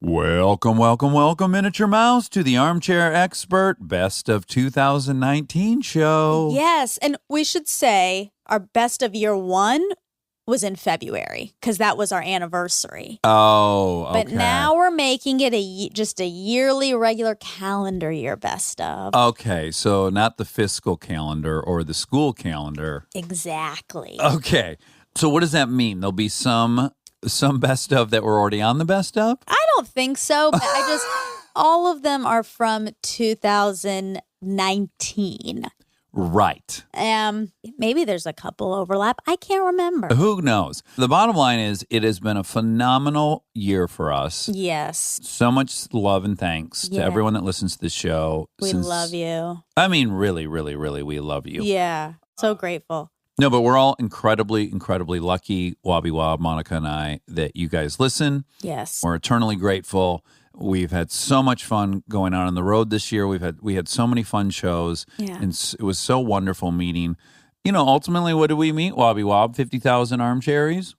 Welcome, welcome, welcome, Miniature Mouse, to the Armchair Expert Best of 2019 show. Yes, and we should say our Best of Year 1 was in February because that was our anniversary. Oh, okay. But now we're making it just a yearly, regular calendar year Best of. Okay, so not the fiscal calendar or the school calendar. Exactly. Okay, so what does that mean? There'll be some Best of that were already on the Best of? I don't think so, but all of them are from 2019. Right. Maybe there's a couple overlap. I can't remember. Who knows? The bottom line is it has been a phenomenal year for us. Yes. So much love and thanks to everyone that listens to the show. We love you. I mean, really, really, really, we love you. Yeah. So grateful. No, but we're all incredibly, incredibly lucky, Wobby Wob, Monica and I, that you guys listen. Yes. We're eternally grateful. We've had so much fun going on the road this year. We had so many fun shows. Yeah. And it was so wonderful meeting. You know, ultimately, what did we meet, Wobby Wob? 50,000 armchairies?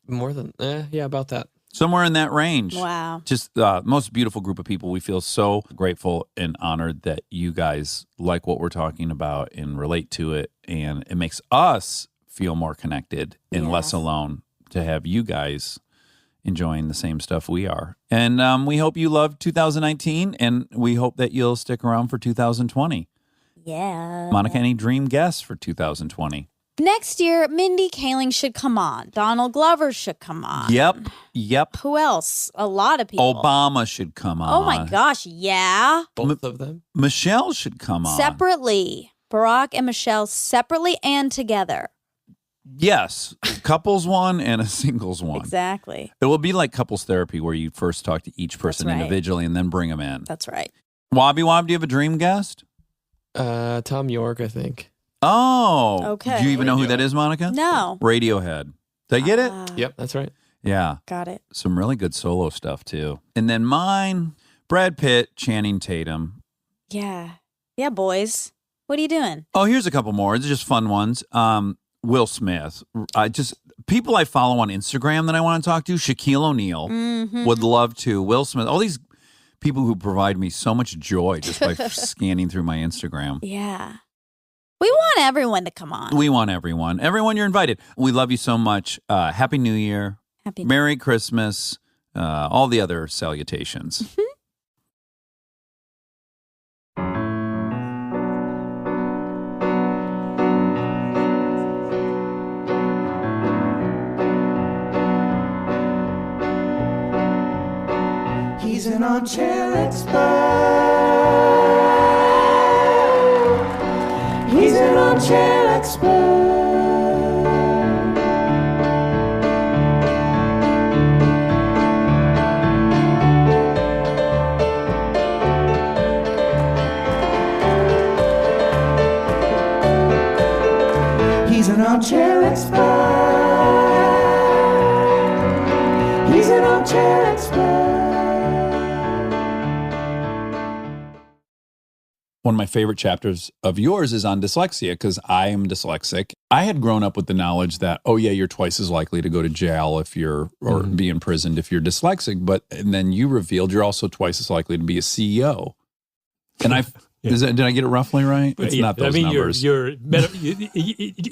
More than, yeah, about that. Somewhere in that range. Wow. Just most beautiful group of people. We feel so grateful and honored that you guys like what we're talking about and relate to it. And it makes us feel more connected and less alone to have you guys enjoying the same stuff we are. And we hope you love 2019, and we hope that you'll stick around for 2020. Yeah. Monica, any dream guests for 2020? Next year, Mindy Kaling should come on. Donald Glover should come on. Yep. Who else? A lot of people. Obama should come on. Oh my gosh, yeah. Both of them? Michelle should come on. Separately. Barack and Michelle separately and together. Yes. Couples one and a singles one. Exactly. It will be like couples therapy where you first talk to each person That's right. individually and then bring them in. That's right. Wobby Wob, do you have a dream guest? Tom York, I think. Oh. Okay. Do you even know who Radiohead. that is, Monica? No. Radiohead. Did I get it? Yep, that's right. Yeah. Got it. Some really good solo stuff, too. And then mine, Brad Pitt, Channing Tatum. Yeah. Yeah, boys. What are you doing? Oh, here's a couple more. These are just fun ones. Will Smith. People I follow on Instagram that I want to talk to. Shaquille O'Neal. Mm-hmm. Would love to. Will Smith. All these people who provide me so much joy just by scanning through my Instagram. Yeah. We want everyone to come on. We want everyone. Everyone, you're invited. We love you so much. Happy New Year. Happy New Merry Christmas. All the other salutations. He's an armchair expert. He's an armchair expert. He's an armchair expert. He's an armchair expert. One of my favorite chapters of yours is on dyslexia because I am dyslexic. I had grown up with the knowledge that, oh yeah, you're twice as likely to go to jail if you're, or be imprisoned if you're dyslexic. And then you revealed you're also twice as likely to be a CEO. And did I get it roughly right? It's not those numbers.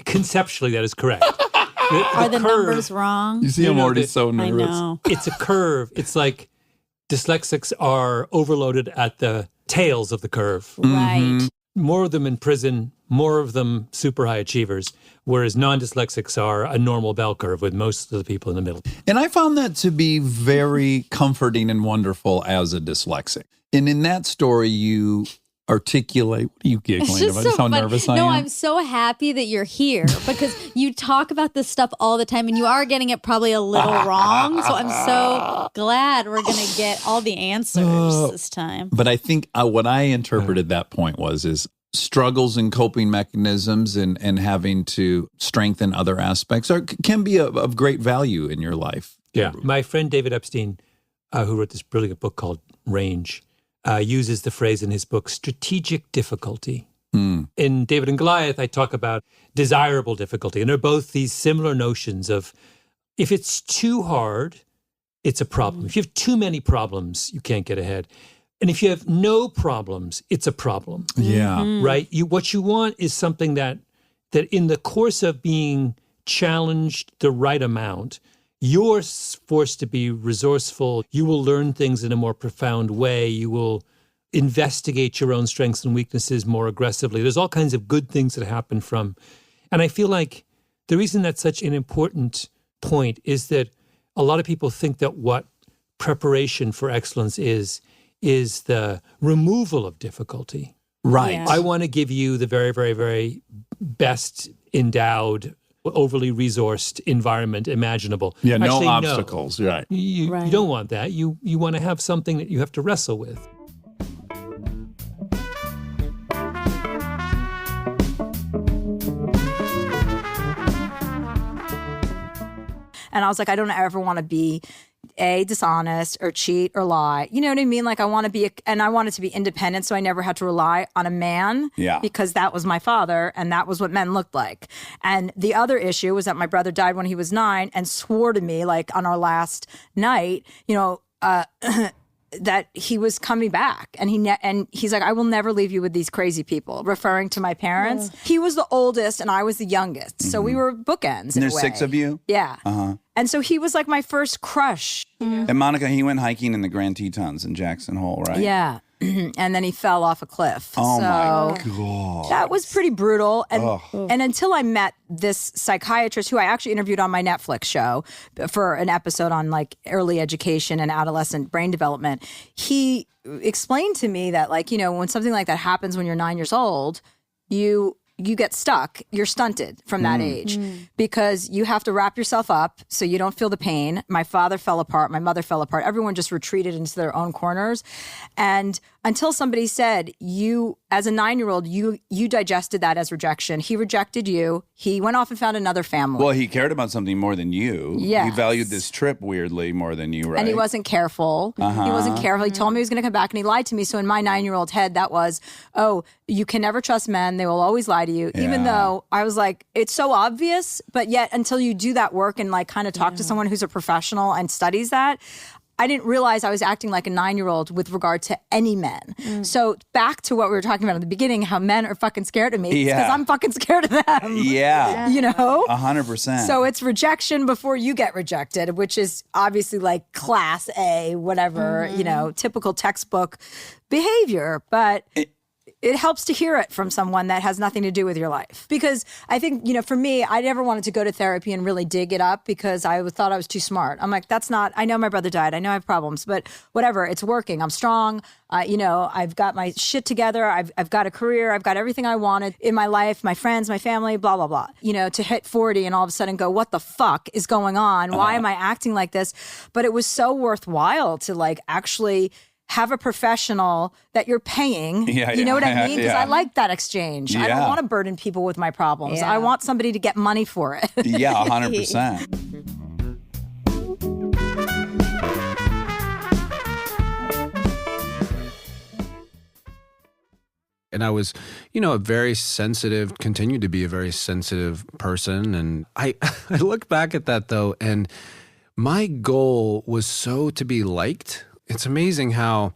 Conceptually, that is correct. Are the numbers wrong? You see, I'm already so nervous. I know. It's a curve. It's like dyslexics are overloaded at the tails of the curve. Right. More of them in prison, more of them super high achievers, whereas non-dyslexics are a normal bell curve with most of the people in the middle. And I found that to be very comforting and wonderful as a dyslexic. And in that story, you articulate. What are you giggling about? Just how funny. nervous I am? No, I'm so happy that you're here because you talk about this stuff all the time and you are getting it probably a little wrong. So I'm so glad we're going to get all the answers this time. But I think what I interpreted that point is struggles and coping mechanisms and having to strengthen other aspects can be of great value in your life. Yeah. My friend David Epstein, who wrote this brilliant book called Range, uses the phrase in his book, strategic difficulty. In David and Goliath, I talk about desirable difficulty. And they're both these similar notions of if it's too hard, it's a problem. If you have too many problems, you can't get ahead. And if you have no problems, it's a problem. Yeah. Right? What you want is something that in the course of being challenged the right amount, you're forced to be resourceful. You will learn things in a more profound way. You will investigate your own strengths and weaknesses more aggressively. There's all kinds of good things that happen from. And I feel like the reason that's such an important point is that a lot of people think that what preparation for excellence is the removal of difficulty. Right. Yeah. I want to give you the very, very, very best endowed, overly resourced environment imaginable. Yeah, no Actually, obstacles. Right. You Right. don't want that. You want to have something that you have to wrestle with. And I was like, I don't ever want to be dishonest or cheat or lie. You know what I mean? Like I want to be, and I wanted to be independent. So I never had to rely on a man because that was my father and that was what men looked like. And the other issue was that my brother died when he was 9 and swore to me, like on our last night, that he was coming back, and he's like, I will never leave you with these crazy people, referring to my parents. Yeah. He was the oldest and I was the youngest, so we were bookends. And there's 6 of you? Yeah. And so he was like my first crush. And Monica, he went hiking in the Grand Tetons in Jackson Hole, right? Yeah. And then he fell off a cliff. Oh my God. That was pretty brutal. And until I met this psychiatrist who I actually interviewed on my Netflix show for an episode on like early education and adolescent brain development, he explained to me that like, when something like that happens when you're 9 years old, you get stuck, you're stunted from that age because you have to wrap yourself up so you don't feel the pain. My father fell apart. My mother fell apart. Everyone just retreated into their own corners. And until somebody said, you, as a 9-year-old, you digested that as rejection. He rejected you. He went off and found another family. Well, he cared about something more than you. Yes. He valued this trip weirdly more than you, right? And he wasn't careful. He wasn't careful. He told me he was going to come back and he lied to me. So in my 9-year-old head, that was, oh, you can never trust men. They will always lie to you. Yeah. Even though I was like, it's so obvious, but yet until you do that work and like kind of talk to someone who's a professional and studies that, I didn't realize I was acting like a 9-year-old with regard to any men. So back to what we were talking about at the beginning, how men are fucking scared of me. It's because I'm fucking scared of them. Yeah. 100%. So it's rejection before you get rejected, which is obviously like class A, whatever, typical textbook behavior. But it helps to hear it from someone that has nothing to do with your life. Because I think, for me, I never wanted to go to therapy and really dig it up because I thought I was too smart. I'm like, I know my brother died. I know I have problems, but whatever, it's working. I'm strong. I've got my shit together. I've got a career. I've got everything I wanted in my life, my friends, my family, blah, blah, blah. To hit 40 and all of a sudden go, what the fuck is going on? Why am I acting like this? But it was so worthwhile to like actually have a professional that you're paying. You know what I mean? Because I like that exchange. I don't want to burden people with my problems. I want somebody to get money for it. 100%. And I was, a very sensitive, continued to be a very sensitive person. And I look back at that though, and my goal was so to be liked. It's amazing how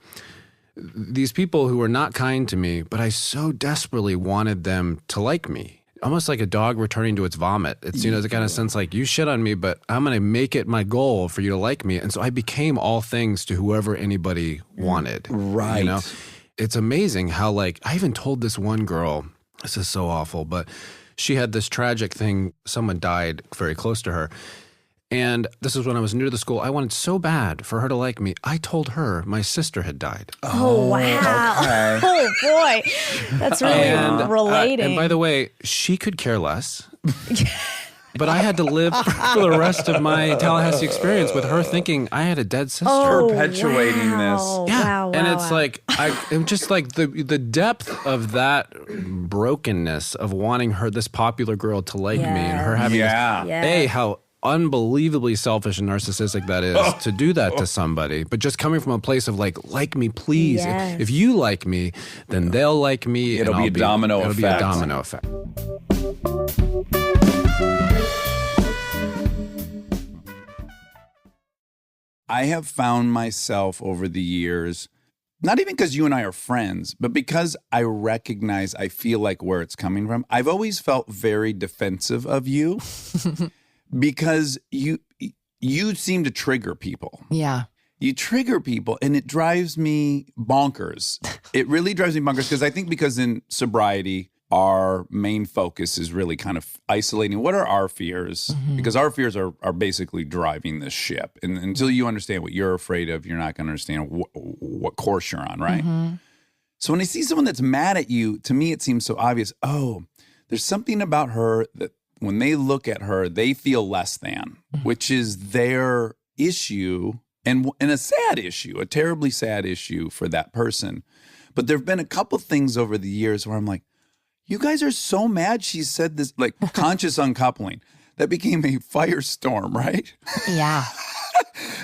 these people who were not kind to me, but I so desperately wanted them to like me. Almost like a dog returning to its vomit. It's, the kind of sense like, you shit on me, but I'm going to make it my goal for you to like me. And so I became all things to whoever anybody wanted. Right. It's amazing how like, I even told this one girl, this is so awful, but she had this tragic thing. Someone died very close to her. And this is when I was new to the school. I wanted so bad for her to like me. I told her my sister had died. Oh, wow. Okay. Oh, boy. That's really relating. And by the way, she could care less. But I had to live for the rest of my Tallahassee experience with her thinking I had a dead sister. Perpetuating this. Yeah. Wow, and it's like, it just like the depth of that brokenness of wanting her, this popular girl, to like me, and her having this, how unbelievably selfish and narcissistic that is to do that to somebody, but just coming from a place of like me, please. If you like me, then they'll like me. It'll be a domino effect. It'll be a domino effect. I have found myself over the years, not even because you and I are friends, but because I feel like where it's coming from. I've always felt very defensive of you because you seem to trigger people. Yeah. You trigger people, and it drives me bonkers. It really drives me bonkers because in sobriety, our main focus is really kind of isolating what are our fears, because our fears are basically driving this ship. And until you understand what you're afraid of, you're not going to understand what course you're on, right? So when I see someone that's mad at you, to me it seems so obvious. Oh, there's something about her that when they look at her, they feel less than, which is their issue. And a sad issue, a terribly sad issue for that person. But there have been a couple things over the years where I'm like, you guys are so mad she said this, like conscious uncoupling. That became a firestorm, right? Yeah.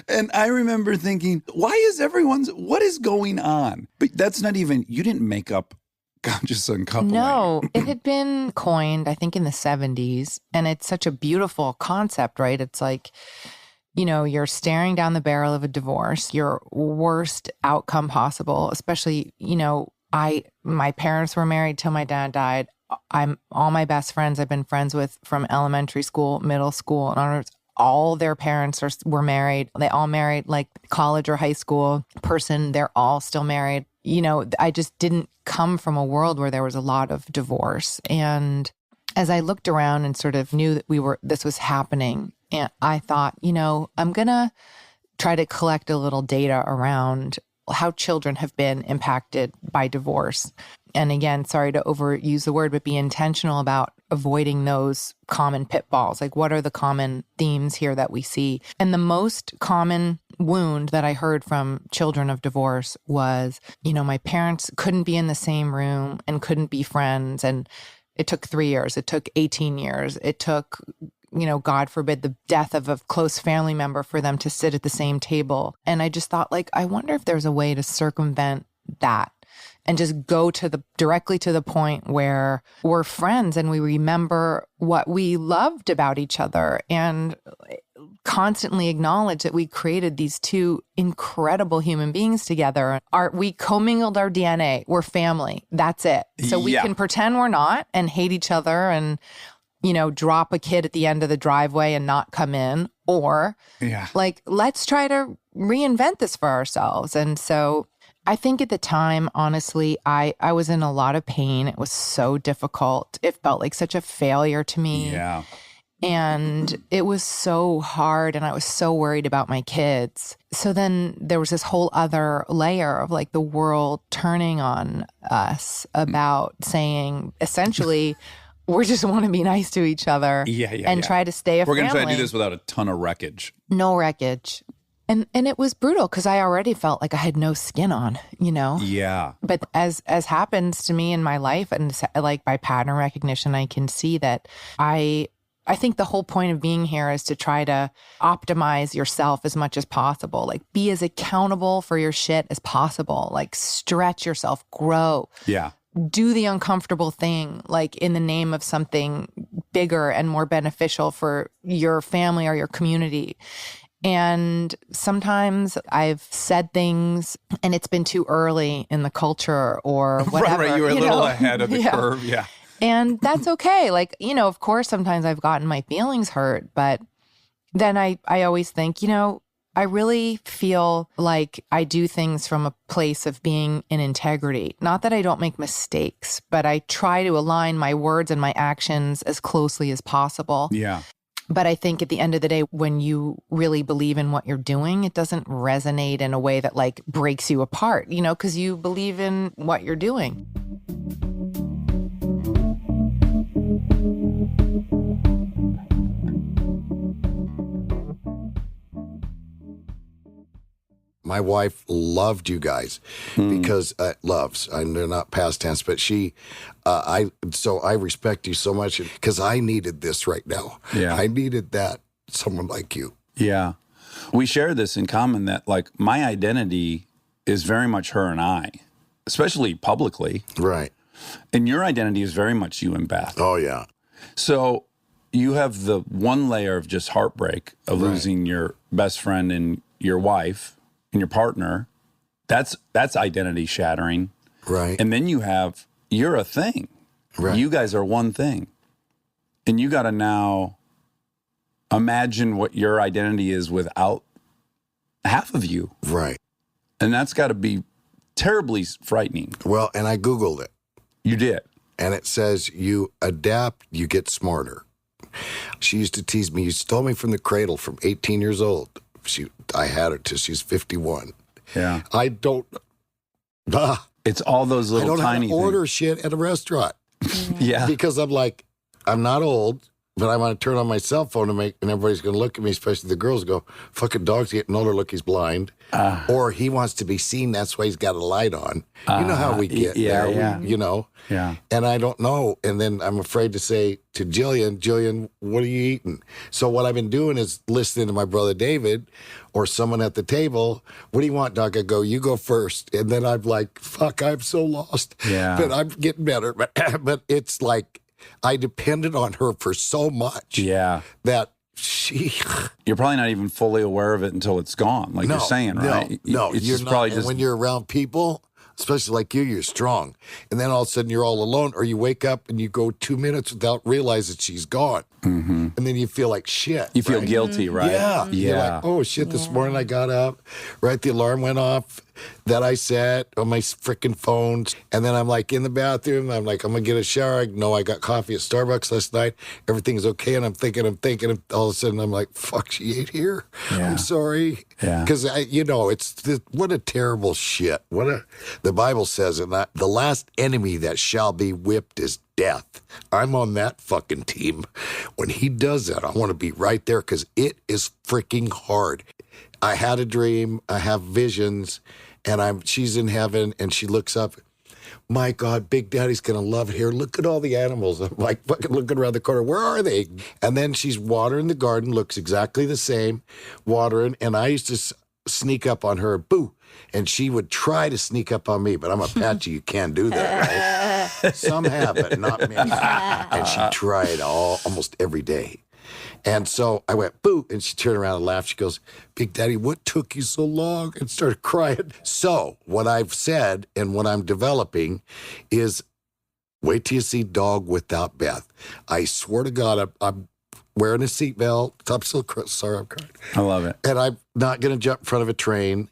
And I remember thinking, what is going on? But that's not even, you didn't make up conscious uncoupling. No, it had been coined, I think, in the 70s. And it's such a beautiful concept, right? It's like, you're staring down the barrel of a divorce, your worst outcome possible, especially, my parents were married till my dad died. All my best friends I've been friends with from elementary school, middle school, and onwards, all their parents were married. They all married like college or high school person. They're all still married. I just didn't come from a world where there was a lot of divorce. And as I looked around and sort of knew that this was happening, and I thought, I'm going to try to collect a little data around how children have been impacted by divorce. And again, sorry to overuse the word, but be intentional about avoiding those common pitfalls. Like, what are the common themes here that we see? And the most common wound that I heard from children of divorce was, my parents couldn't be in the same room and couldn't be friends. And it took 3 years. It took 18 years. It took, God forbid, the death of a close family member for them to sit at the same table. And I just thought, I wonder if there's a way to circumvent that and just go directly to the point where we're friends and we remember what we loved about each other and constantly acknowledge that we created these two incredible human beings together. We commingled our DNA. We're family. That's it. So we can pretend we're not and hate each other and drop a kid at the end of the driveway and not come in, or let's try to reinvent this for ourselves. And so I think at the time, honestly, I was in a lot of pain. It was so difficult. It felt like such a failure to me. Yeah. And it was so hard, and I was so worried about my kids. So then there was this whole other layer of the world turning on us about saying, essentially, we just want to be nice to each other and try to stay a family. We're going to try to do this without a ton of wreckage. No wreckage. And it was brutal because I already felt like I had no skin on, Yeah. But as happens to me in my life, and by pattern recognition, I can see that I think the whole point of being here is to try to optimize yourself as much as possible. Be as accountable for your shit as possible. Stretch yourself, grow. Yeah. Do the uncomfortable thing, in the name of something bigger and more beneficial for your family or your community. And sometimes I've said things and it's been too early in the culture or whatever. Right, you were a little ahead of the curve, yeah. And that's okay. Of course, sometimes I've gotten my feelings hurt, but then I always think, I really feel like I do things from a place of being in integrity. Not that I don't make mistakes, but I try to align my words and my actions as closely as possible. Yeah. But I think at the end of the day, when you really believe in what you're doing, it doesn't resonate in a way that breaks you apart, because you believe in what you're doing. My wife loved you guys because loves. They're not past tense, but I respect you so much because I needed this right now. Yeah. I needed that, someone like you. Yeah. We share this in common that my identity is very much her and I, especially publicly. Right. And your identity is very much you and Beth. Oh, yeah. So you have the one layer of just heartbreak of losing your best friend and your wife and your partner, that's identity shattering. Right. And then you're a thing. Right. You guys are one thing. And you got to now imagine what your identity is without half of you. Right. And that's got to be terribly frightening. Well, and I Googled it. You did. And it says you adapt, you get smarter. She used to tease me. You stole me from the cradle from 18 years old. I had her till she's 51. Yeah. I don't. It's all those little I don't tiny have to order shit at a restaurant. Yeah. Because I'm like, I'm not old, but I want to turn on my cell phone and everybody's going to look at me, especially the girls, go, fucking dog's getting older, look, he's blind. Or he wants to be seen, that's why he's got a light on. You know how we get there, yeah. you know? Yeah. And I don't know. And then I'm afraid to say to Jillian, what are you eating? So what I've been doing is listening to my brother David or someone at the table. What do you want, Doc? I go, you go first. And then I'm like, fuck, I'm so lost. Yeah. But I'm getting better. But it's like I depended on her for so much. Yeah. That you're probably not even fully aware of it until it's gone, like you're saying, right? No, it's you're just not. probably And just when you're around people, especially like you're strong. And then all of a sudden you're all alone, or you wake up and you go 2 minutes without realizing she's gone. Mm-hmm. And then you feel like shit. You feel guilty, right? Yeah. You're like, oh shit, this morning I got up, right? The alarm went off that I set on my freaking phone. And then I'm like in the bathroom. I'm like, I'm going to get a shower. I know I got coffee at Starbucks last night. Everything's okay. And I'm thinking, and all of a sudden I'm like, fuck, she ate here. Yeah. I'm sorry. Yeah. Because, what a terrible shit. The Bible says, and the last enemy that shall be whipped is death. I'm on that fucking team. When he does that, I want to be right there because it is freaking hard. I had a dream. I have visions, and she's in heaven, and she looks up. My God, Big Daddy's going to love it here. Look at all the animals. I'm like fucking looking around the corner. Where are they? And then she's watering the garden, looks exactly the same, watering. And I used to sneak up on her, boo. And she would try to sneak up on me, but I'm Apache. You can't do that, right? Some have, but not me. And she tried almost every day. And so I went, boo. And she turned around and laughed. She goes, Big Daddy, what took you so long? And started crying. So what I've said and what I'm developing is wait till you see Dog Without Beth. I swear to God, I'm wearing a seatbelt. I'm so sorry, I'm crying. I love it. And I'm not going to jump in front of a train,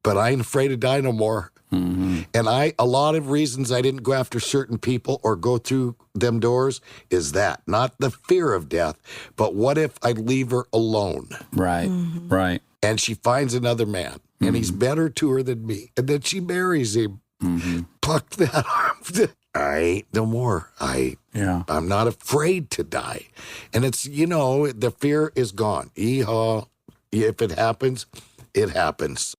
but I ain't afraid to die no more. Mm-hmm. And a lot of reasons I didn't go after certain people or go through them doors is that, not the fear of death, but what if I leave her alone? Right, right. And she finds another man, and he's better to her than me, and then she marries him. Pluck that arm. I ain't no more. I'm not afraid to die. And it's, the fear is gone. Yeehaw. If it happens, it happens.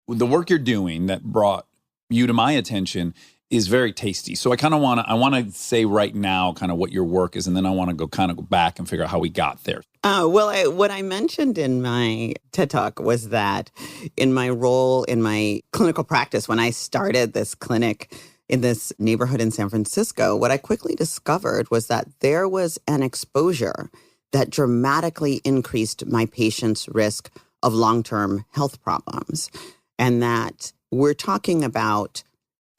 The work you're doing that brought you to my attention is very tasty. So I want to say right now kind of what your work is, and then I want to go back and figure out how we got there. What I mentioned in my TED Talk was that in my role in my clinical practice, when I started this clinic in this neighborhood in San Francisco, what I quickly discovered was that there was an exposure that dramatically increased my patients' risk of long-term health problems. And that we're talking about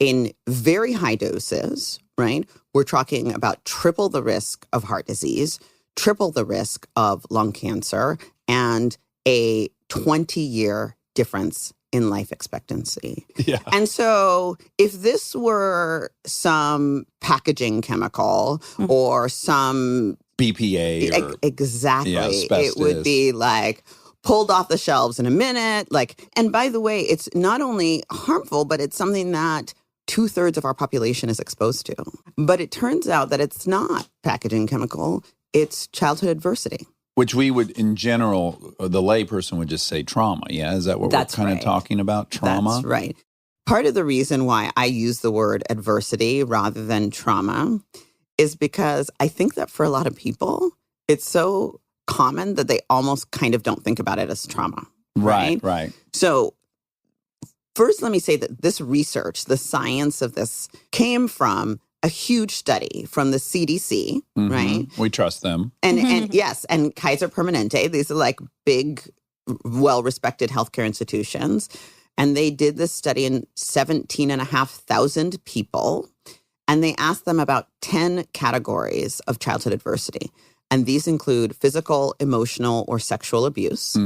in very high doses, right? We're talking about triple the risk of heart disease, triple the risk of lung cancer, and a 20-year difference in life expectancy. Yeah. And so if this were some packaging chemical or some, BPA or exactly. yeah, it would be like pulled off the shelves in a minute. Like, and by the way, it's not only harmful, but it's something that 2/3 of our population is exposed to. But it turns out that it's not packaging chemical, it's childhood adversity. Which we would, in general, the layperson would just say trauma. Yeah, is that what we're kind of talking about? Trauma? That's right. Part of the reason why I use the word adversity rather than trauma is because I think that for a lot of people, it's so common that they almost kind of don't think about it as trauma. Right. So first, let me say that this research, the science of this, came from a huge study from the CDC, right? We trust them. And yes, and Kaiser Permanente. These are like big, well-respected healthcare institutions. And they did this study in 17,500 people. And they asked them about 10 categories of childhood adversity. And these include physical, emotional, or sexual abuse,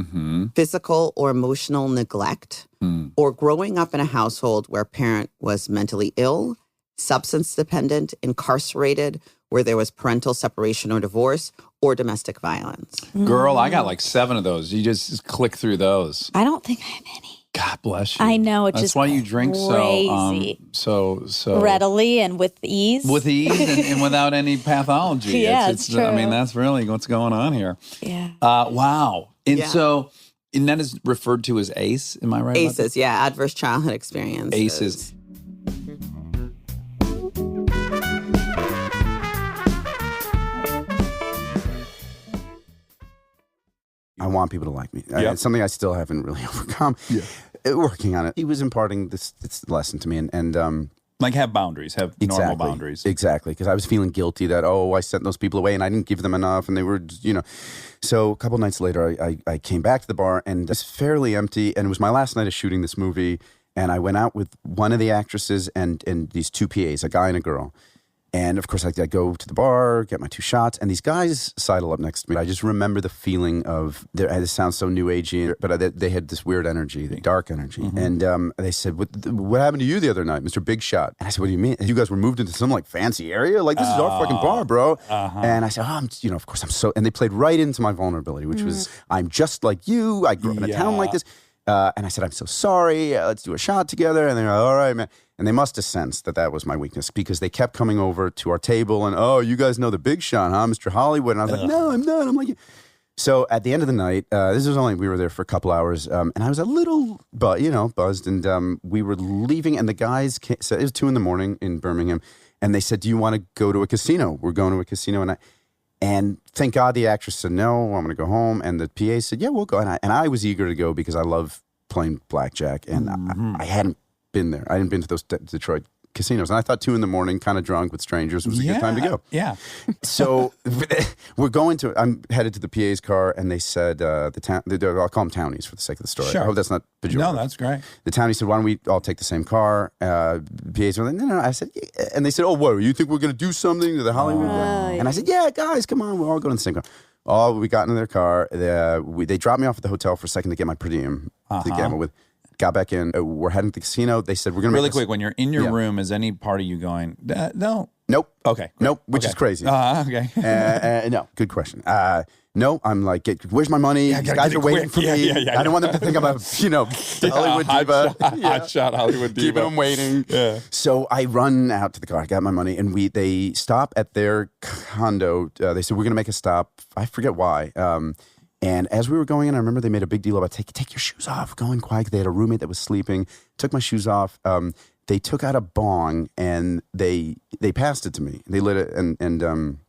physical or emotional neglect, or growing up in a household where a parent was mentally ill, substance dependent, incarcerated, where there was parental separation or divorce, or domestic violence. Girl, I got like 7 of those. You just click through those. I don't think I have any. God bless you. I know. It's That's just why you drink so readily and with ease. With ease and without any pathology. Yeah, it's true. I mean, that's really what's going on here. Yeah. Wow. And so, and that is referred to as ACE. Am I right? ACEs, yeah, adverse childhood experiences. ACEs. I want people to like me. It's something I still haven't really overcome. Working on it. He was imparting this lesson to me, and like have boundaries, have normal boundaries. Exactly, because I was feeling guilty that, I sent those people away and I didn't give them enough, and they were, So a couple nights later, I came back to the bar, and it's fairly empty, and it was my last night of shooting this movie, and I went out with one of the actresses and these 2 PAs, a guy and a girl. And of course, I go to the bar, get my 2 shots, and these guys sidle up next to me. I just remember the feeling of, this sounds so new agey, but they had this weird energy, the dark energy. And they said, what happened to you the other night, Mr. Big Shot? And I said, what do you mean? You guys were moved into some like fancy area? Like, this is our fucking bar, bro. And I said, of course I'm so, and they played right into my vulnerability, which was, I'm just like you. I grew up in a town like this. And I said, I'm so sorry. Let's do a shot together. And they're like, all right, man. And they must have sensed that was my weakness because they kept coming over to our table and, you guys know the Big Shot, huh, Mr. Hollywood? And I was like, no, I'm not. I'm like, so at the end of the night, we were there for a couple hours, and I was a little, buzzed, and we were leaving, and the guys said, it was 2 a.m. in Birmingham, and they said, do you want to go to a casino? We're going to a casino, and thank God the actress said, no, I'm going to go home, and the PA said, yeah, we'll go, and I was eager to go because I love playing blackjack, and I hadn't been there. I hadn't been to those Detroit casinos. And I thought 2 a.m, kind of drunk with strangers, was a good time to go. Yeah. So I'm headed to the PA's car, and they said, I'll call them townies for the sake of the story. Sure. I hope that's not pejorative. No, that's great. The townies said, why don't we all take the same car? PA's were like, no. I said, yeah. And they said, what, you think we're going to do something to the Hollywood guy? And I said, yeah, guys, come on, we're all going in the same car. We got into their car. They dropped me off at the hotel for a second to get my per diem to gamble with. Got back in. We're heading to the casino. They said, we're going to really quick. When you're in your room, is any part of you going, no? Nope. Okay. Great. Nope. Which is crazy. Okay. No. Good question. No, I'm like, where's my money? These guys are waiting for me. I don't want them to think I'm a, Hollywood diva. Hot shot Hollywood diva. Keeping them waiting. Yeah. So I run out to the car. I got my money, and they stop at their condo. They said, we're going to make a stop. I forget why. And as we were going in, I remember they made a big deal about take your shoes off, going quiet. They had a roommate that was sleeping. Took my shoes off. They took out a bong and they passed it to me. They lit it, and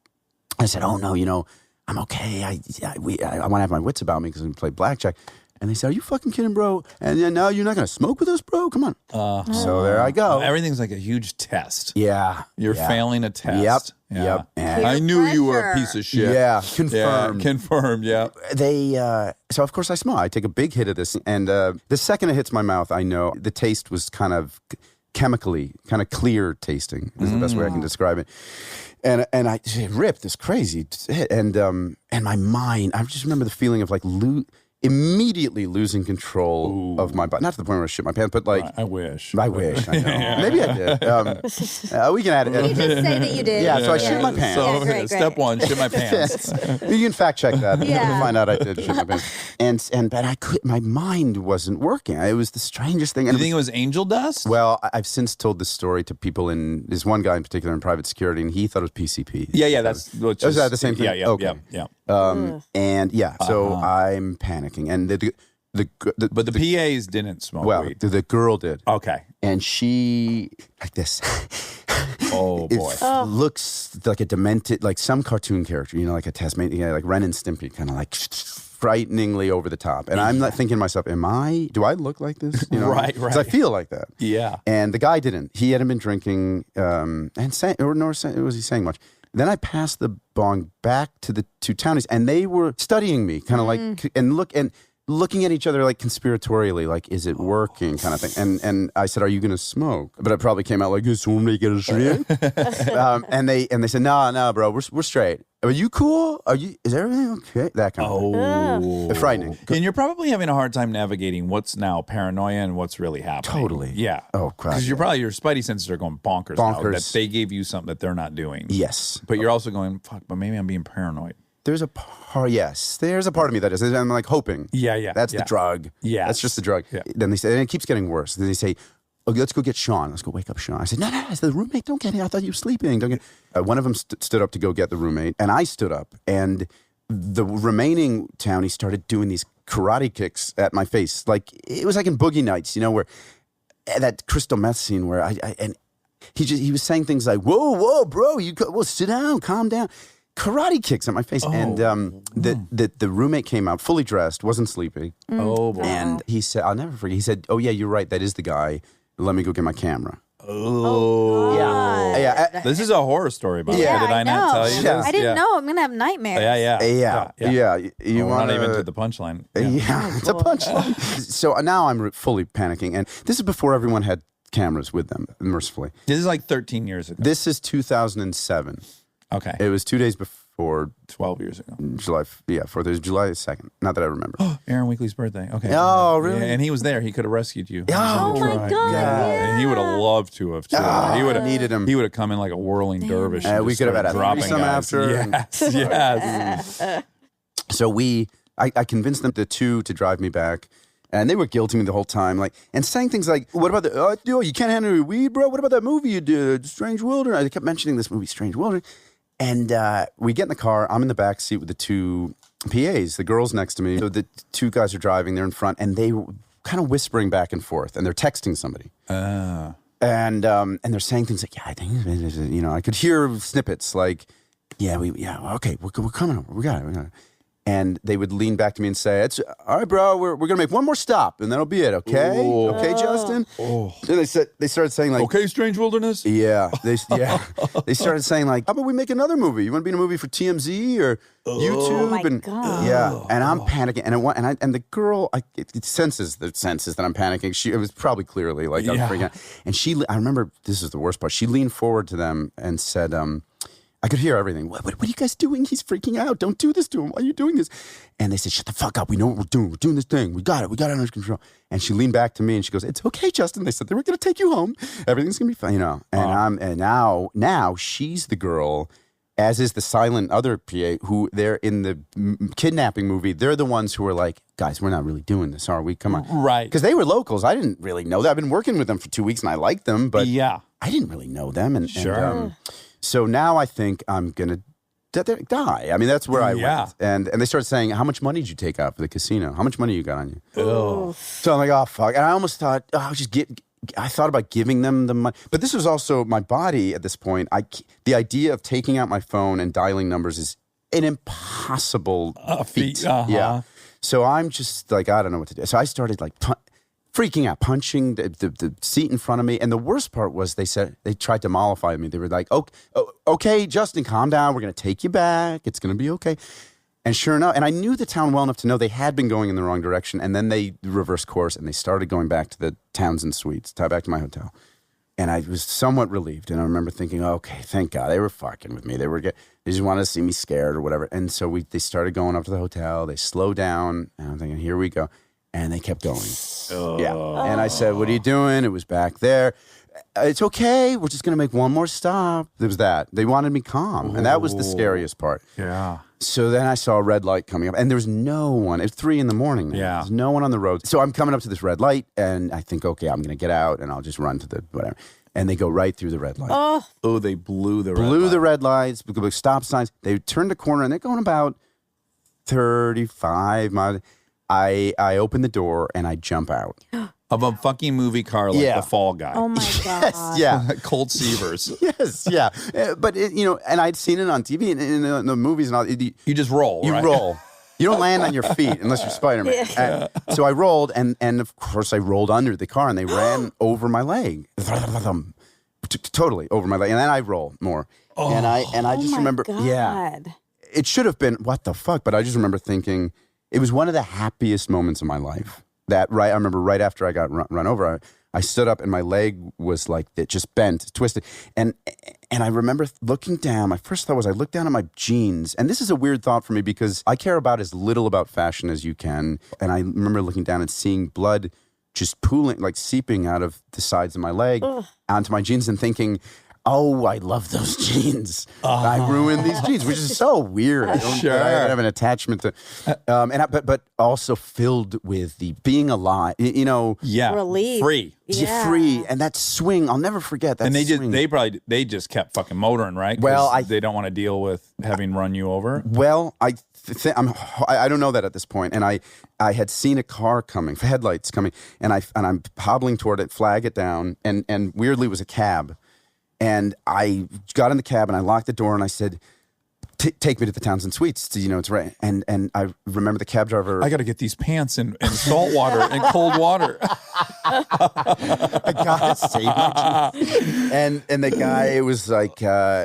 I said, "Oh no, I'm okay. I want to have my wits about me because I play blackjack." And they said, "Are you fucking kidding, bro? And then now you're not going to smoke with us, bro? Come on." So there I go. Everything's like a huge test. Yeah. You're failing a test. Yep. Yeah. Yep. And I knew you were a piece of shit. Yeah. Confirmed. Yeah, confirmed. Yeah. So of course I smell. I take a big hit of this, and the second it hits my mouth, I know the taste was kind of chemically, kind of clear tasting is the best way I can describe it. And it ripped this crazy hit, and my mind. I just remember the feeling of like immediately losing control of my body. Not to the point where I shit my pants, but like I wish. I wish. I know. Maybe I did. We can add it. You just say that you did. Yeah, so I shit my pants. So great. step one, shit my pants. You can fact check that. Yeah. You'll find out I did shit my pants. But I could. My mind wasn't working. It was the strangest thing. You think it was angel dust? Well, I've since told this story to people there's one guy in particular in private security, and he thought it was PCP. Yeah, that's. Was that the same thing? Yeah, okay. yeah. And yeah, so I'm panicking, and but the PAs didn't smoke weed. The girl did. Okay. And she, like this. Oh, boy. It looks like a demented, like some cartoon character, like a Tasmanian, like Ren and Stimpy, kind of like frighteningly over the top. And I'm not thinking to myself, do I look like this? Right. Because I feel like that. Yeah. And the guy didn't. He hadn't been drinking was he saying much. Then I passed the bong back to the two townies, and they were studying me, kind of like, and looking at each other like conspiratorially, like, is it working, kind of thing. And I said, are you going to smoke? But it probably came out like, is somebody get a straight? And they said, no, bro, we're straight. Are you cool? Is everything okay? That kind of thing. Frightening. And you're probably having a hard time navigating what's now paranoia and what's really happening. Totally. Yeah. Oh, crap. Because your spidey senses are going bonkers now that they gave you something that they're not doing. Yes. But you're also going, fuck, but maybe I'm being paranoid. There's a part of me that is. I'm like hoping. Yeah. That's the drug. Yeah. That's just the drug. Yeah. Then they say, and it keeps getting worse. Then they say, oh, let's go get Sean. Let's go wake up Sean. I said, no. I said, the roommate, don't get him. I thought you were sleeping. Don't get. One of them stood up to go get the roommate, and I stood up, and the remaining townie started doing these karate kicks at my face. Like, it was like in Boogie Nights, where that crystal meth scene where and he was saying things like, whoa, bro, sit down, calm down. Karate kicks at my face. And the roommate came out fully dressed, wasn't sleeping. Oh, boy. And he said, I'll never forget, he said, oh, yeah, you're right, that is the guy. Let me go get my camera. Oh, yeah. This is a horror story, by the way. Yeah, Did I not tell you this? I didn't know. I'm going to have nightmares. Yeah. We're not even to the punchline. Yeah, it's a punchline. So now I'm fully panicking. And this is before everyone had cameras with them, mercifully. This is like 13 years ago. This is 2007. Okay. It was 2 days before 12 years ago. July 2nd. Not that I remember. Aaron Weekly's birthday. Okay. Oh, really? Yeah, and he was there. He could have rescued you. Oh my God. Yeah. And he would have loved to have, too. He would have needed him. He would have come in like a whirling dervish. We could have had a threesome after. Yes. So I convinced them, the two, to drive me back. And they were guilting me the whole time, and saying things like, what about you can't handle your weed, bro? What about that movie you did, Strange Wilderness? They kept mentioning this movie, Strange Wilderness. And we get in the car. I'm in the back seat with the two PAs, the girls next to me. So the two guys are driving, they're in front, and they were kind of whispering back and forth, and they're texting somebody. And they're saying things like, I think, I could hear snippets like, okay, we're coming over, we got it. And they would lean back to me and say, "It's all right, bro. We're gonna make one more stop, and that'll be it. Okay, okay, Justin." And they started saying like, "Okay, Strange Wilderness." Yeah, they started saying like, "How about we make another movie? You want to be in a movie for TMZ or YouTube?" Oh my God. Yeah, and I'm panicking, and the girl, it senses that I'm panicking. It was probably clearly like I'm freaking out. And I remember this is the worst part. She leaned forward to them and said, I could hear everything. What are you guys doing? He's freaking out. Don't do this to him. Why are you doing this? And they said, shut the fuck up. We know what we're doing. We're doing this thing. We got it under control. And she leaned back to me and she goes, it's okay, Justin. They said they were going to take you home. Everything's going to be fine, And now she's the girl, as is the silent other PA, who they're in the kidnapping movie. They're the ones who are like, guys, we're not really doing this, are we? Come on. Right. Because they were locals. I didn't really know that. I've been working with them for 2 weeks and I liked them, but I didn't really know them. And so now I think I'm going to die. I mean, that's where I went. And they started saying, how much money did you take out for the casino? How much money you got on you? Oh. So I'm like, oh, fuck. And I almost thought, I thought about giving them the money. But this was also my body at this point. The idea of taking out my phone and dialing numbers is an impossible feat. Yeah. So I'm just like, I don't know what to do. So I started like freaking out, punching the seat in front of me. And the worst part was they tried to mollify me. They were like, okay, Justin, calm down. We're going to take you back. It's going to be okay. And sure enough, and I knew the town well enough to know they had been going in the wrong direction. And then they reversed course and they started going back to the Townsend Suites, back to my hotel. And I was somewhat relieved. And I remember thinking, okay, thank God. They were fucking with me. They just wanted to see me scared or whatever. And so they started going up to the hotel. They slowed down. And I'm thinking, here we go. And they kept going. Yeah. And I said, what are you doing? It was back there. It's okay. We're just going to make one more stop. There was that. They wanted me calm. And that was the scariest part. Yeah. So then I saw a red light coming up, and there was no one. It's 3 a.m. Yeah. There's no one on the road. So I'm coming up to this red light, and I think, okay, I'm going to get out, and I'll just run to the whatever. And they go right through the red light. Oh, they blew the red Blew light. the red lights, stop signs. They turned the corner, and they're going about 35 miles. I open the door, and I jump out. Of a fucking movie car like The Fall Guy. Oh my God. Yeah. Colt Seavers. Yes, yeah. But, and I'd seen it on TV and in the movies and all. You just roll, You right? roll. You don't land on your feet unless you're Spider-Man. Yeah. So I rolled, and of course I rolled under the car, and they ran over my leg. Totally over my leg. And then I roll more. And I just remember, it should have been, what the fuck? But I just remember thinking, it was one of the happiest moments of my life. I remember right after I got run over, I stood up and my leg was like, it just bent, twisted. And I remember looking down. My first thought was I looked down at my jeans. And this is a weird thought for me because I care about as little about fashion as you can. And I remember looking down and seeing blood just pooling, like seeping out of the sides of my leg onto my jeans and thinking, oh, I love those jeans. I ruined these jeans, which is so weird. I have an attachment to, but also filled with the being alive. Relief. Free. Yeah. Free, and that swing, I'll never forget that. And swing. they just kept fucking motoring, right? Well, they don't want to deal with having run you over. Well, I don't know that at this point, and I had seen a car coming, headlights coming, and I'm hobbling toward it, flag it down, and weirdly it was a cab. And I got in the cab and I locked the door and I said, take me to the Townsend Suites. It's right. And I remember the cab driver. I got to get these pants in salt water and cold water. I got to save my jeans. And the guy was like,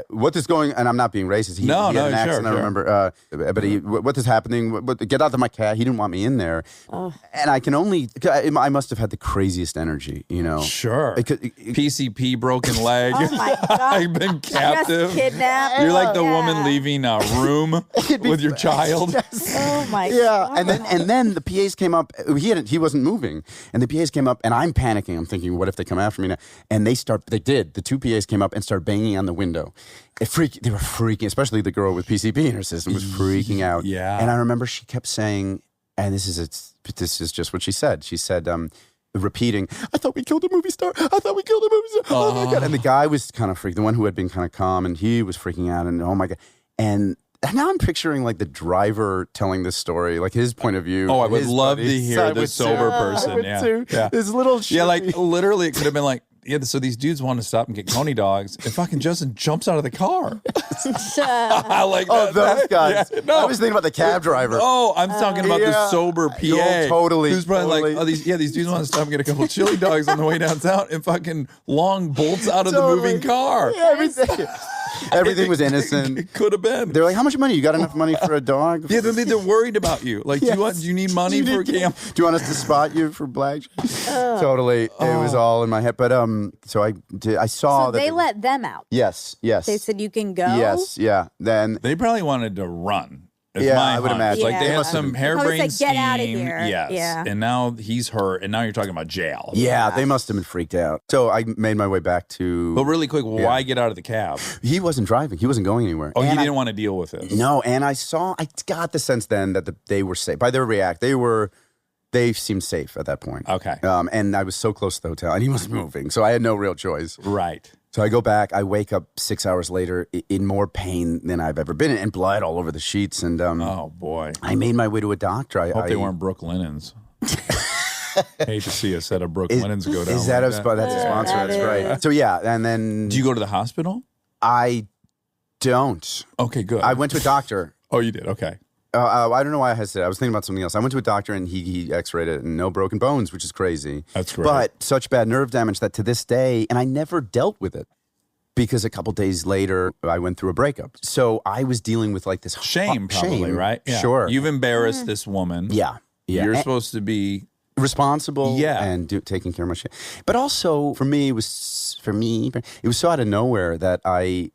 what is going on? And I'm not being racist. He had an accent, sure. I remember. But what is happening? Get out of my cab. He didn't want me in there. And I must have had the craziest energy, Sure. PCP, broken leg. Oh my God. I've been captive. Just kidnapped. You're like the woman leaving a room with your child. Yes. Oh my God. Yeah, and then the PAs came up. He wasn't moving, and the PAs came up, and I'm panicking. I'm thinking, what if they come after me now? And they did. The 2 PAs came up and started banging on the window. They were freaking, especially the girl with PCP in her system was freaking out. Yeah. And I remember she kept saying, and this is just what she said. She said, repeating, I thought we killed a movie star. I thought we killed a movie star. Oh my God. And the guy was kind of freaked. The one who had been kind of calm, and he was freaking out. And oh my God. And now I'm picturing like the driver telling this story, like his point of view. Oh, I would love to buddies. hear the sober person. Yeah. This little shit. Yeah, like literally, it could have been like, so these dudes want to stop and get coney dogs, and fucking Justin jumps out of the car. I like that. Oh, those guys. Yeah, no. I was thinking about the cab driver. Oh, I'm talking about the sober PA. Oh, totally. Who's probably totally. like, these dudes want to stop and get a couple chili dogs on the way downtown, and fucking long bolts out of the moving car. Yeah, everything was innocent. It could have been. They're like, how much money? You got enough money for a dog? Yeah, they're worried about you. Like, Yes. do you need money for a camp? Do you want us to spot you for black? Totally. It was all in my head. But so I saw So that they let them out. Yes. They said you can go. Yes. Yeah. Then They probably wanted to run. Is Yeah, my I would hunch. imagine. Like they Yeah. had some harebrained Like, scheme. get out of here. Yes. Yeah. And now he's hurt, and now you're talking about jail. yeah, they must have been freaked out. So I made my way back to. But really quick, why get out of the cab? He wasn't driving. He wasn't going anywhere. Oh, he And didn't want to deal with it. No, and I got the sense then that they were safe. By their react, they seemed safe at that point. Okay. And I was so close to the hotel, and he was moving, so I had no real choice. Right. So I go back. I wake up 6 hours later in more pain than I've ever been in, and blood all over the sheets. And Oh boy. I made my way to a doctor. I Hope they weren't Brooke Linens. Hate to see a set of Brooke Linens go down. Is that like that's a sponsor? That's right. So yeah, and then Do you go to the hospital? I don't. Okay, good. I went to a doctor. Oh, you did. Okay. I don't know why I hesitated. I was thinking about something else. I went to a doctor and he x-rayed it and no broken bones, which is crazy. That's great. But such bad nerve damage that to this day, and I never dealt with it because a couple days later I went through a breakup. So I was dealing with like this Shame, probably, right? Yeah. Sure. You've embarrassed this woman. Yeah. You're And- supposed to be responsible Yeah. and taking care of my shit. But also for me, it was so out of nowhere that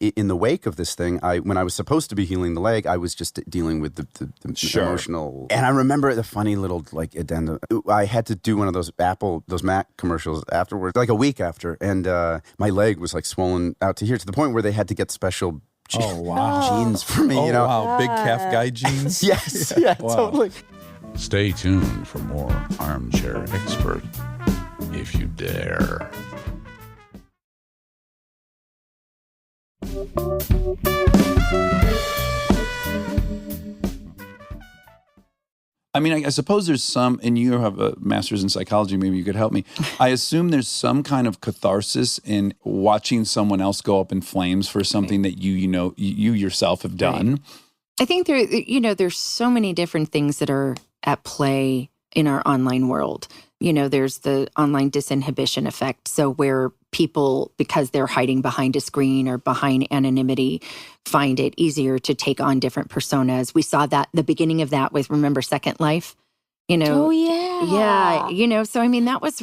in the wake of this thing, when I was supposed to be healing the leg, I was just dealing with the emotional. And I remember the funny little like addendum. I had to do one of those Mac commercials afterwards, like a week after, and my leg was like swollen out to here to the point where they had to get special jeans for me. You know, wow, big calf guy jeans. Yes, yeah, Wow. totally. Stay tuned for more Armchair Expert, if you dare. I mean, I suppose there's some, and you have a master's in psychology, maybe you could help me. I assume there's some kind of catharsis in watching someone else go up in flames for something that you yourself have done. I think there's so many different things that are at play in our online world. There's the online disinhibition effect. So where people, because they're hiding behind a screen or behind anonymity, find it easier to take on different personas. We saw that the beginning of that with, remember, Second Life? Oh, yeah. Yeah. So I mean, that was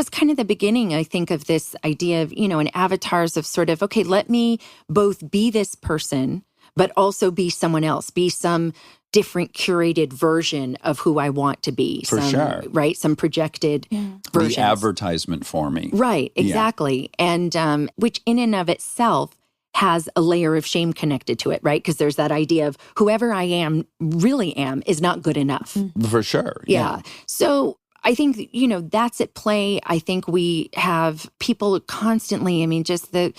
kind of the beginning, I think, of this idea of, and avatars of sort of, okay, let me both be this person, but also be someone else, be some different curated version of who I want to be. For sure. Right? Some projected versions. The advertisement for me. Right, exactly. Yeah. And which in and of itself has a layer of shame connected to it, right? Because there's that idea of whoever I really am is not good enough. For sure. Yeah. So I think, that's at play. I think we have people constantly, just the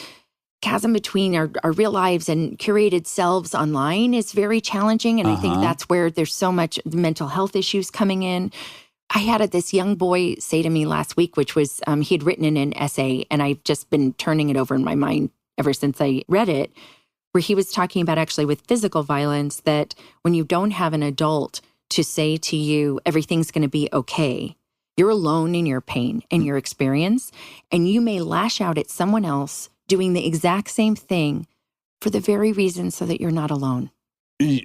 chasm between our real lives and curated selves online is very challenging. And I think that's where there's so much mental health issues coming in. I had this young boy say to me last week, which was he had written in an essay, and I've just been turning it over in my mind ever since I read it, where he was talking about actually with physical violence, that when you don't have an adult to say to you, everything's going to be okay, you're alone in your pain and your experience, and you may lash out at someone else doing the exact same thing for the very reason so that you're not alone.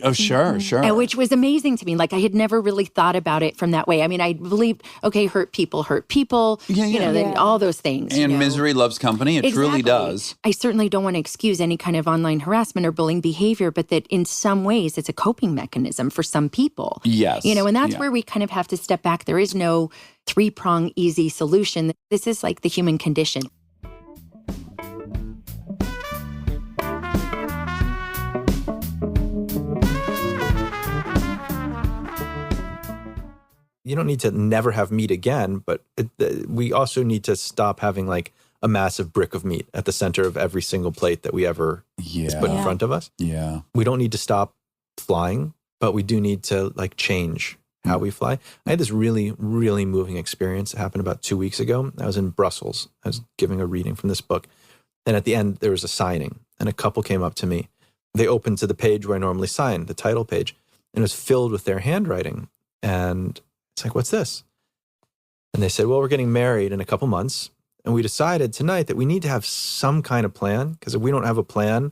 Oh, sure. And which was amazing to me. Like, I had never really thought about it from that way. I mean, I believed, okay, hurt people. Then all those things. And misery loves company. It truly does. I certainly don't want to excuse any kind of online harassment or bullying behavior, but that in some ways it's a coping mechanism for some people. Yes. And that's where we kind of have to step back. There is no three-prong easy solution. This is like the human condition. You don't need to never have meat again, but we also need to stop having like a massive brick of meat at the center of every single plate that we ever put in front of us. Yeah. We don't need to stop flying, but we do need to like change how we fly. I had this really, really moving experience that happened about 2 weeks ago. I was in Brussels. I was giving a reading from this book. And at the end, there was a signing, and a couple came up to me. They opened to the page where I normally sign, the title page, and it was filled with their handwriting. And it's like, what's this? And they said, well, we're getting married in a couple months. And we decided tonight that we need to have some kind of plan, because if we don't have a plan,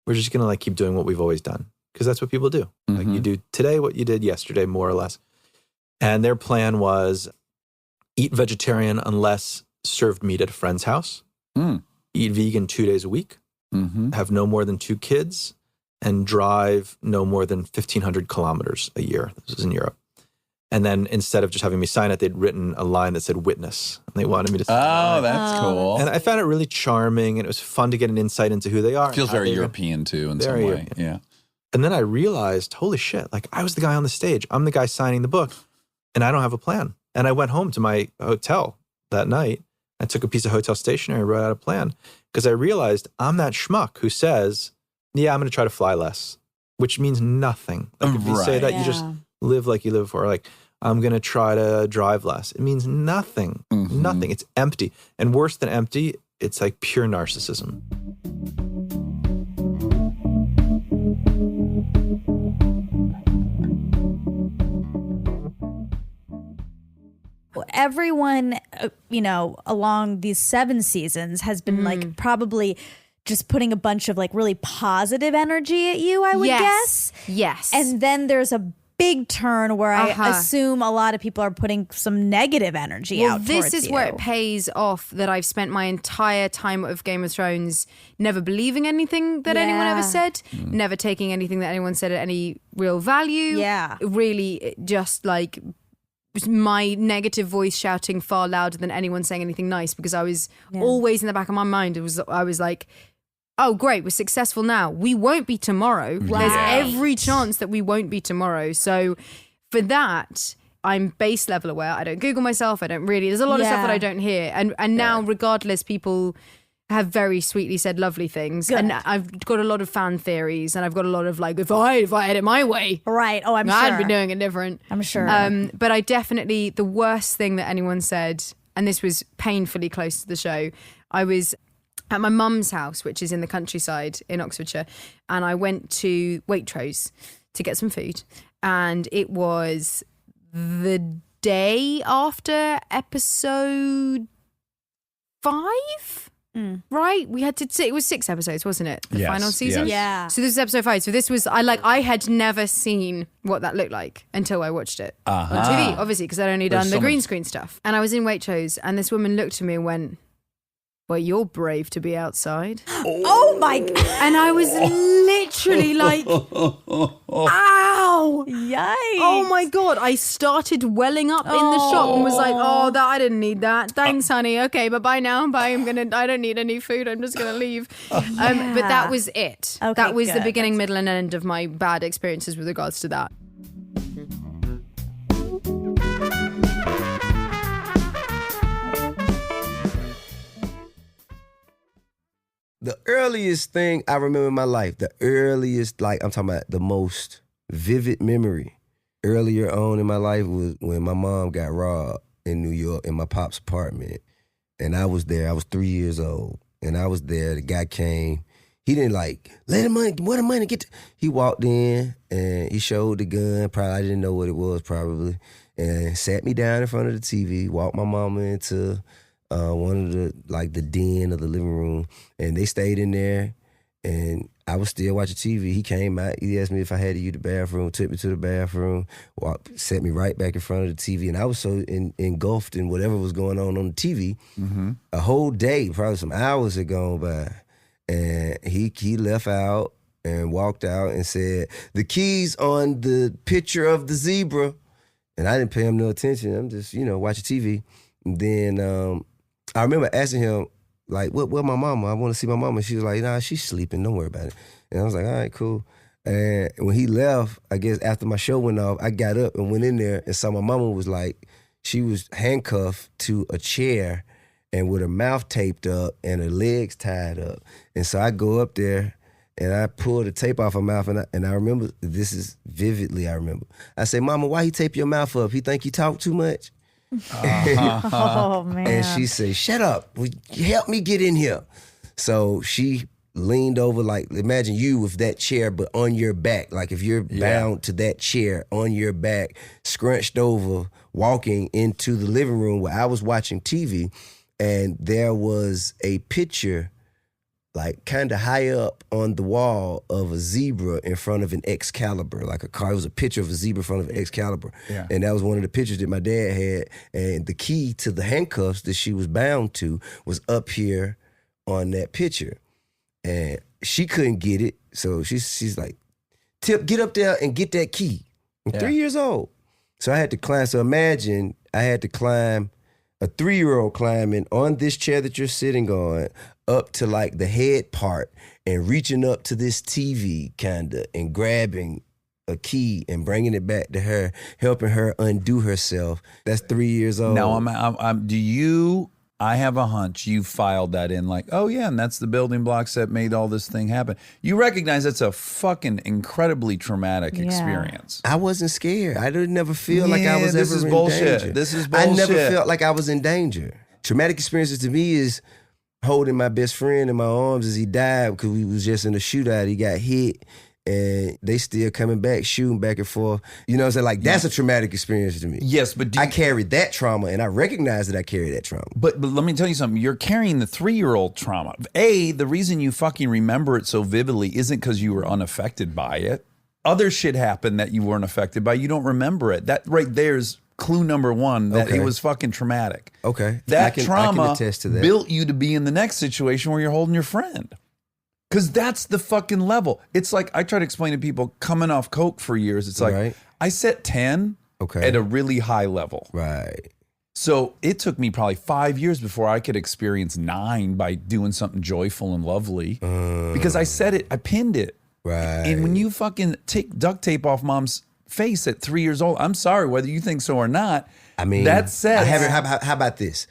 we're just going to like keep doing what we've always done. Because that's what people do. Mm-hmm. Like you do today what you did yesterday, more or less. And their plan was eat vegetarian unless served meat at a friend's house, eat vegan 2 days a week, have no more than 2 kids, and drive no more than 1,500 kilometers a year. This was in Europe. And then instead of just having me sign it, they'd written a line that said witness. And they wanted me to sign it. Oh, that's cool. And I found it really charming, and it was fun to get an insight into who they are. Feels very European too in some way. European. Yeah. And then I realized, holy shit, like I was the guy on the stage. I'm the guy signing the book, and I don't have a plan. And I went home to my hotel that night. I took a piece of hotel stationery and wrote out a plan, because I realized I'm that schmuck who says, yeah, I'm going to try to fly less, which means nothing. Like if you say that, you just live like you live before. Like, I'm going to try to drive less. It means nothing. Nothing. It's empty. And worse than empty, it's like pure narcissism. Everyone, along these 7 seasons has been like probably just putting a bunch of like really positive energy at you, I would guess. Yes. And then there's a big turn where I assume a lot of people are putting some negative energy out This towards is you. where it pays off that I've spent my entire time of Game of Thrones never believing anything that anyone ever said, never taking anything that anyone said at any real value. Yeah. Really just like my negative voice shouting far louder than anyone saying anything nice, because I was always in the back of my mind. I was like, oh, great, we're successful now. We won't be tomorrow. Right. There's every chance that we won't be tomorrow. So for that, I'm base level aware. I don't Google myself. I don't really. There's a lot of stuff that I don't hear. And now, regardless, people have very sweetly said lovely things. Good. And I've got a lot of fan theories, and I've got a lot of like, if I had it my way. Right. Oh, I'm sure. I'd be doing it different. I'm sure. But I definitely, the worst thing that anyone said, and this was painfully close to the show, I was at my mum's house, which is in the countryside in Oxfordshire, and I went to Waitrose to get some food, and it was the day after episode 5. Right, we had to. It was 6 episodes, wasn't it? The final season. Yes. Yeah. So this is episode 5. So this was I had never seen what that looked like until I watched it on TV, obviously, because I'd only done the green screen stuff. And I was in Waitrose, and this woman looked at me and went, "Well, you're brave to be outside." Oh my God. And I was literally like, ow. Yikes. Oh my God. I started welling up in the shop and was like, oh, I didn't need that. Thanks, honey. Okay, but bye now. Bye. I don't need any food. I'm just going to leave. But that was it. Okay, that was the good. beginning, middle, and end of my bad experiences with regards to that. The earliest thing I remember in my life, the earliest, like I'm talking about the most vivid memory earlier on in my life was when my mom got robbed in New York in my pop's apartment. And I was there. I was 3 years old. And I was there. The guy came. He didn't like, let the money, where the money get to? He walked in and he showed the gun. Probably I didn't know what it was probably. And sat me down in front of the TV, walked my mama into one of the den of the living room, and they stayed in there, and I was still watching TV. He came out, he asked me if I had to use the bathroom, took me to the bathroom, set me right back in front of the TV, and I was so engulfed in whatever was going on the TV. A whole day, probably some hours had gone by, and he left out and walked out and said, "The key's on the picture of the zebra," and I didn't pay him no attention. I'm just, watching TV, and then I remember asking him, like, where my mama? I want to see my mama. She was like, nah, she's sleeping. Don't worry about it. And I was like, all right, cool. And when he left, I guess after my show went off, I got up and went in there and saw my mama was like, she was handcuffed to a chair and with her mouth taped up and her legs tied up. And so I go up there and I pull the tape off her mouth, and I remember, this is vividly I remember. I say, "Mama, why he tape your mouth up? He think you talk too much?" Oh, man. And she said, "Shut up. Help me get in here." So she leaned over, like, imagine you with that chair, but on your back. Like if you're bound to that chair on your back, scrunched over, walking into the living room where I was watching TV. And there was a picture, like kind of high up on the wall, of a zebra in front of an Excalibur, like a car. It was a picture of a zebra in front of an Excalibur. Yeah. And that was one of the pictures that my dad had. And the key to the handcuffs that she was bound to was up here on that picture. And she couldn't get it. So she's like, "Tip, get up there and get that key." I'm 3 years old. So I had to climb. So imagine I had to climb, a 3-year-old climbing on this chair that you're sitting on, up to like the head part and reaching up to this TV kinda and grabbing a key and bringing it back to her, helping her undo herself. That's 3 years old. Now, I have a hunch you filed that in like, oh yeah, and that's the building blocks that made all this thing happen. You recognize that's a fucking incredibly traumatic experience. I wasn't scared. I didn't never feel like I was this ever is in bullshit. danger. This is bullshit. I never felt like I was in danger. Traumatic experiences to me is holding my best friend in my arms as he died because we was just in a shootout. He got hit and they still coming back, shooting back and forth. You know what I'm saying? Like, that's a traumatic experience to me. Yes, but I carried that trauma, and I recognize that I carry that trauma. But let me tell you something. You're carrying the 3-year-old trauma. The reason you fucking remember it so vividly isn't because you were unaffected by it. other shit happened that you weren't affected by. You don't remember it. That right there's clue number one that it was fucking traumatic. Okay. That I can trauma attest to that. built you to be in the next situation where you're holding your friend. Because that's the fucking level. It's like I try to explain to people coming off coke for years. It's like I set 10 at a really high level. Right. So it took me probably 5 years before I could experience 9 by doing something joyful and lovely. Because I set it, I pinned it. Right. And when you fucking take duct tape off mom's face at 3 years old, I'm sorry, whether you think so or not. I mean, that says. How about this?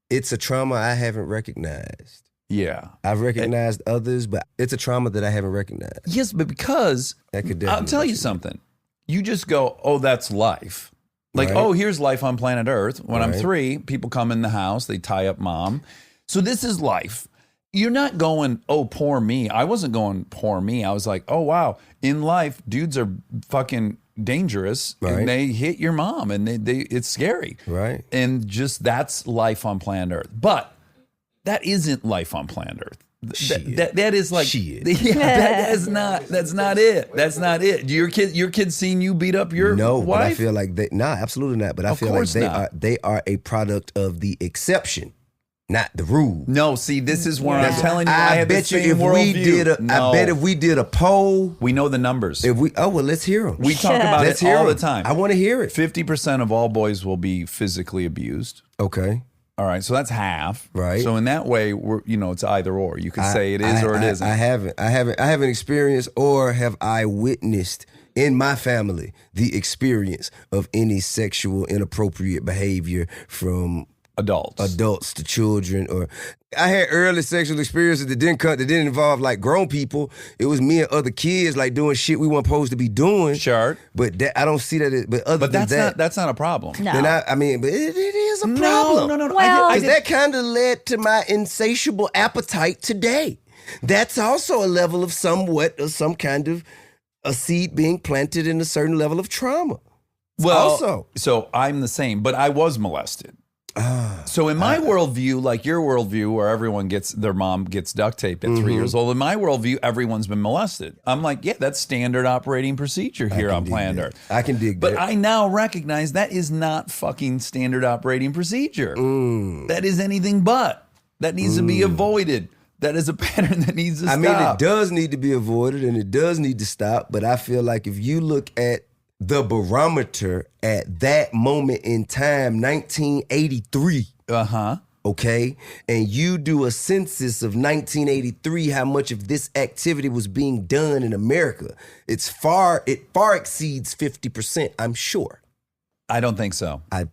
It's a trauma I haven't recognized. Yeah. I've recognized others, but it's a trauma that I haven't recognized. Yes, but because I'll tell you something. You just go, oh, that's life. Like, oh, here's life on planet Earth. When I'm 3, people come in the house, they tie up mom. So this is life. You're not going, oh, poor me. I wasn't going, poor me. I was like, oh, wow. In life, dudes are fucking dangerous and they hit your mom and it's scary. Right. And just that's life on planet Earth. But that isn't life on planet Earth. That is like that's not it. That's not it. Your kid seen you beat up your wife? But I feel like absolutely not. But I feel like they are a product of the exception, not the rule. No, see, this is where I'm telling you. I bet you if we did I bet if we did a poll, we know the numbers. Let's hear them. We talk about it all the time. I want to hear it. 50% of all boys will be physically abused. Okay. All right, so that's half. Right. So in that way, it's either or. You can say it is or it isn't. I haven't experienced or have I witnessed in my family the experience of any sexual inappropriate behavior from adults to children. Or I had early sexual experiences that didn't involve like grown people. It was me and other kids like doing shit we weren't supposed to be doing. Sure. But I don't see that. But that's not a problem. No. Then but it is a problem. No. Well, that kind of led to my insatiable appetite today. That's also a level of some kind of a seed being planted in a certain level of trauma. Well, so I'm the same, but I was molested. So in my worldview, like your worldview, where everyone their mom gets duct taped at 3 years old, in my worldview, everyone's been molested. I'm like, yeah, that's standard operating procedure here on planet Earth. I can dig that. But I now recognize that is not fucking standard operating procedure. That is anything but. That needs to be avoided. That is a pattern that needs to stop. I mean, it does need to be avoided and it does need to stop. But I feel like if you look at the barometer at that moment in time, 1983. Okay? And you do a census of 1983, how much of this activity was being done in America. It far exceeds 50%, I'm sure. I don't think so. I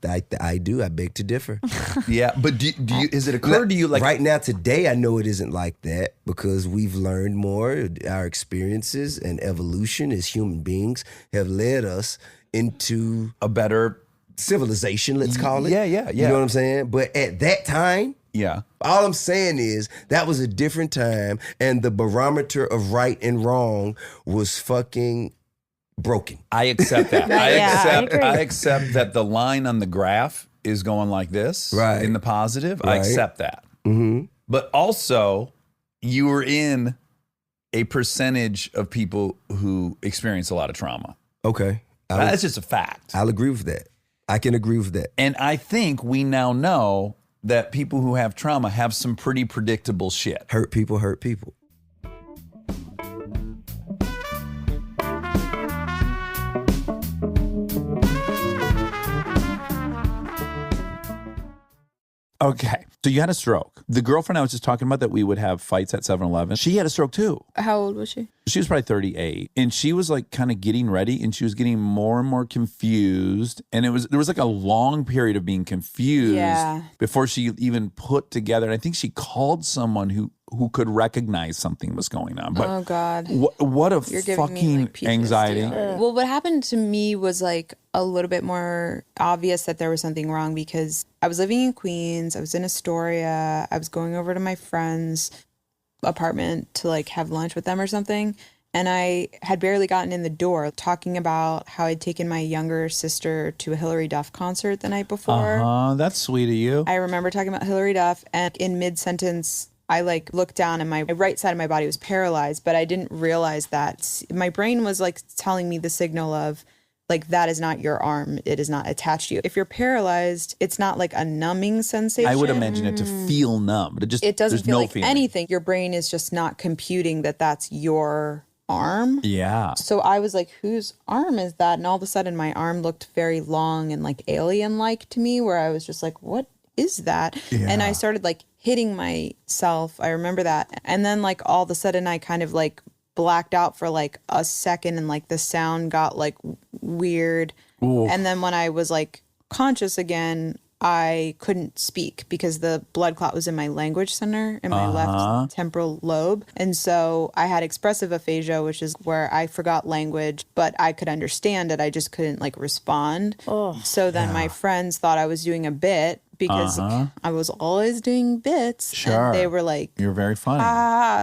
do. I beg to differ. Yeah, but is it occur to you like right now today? I know it isn't like that because we've learned more. Our experiences and evolution as human beings have led us into a better civilization. Let's call it. Yeah. You know what I'm saying? But at that time, all I'm saying is that was a different time, and the barometer of right and wrong was fucking broken. I accept that. I accept that the line on the graph is going like this in the positive. I accept that. Mm-hmm. But also, you were in a percentage of people who experience a lot of trauma. Okay. That's just a fact. I'll agree with that. I can agree with that. And I think we now know that people who have trauma have some pretty predictable shit. Hurt people hurt people. Okay. So you had a stroke. The girlfriend I was just talking about that we would have fights at 7-Eleven, she had a stroke too. How old was she? She was probably 38. And she was like kind of getting ready and she was getting more and more confused. And there was like a long period of being confused before she even put together. And I think she called someone who could recognize something was going on. But oh God. What a You're fucking me, like, anxiety. Well, what happened to me was like a little bit more obvious that there was something wrong because I was living in Queens. I was in Astoria. I was going over to my friend's apartment to like have lunch with them or something. And I had barely gotten in the door talking about how I'd taken my younger sister to a Hillary Duff concert the night before. That's sweet of you. I remember talking about Hillary Duff, and in mid-sentence, I like looked down and my right side of my body was paralyzed, but I didn't realize that my brain was like telling me the signal of like, that is not your arm. It is not attached to you. If you're paralyzed, it's not like a numbing sensation. I would imagine it to feel numb, but it doesn't feel like feeling. anything. Your brain is just not computing that that's your arm. Yeah. So I was like, whose arm is that? And all of a sudden my arm looked very long and like alien-like to me, where I was just like, what is that? Yeah. And I started like hitting myself. I remember that. And then like all of a sudden I kind of like blacked out for like a second, and like the sound got like weird. Ooh. And then when I was like conscious again, I couldn't speak because the blood clot was in my language center in my left temporal lobe. And so I had expressive aphasia, which is where I forgot language, but I could understand it. I just couldn't like respond. So then my friends thought I was doing a bit because I was always doing bits. Sure. And they were like, you're very funny.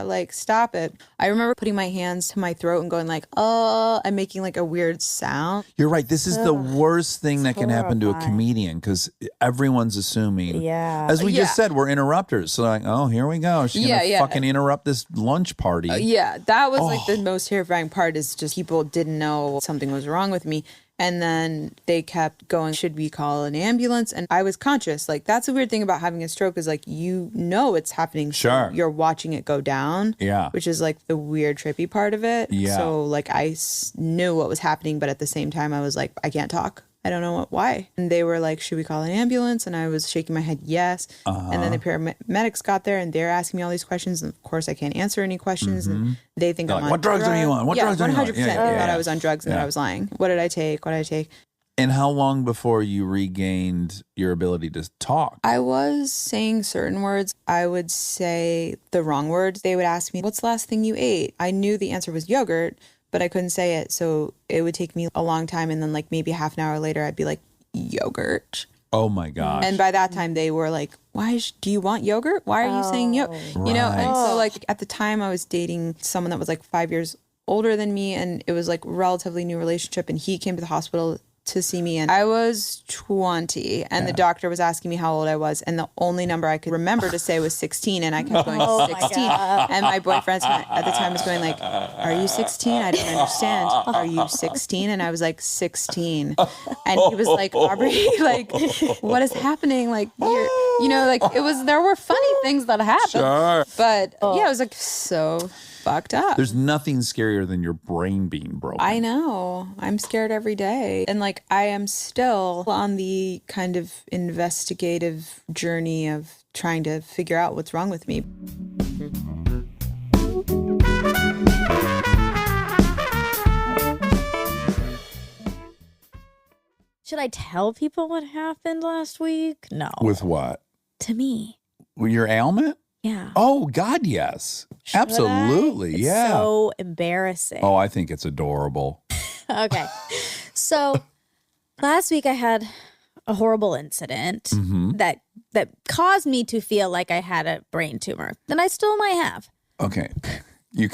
Like, stop it. I remember putting my hands to my throat and going like, and making like a weird sound. You're right. This is the worst thing that can happen to a comedian, because everyone's assuming. Yeah. As we just said, we're interrupters. So like, oh, here we go. She's going to fucking interrupt this lunch party. Yeah, that was like the most terrifying part, is just people didn't know something was wrong with me. And then they kept going, should we call an ambulance? And I was conscious. Like, that's the weird thing about having a stroke, is like, you know it's happening. Sure. So you're watching it go down. Yeah. Which is like the weird, trippy part of it. Yeah. So like I knew what was happening, but at the same time I was like, I can't talk. I don't know why. And they were like, should we call an ambulance? And I was shaking my head, yes. And then the paramedics got there and they're asking me all these questions. And of course I can't answer any questions. And they think They're I'm like, on what drugs are you on? What drugs are you on? 100%. They thought I was on drugs and that I was lying. What did I take? What did I take? And how long before you regained your ability to talk? I was saying certain words. I would say the wrong words. They would ask me, what's the last thing you ate? I knew the answer was yogurt, but I couldn't say it. So it would take me a long time. And then like maybe half an hour later, I'd be like, yogurt. Oh my gosh. And by that time they were like, do you want yogurt? Why are you saying yogurt? You know? And so like at the time I was dating someone that was like 5 years older than me, and it was like a relatively new relationship, and he came to the hospital to see me, and I was 20, and the doctor was asking me how old I was, and the only number I could remember to say was 16, and I kept going 16, and my boyfriend at the time was going like, are you 16? I don't understand. Are you 16? And I was like, 16, and he was like, Aubrey, like, what is happening? Like, you're, you know, like there were funny things that happened, Sure. but yeah, it was like so fucked up. There's nothing scarier than your brain being broken. I know. I'm scared every day. And like I am still on the kind of investigative journey of trying to figure out what's wrong with me. Should I tell people what happened last week? No. With what? To me. With your ailment? Yeah. Oh, God, yes. Should Absolutely. I? It's yeah. so embarrassing. Oh, I think it's adorable. Okay. So last week I had a horrible incident that caused me to feel like I had a brain tumor. And I still might have. Okay. You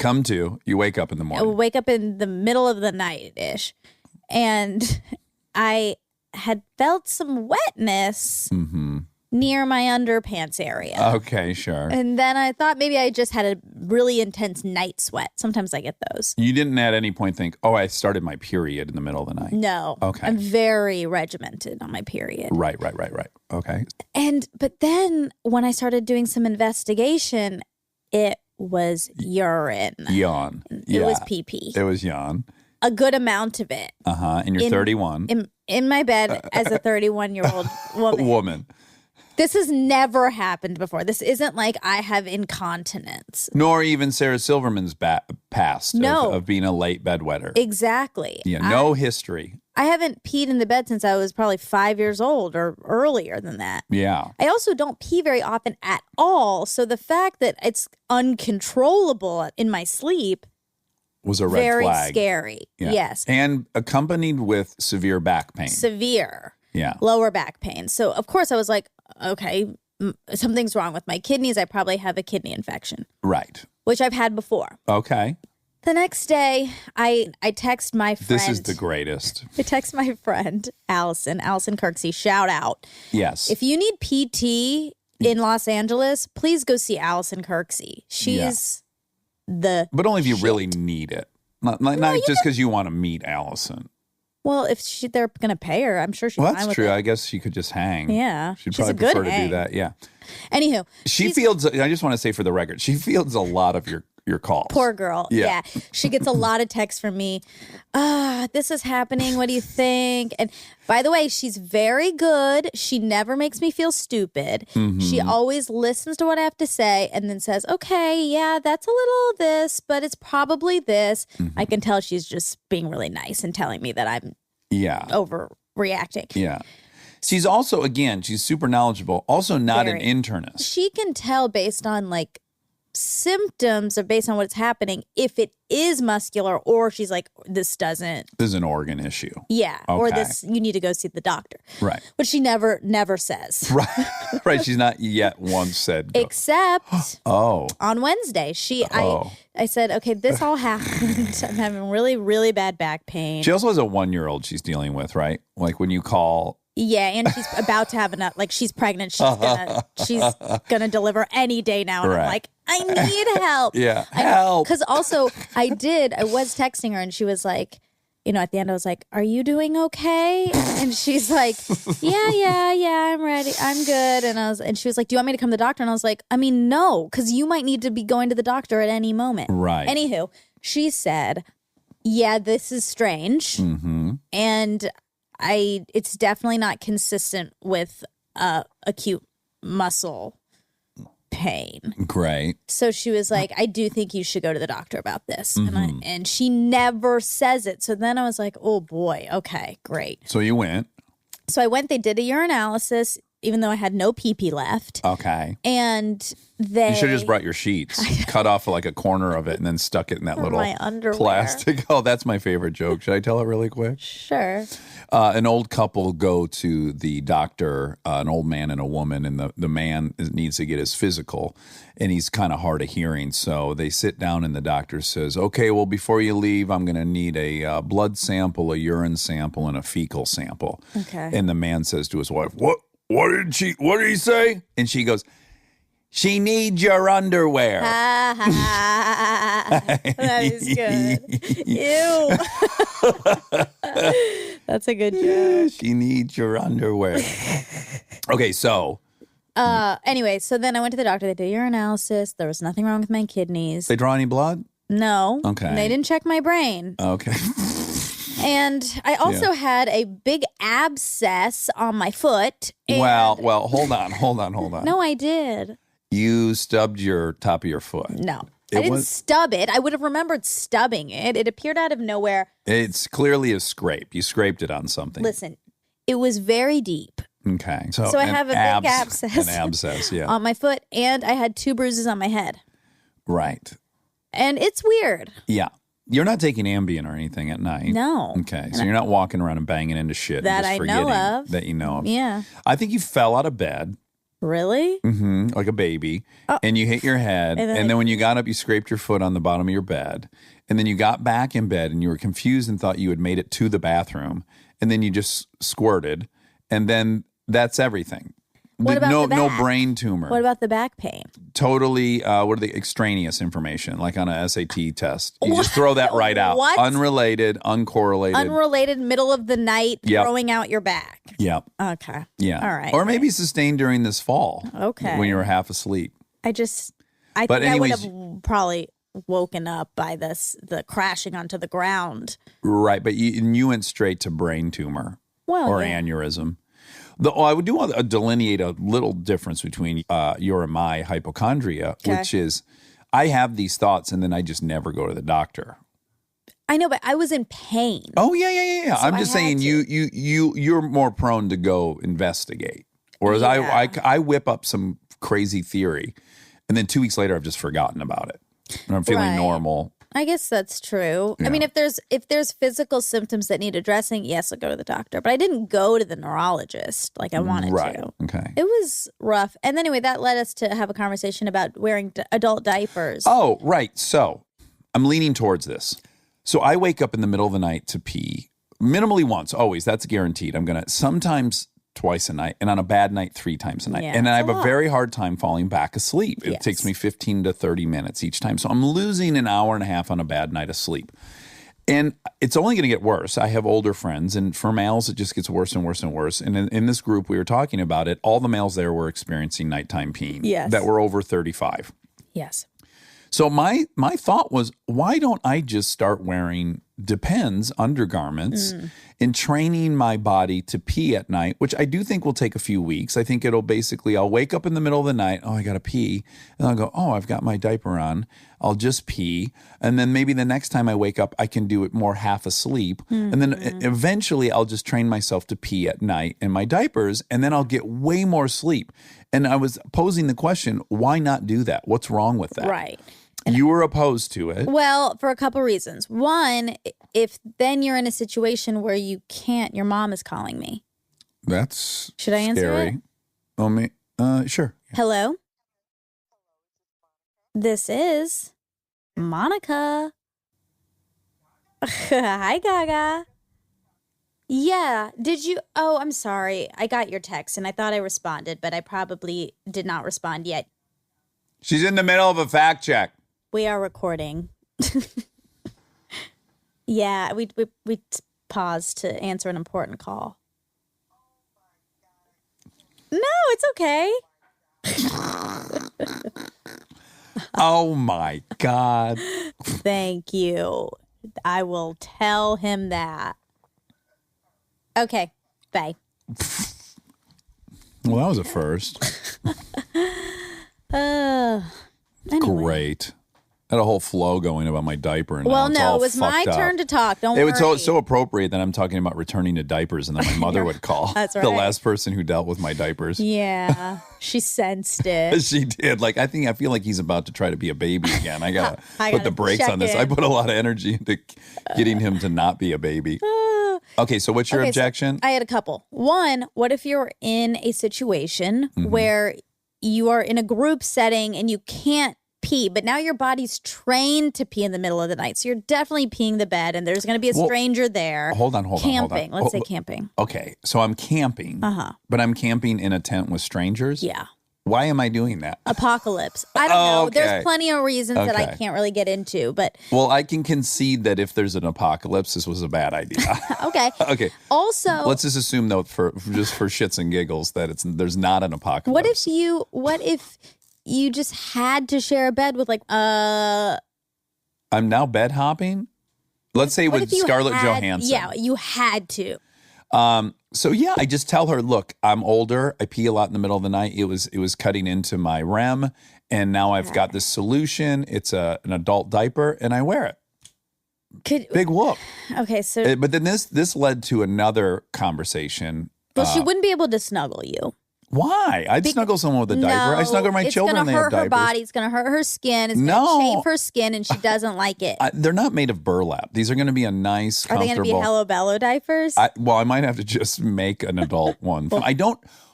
wake up in the I morning. wake up in the middle of the night-ish. And I had felt some wetness near my underpants area. Okay, sure. And then I thought maybe I just had a really intense night sweat. Sometimes I get those. You didn't at any point think, oh, I started my period in the middle of the night. No. Okay. I'm very regimented on my period. Right. Okay. But then when I started doing some investigation, it was urine. Yawn. It was pee-pee. It was yawn. A good amount of it. And you're 31. In my bed as a 31-year-old woman. This has never happened before. This isn't like I have incontinence. Nor even Sarah Silverman's past No. of being a late bedwetter. Exactly. Yeah, no history. I haven't peed in the bed since I was probably 5 years old or earlier than that. Yeah. I also don't pee very often at all. So the fact that it's uncontrollable in my sleep was a red very flag. Scary. Yeah. Yes. And accompanied with severe back pain. Severe. Yeah. Lower back pain. So of course I was like, okay, something's wrong with my kidneys. I probably have a kidney infection. Right. Which I've had before. Okay. The next day, I text my friend. This is the greatest. I text my friend, Allison Kirksey, shout out. Yes. If you need PT in Los Angeles, please go see Allison Kirksey. She's the But only if you really need it. Not just because you want to meet Allison. Well, if they're going to pay her, I'm sure she's fine That's with true. it. I guess she could just hang. Yeah. She'd She's probably a good prefer to hang. do that. Yeah. Anywho. She fields, I just want to say for the record, she fields a lot of your calls. Poor girl. Yeah. Yeah. She gets a lot of texts from me. This is happening. What do you think? And by the way, she's very good. She never makes me feel stupid. Mm-hmm. She always listens to what I have to say and then says, okay, yeah, that's a little this, but it's probably this. Mm-hmm. I can tell she's just being really nice and telling me that I'm overreacting. Yeah. She's also, again, she's super knowledgeable. Also not Very. an internist. She can tell based on like symptoms or based on what's happening if it is muscular or she's like, this doesn't. This is an organ issue. Yeah. Or Okay. this, you need to go see the doctor. Right. Which she never says. Right. Right. She's not yet once said. Go. Except Oh. on Wednesday, Oh. I said, okay, this all happened. I'm having really, really bad back pain. She also has a 1-year-old she's dealing with, right? Like when you call. Yeah, and she's about to have enough. Like she's pregnant. She's gonna deliver any day now. And I'm Right. like, I need help. Yeah, help. Because also I was texting her and she was like, at the end I was like, are you doing okay? And she's like, yeah, I'm ready. I'm good. And she was like, do you want me to come to the doctor? And I was like, I mean, no, because you might need to be going to the doctor at any moment. Right. Anywho, she said, yeah, this is strange. Mm-hmm. And it's definitely not consistent with acute muscle pain. Great. So she was like, I do think you should go to the doctor about this. Mm-hmm. And she never says it. So then I was like, oh boy, okay, great. So you went. So I went, they did a urinalysis, even though I had no pee-pee left. Okay. And they... You should have just brought your sheets, cut off like a corner of it, and then stuck it in that For little my underwear. plastic. Oh, that's my favorite joke. Should I tell it really quick? Sure. An old couple go to the doctor, an old man and a woman, and the man needs to get his physical, and he's kind of hard of hearing. So they sit down, and the doctor says, okay, well, before you leave, I'm going to need a blood sample, a urine sample, and a fecal sample. Okay. And the man says to his wife, What did he say? And she goes, she needs your underwear. That is good. Ew. That's a good joke. She needs your underwear. Okay, so. Anyway, so then I went to the doctor. They did urinalysis. There was nothing wrong with my kidneys. They draw any blood? No. Okay. And they didn't check my brain. Okay. And I also had a big abscess on my foot. And Well, hold on. no, I did. You stubbed your top of your foot. No. It I didn't was- stub it. I would have remembered stubbing it. It appeared out of nowhere. It's clearly a scrape. You scraped it on something. Listen, it was very deep. Okay. So I have a big abscess. An abscess, yeah. On my foot, and I had 2 bruises on my head. Right. And it's weird. Yeah. You're not taking Ambien or anything at night. No. Okay. So you're not walking around and banging into shit. That and just I forgetting know of. That you know of. Yeah. I think you fell out of bed. Really? Mm-hmm, like a baby. Oh. And you hit your head. And then when you got up, you scraped your foot on the bottom of your bed. And then you got back in bed and you were confused and thought you had made it to the bathroom. And then you just squirted. And then that's everything. What about no, the no back? brain tumor. What about the back pain? Totally, what are the extraneous information, like on a SAT test? You just throw that right out. What? Unrelated, uncorrelated. Unrelated, middle of the night, Yep. throwing out your back. Yep. Okay. Yeah. All right. Or maybe sustained during this fall. Okay. When you were half asleep. I But think I would anyways- have probably woken up by the crashing onto the ground. Right. But you went straight to brain tumor or yeah. aneurysm. I do want to delineate a little difference between your and my hypochondria, Okay. which is I have these thoughts and then I just never go to the doctor. I know, but I was in pain. Oh yeah. So I'm I just had saying to. you're more prone to go investigate, whereas Yeah. I whip up some crazy theory, and then 2 weeks later I've just forgotten about it, and I'm feeling Right. normal. I guess that's true. Yeah. I mean, if there's physical symptoms that need addressing, yes, I'll go to the doctor. But I didn't go to the neurologist like I wanted Right. to. Okay. It was rough. And anyway, that led us to have a conversation about wearing adult diapers. Oh, right. So I'm leaning towards this. So I wake up in the middle of the night to pee, minimally once, always. That's guaranteed. I'm gonna sometimes twice a night, and on a bad night, 3 times a night. Yeah, and I have that's a a very hard time falling back asleep. It Yes. takes me 15 to 30 minutes each time. So I'm losing an hour and a half on a bad night of sleep. And it's only going to get worse. I have older friends, and for males, it just gets worse and worse and worse. And in this group, we were talking about it. All the males there were experiencing nighttime peeing Yes. that were over 35. Yes. So my thought was, why don't I just start wearing Depends undergarments and training my body to pee at night, which I do think will take a few weeks. I think it'll basically, I'll wake up in the middle of the night, oh, I got to pee. And I'll go, oh, I've got my diaper on. I'll just pee. And then maybe the next time I wake up, I can do it more half asleep. And then eventually I'll just train myself to pee at night in my diapers, and then I'll get way more sleep. And I was posing the question, why not do that? What's wrong with that? Right. You were opposed to it. Well, for a couple reasons. One, if then you're in a situation where you can't, your mom is calling me. That's Should I answer scary. Sure. Hello? This is Monica. Hi, Gaga. Yeah. Did you? Oh, I'm sorry. I got your text and I thought I responded, but I probably did not respond yet. She's in the middle of a fact check. We are recording. Yeah, we paused to answer an important call. No, it's okay. Oh my God. Thank you. I will tell him that. Okay, bye. Well, that was a first. Anyway. Great. Had a whole flow going about my diaper. And Well, now it's no, all it was my fucked up. turn to talk. Don't It worry. was so appropriate that I'm talking about returning to diapers, and then my mother would call. That's The right. last person who dealt with my diapers. Yeah, she sensed it. She did. Like, I feel like he's about to try to be a baby again. I gotta I put gotta the brakes check on this. in. I put a lot of energy into getting him to not be a baby. Okay, so what's your Okay, so objection? I had a couple. One, what if you're in a situation Mm-hmm. where you are in a group setting and you can't pee, but now your body's trained to pee in the middle of the night. So you're definitely peeing the bed and there's going to be a Well, stranger there. hold on. Camping. Let's say camping. Okay, so I'm camping, but I'm camping in a tent with strangers? Yeah. Why am I doing that? Apocalypse. I don't know. Okay. There's plenty of reasons that I Okay. can't really get into, but Well, I can concede that if there's an apocalypse, this was a bad idea. okay. Okay. Also, Let's just assume, though, for shits and giggles, that there's not an apocalypse. what if you just had to share a bed with I'm now bed hopping? Let's say what with if you Scarlett had- Johansson. Yeah, you had to. So yeah, I just tell her, look, I'm older. I pee a lot in the middle of the night. It was cutting into my REM, and now I've got this solution. It's an adult diaper, and I wear it. Big whoop. Okay, so But then this led to another conversation. well, she wouldn't be able to snuggle you. Why? I'd snuggle someone with a diaper. I snuggle my children. It's They gonna have hurt her diapers. body. It's gonna hurt her skin. It's No. gonna chafe her skin, and she doesn't like it. They're not made of burlap. These are going to be a nice, Are they comfortable. gonna be Hello Bello diapers? I might have to just make an adult one.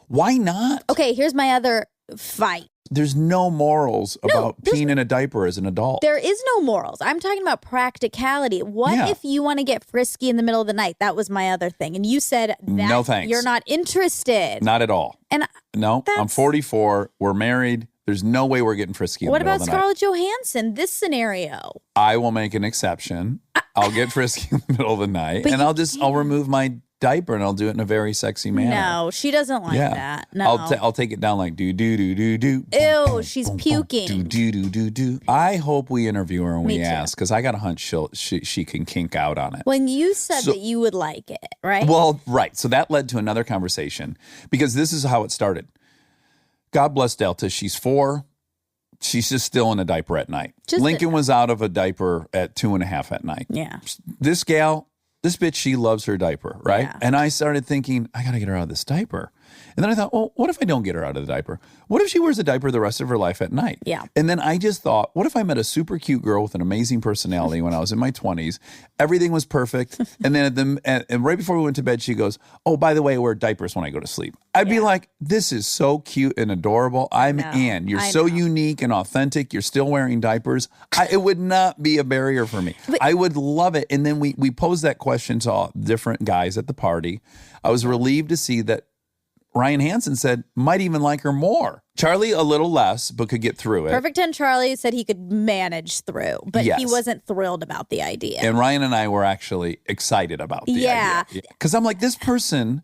Why not? Okay, here's my other fight. There's no morals about peeing in a diaper as an adult. There is no morals. I'm talking about practicality. What Yeah. if you want to get frisky in the middle of the night? That was my other thing. And you said that No thanks. you're not interested. Not at all. And No, I'm 44. We're married. There's no way we're getting frisky in what the middle about of the night. Scarlett Johansson? This scenario. I will make an exception. I'll get frisky in the middle of the night, But and you I'll remove my diaper and I'll do it in a very sexy manner. No, she doesn't like that. No. I'll take it down like do do do do do. Ew, she's puking. Do do do do. I hope we interview her and Me we too. ask, because I got a hunch she can kink out on it. When you said So- that you would like it, right? Well, right. So that led to another conversation, because this is how it started. God bless Delta. She's 4. She's just still in a diaper at night. Lincoln was out of a diaper at 2.5 at night. Yeah. This bitch, she loves her diaper, right? Yeah. And I started thinking, I got to get her out of this diaper. And then I thought, well, what if I don't get her out of the diaper? What if she wears a diaper the rest of her life at night? Yeah. And then I just thought, what if I met a super cute girl with an amazing personality when I was in my 20s? Everything was perfect. And then and right before we went to bed, she goes, oh, by the way, I wear diapers when I go to sleep. I'd be like, this is so cute and adorable. I'm in. You're so unique and authentic. You're still wearing diapers. It would not be a barrier for me. I would love it. And then we posed that question to all different guys at the party. I was relieved to see that Ryan Hansen said might even like her more. Charlie a little less, but could get through it. Perfect 10 Charlie said he could manage through, but he Yes. wasn't thrilled about the idea. And Ryan and I were actually excited about the idea. Because I'm like, this person,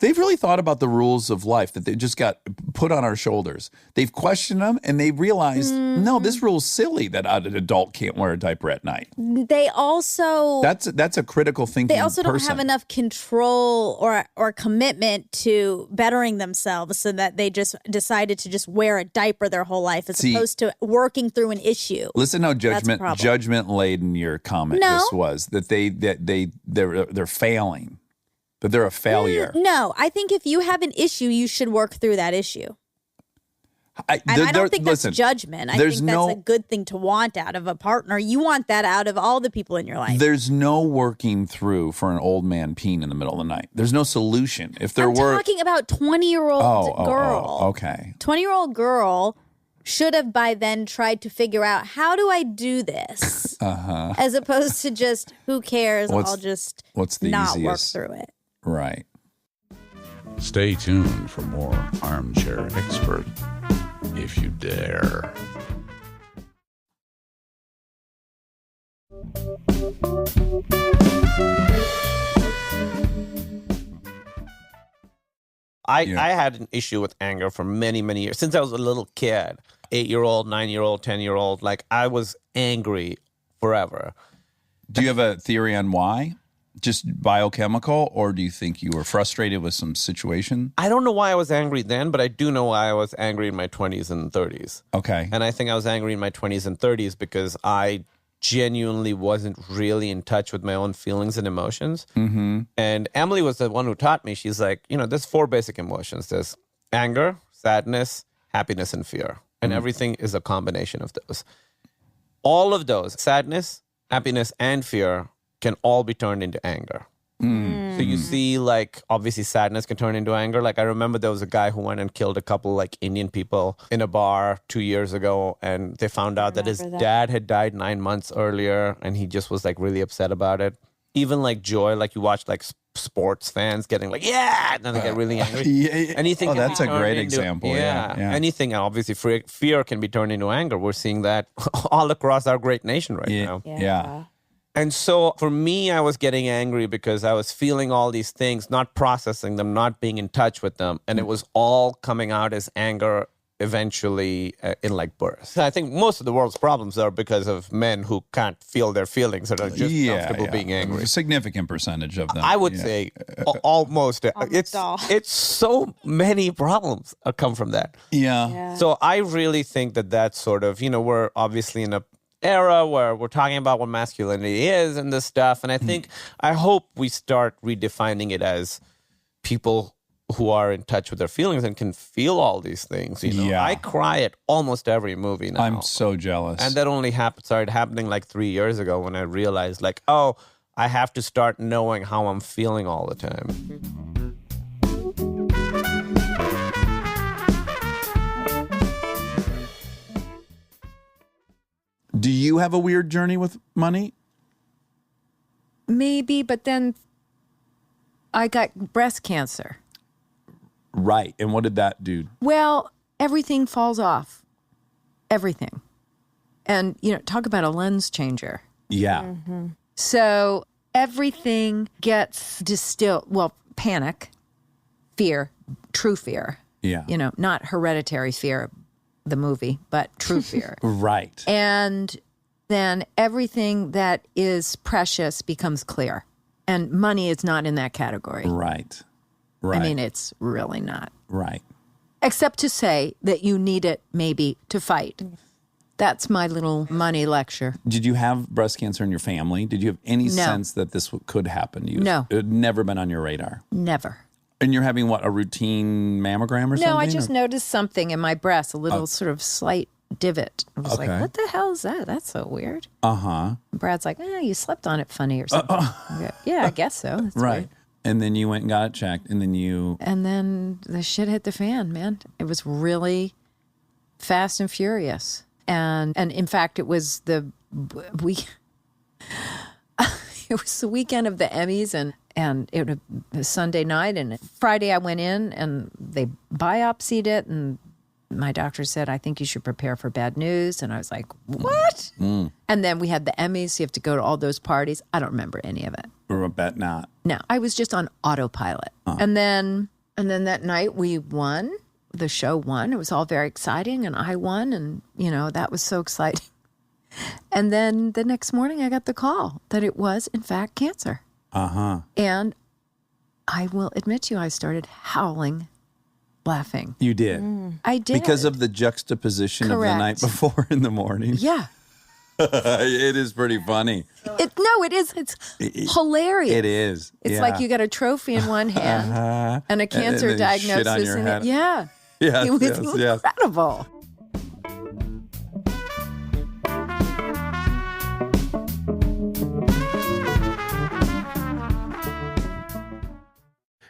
they've really thought about the rules of life that they just got put on our shoulders. They've questioned them and they realized, no, this rule's silly that an adult can't wear a diaper at night. They also That's a critical thinking they also don't person. have enough control or commitment to bettering themselves, so that they just decided to just wear a diaper their whole life as opposed to working through an issue. Listen how That's a problem. judgment laden your comment just was, that they're failing. But they're a failure. No, I think if you have an issue, you should work through that issue. I don't think that's judgment. I think that's a good thing to want out of a partner. You want that out of all the people in your life. There's no working through for an old man peeing in the middle of the night. There's no solution. If there were talking about 20-year-old girl. Okay. 20-year-old girl should have by then tried to figure out, how do I do this? As opposed to just, who cares? I'll just not work through it. Right. Stay tuned for more Armchair Expert, if you dare. I had an issue with anger for many, many years. Since I was a little kid, 8-year-old, 9-year-old, 10-year-old, like I was angry forever. Do you have a theory on why? Just biochemical, or do you think you were frustrated with some situation? I don't know why I was angry then, but I do know why I was angry in my 20s and 30s. Okay. And I think I was angry in my 20s and 30s because I genuinely wasn't really in touch with my own feelings and emotions. Mm-hmm. And Emily was the one who taught me. She's like, there's 4 basic emotions. There's anger, sadness, happiness, and fear. And everything is a combination of those. All of those, sadness, happiness, and fear, can all be turned into anger. So you see, like, obviously sadness can turn into anger. Like, I remember there was a guy who went and killed a couple, like, Indian people in a bar 2 years ago, and they found out that his dad had died 9 months earlier, and he just was, like, really upset about it. Even, like, joy, like, you watch, like, sports fans getting, like, yeah, and then they get really angry. Anything. That's a great example. Yeah. Anything, obviously, fear can be turned into anger. We're seeing that all across our great nation right now. Yeah. And so for me, I was getting angry because I was feeling all these things, not processing them, not being in touch with them. And it was all coming out as anger eventually in like bursts. I think most of the world's problems are because of men who can't feel their feelings and are just comfortable being angry. A significant percentage of them. I would say almost. It's so many problems come from that. Yeah. So I really think that's sort of, we're obviously in a era where we're talking about what masculinity is and this stuff. And I hope we start redefining it as people who are in touch with their feelings and can feel all these things. I cry at almost every movie now. I'm so jealous. And that only started happening like 3 years ago when I realized, like, oh, I have to start knowing how I'm feeling all the time. Do you have a weird journey with money? Maybe, but then I got breast cancer. Right. And what did that do? Well, everything falls off. Everything. And, talk about a lens changer. Yeah. Mm-hmm. So everything gets distilled. Well, panic, fear, true fear. Yeah. Not hereditary fear, the movie, but true fear. Right. And then everything that is precious becomes clear. And money is not in that category. Right. I mean, it's really not. Right. Except to say that you need it maybe to fight. That's my little money lecture. Did you have breast cancer in your family? Did you have any sense that this could happen to you? No. It had never been on your radar? Never. And you're having a routine mammogram or something? No, I just noticed something in my breast, a little sort of slight divot. I was like, what the hell is that? That's so weird. Uh-huh. Brad's like, you slept on it funny or something. Yeah, I guess so. That's right. Weird. And then you went and got it checked, and then And then the shit hit the fan, man. It was really fast and furious. And in fact, it was it was the weekend of the Emmys, and And it was Sunday night, and Friday I went in and they biopsied it, and my doctor said, I think you should prepare for bad news. And I was like, what? And then we had the Emmys. You have to go to all those parties. I don't remember any of it. Or I bet not. No, I was just on autopilot. And then that night we won. The show won. It was all very exciting, and I won, and, that was so exciting. And then the next morning I got the call that it was, in fact, cancer. And I will admit to you, I started howling, laughing. You did? I did. Because of the juxtaposition of the night before in the morning? Yeah. It is pretty funny. It is. It's hilarious. It is. It's like you got a trophy in one hand and a cancer diagnosis in it. Yeah. Yes, it was yes. incredible.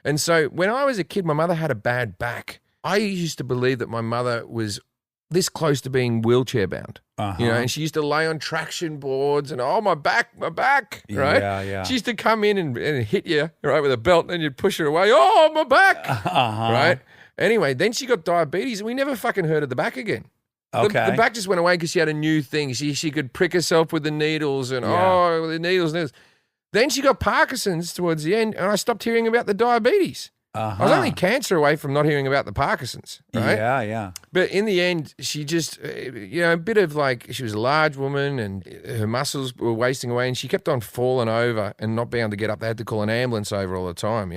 And so when I was a kid, my mother had a bad back. I used to believe that my mother was this close to being wheelchair bound, and she used to lay on traction boards and, my back, right? Yeah. She used to come in and hit you, right, with a belt, and you'd push her away. Oh, my back, right? Anyway, then she got diabetes, and we never fucking heard of the back again. Okay. The back just went away because she had a new thing. She could prick herself with the needles and, the needles. Then she got Parkinson's towards the end, and I stopped hearing about the diabetes. I was only cancer away from not hearing about the Parkinson's, right? Yeah. But in the end, she just, a bit of she was a large woman and her muscles were wasting away, and she kept on falling over and not being able to get up. They had to call an ambulance over all the time,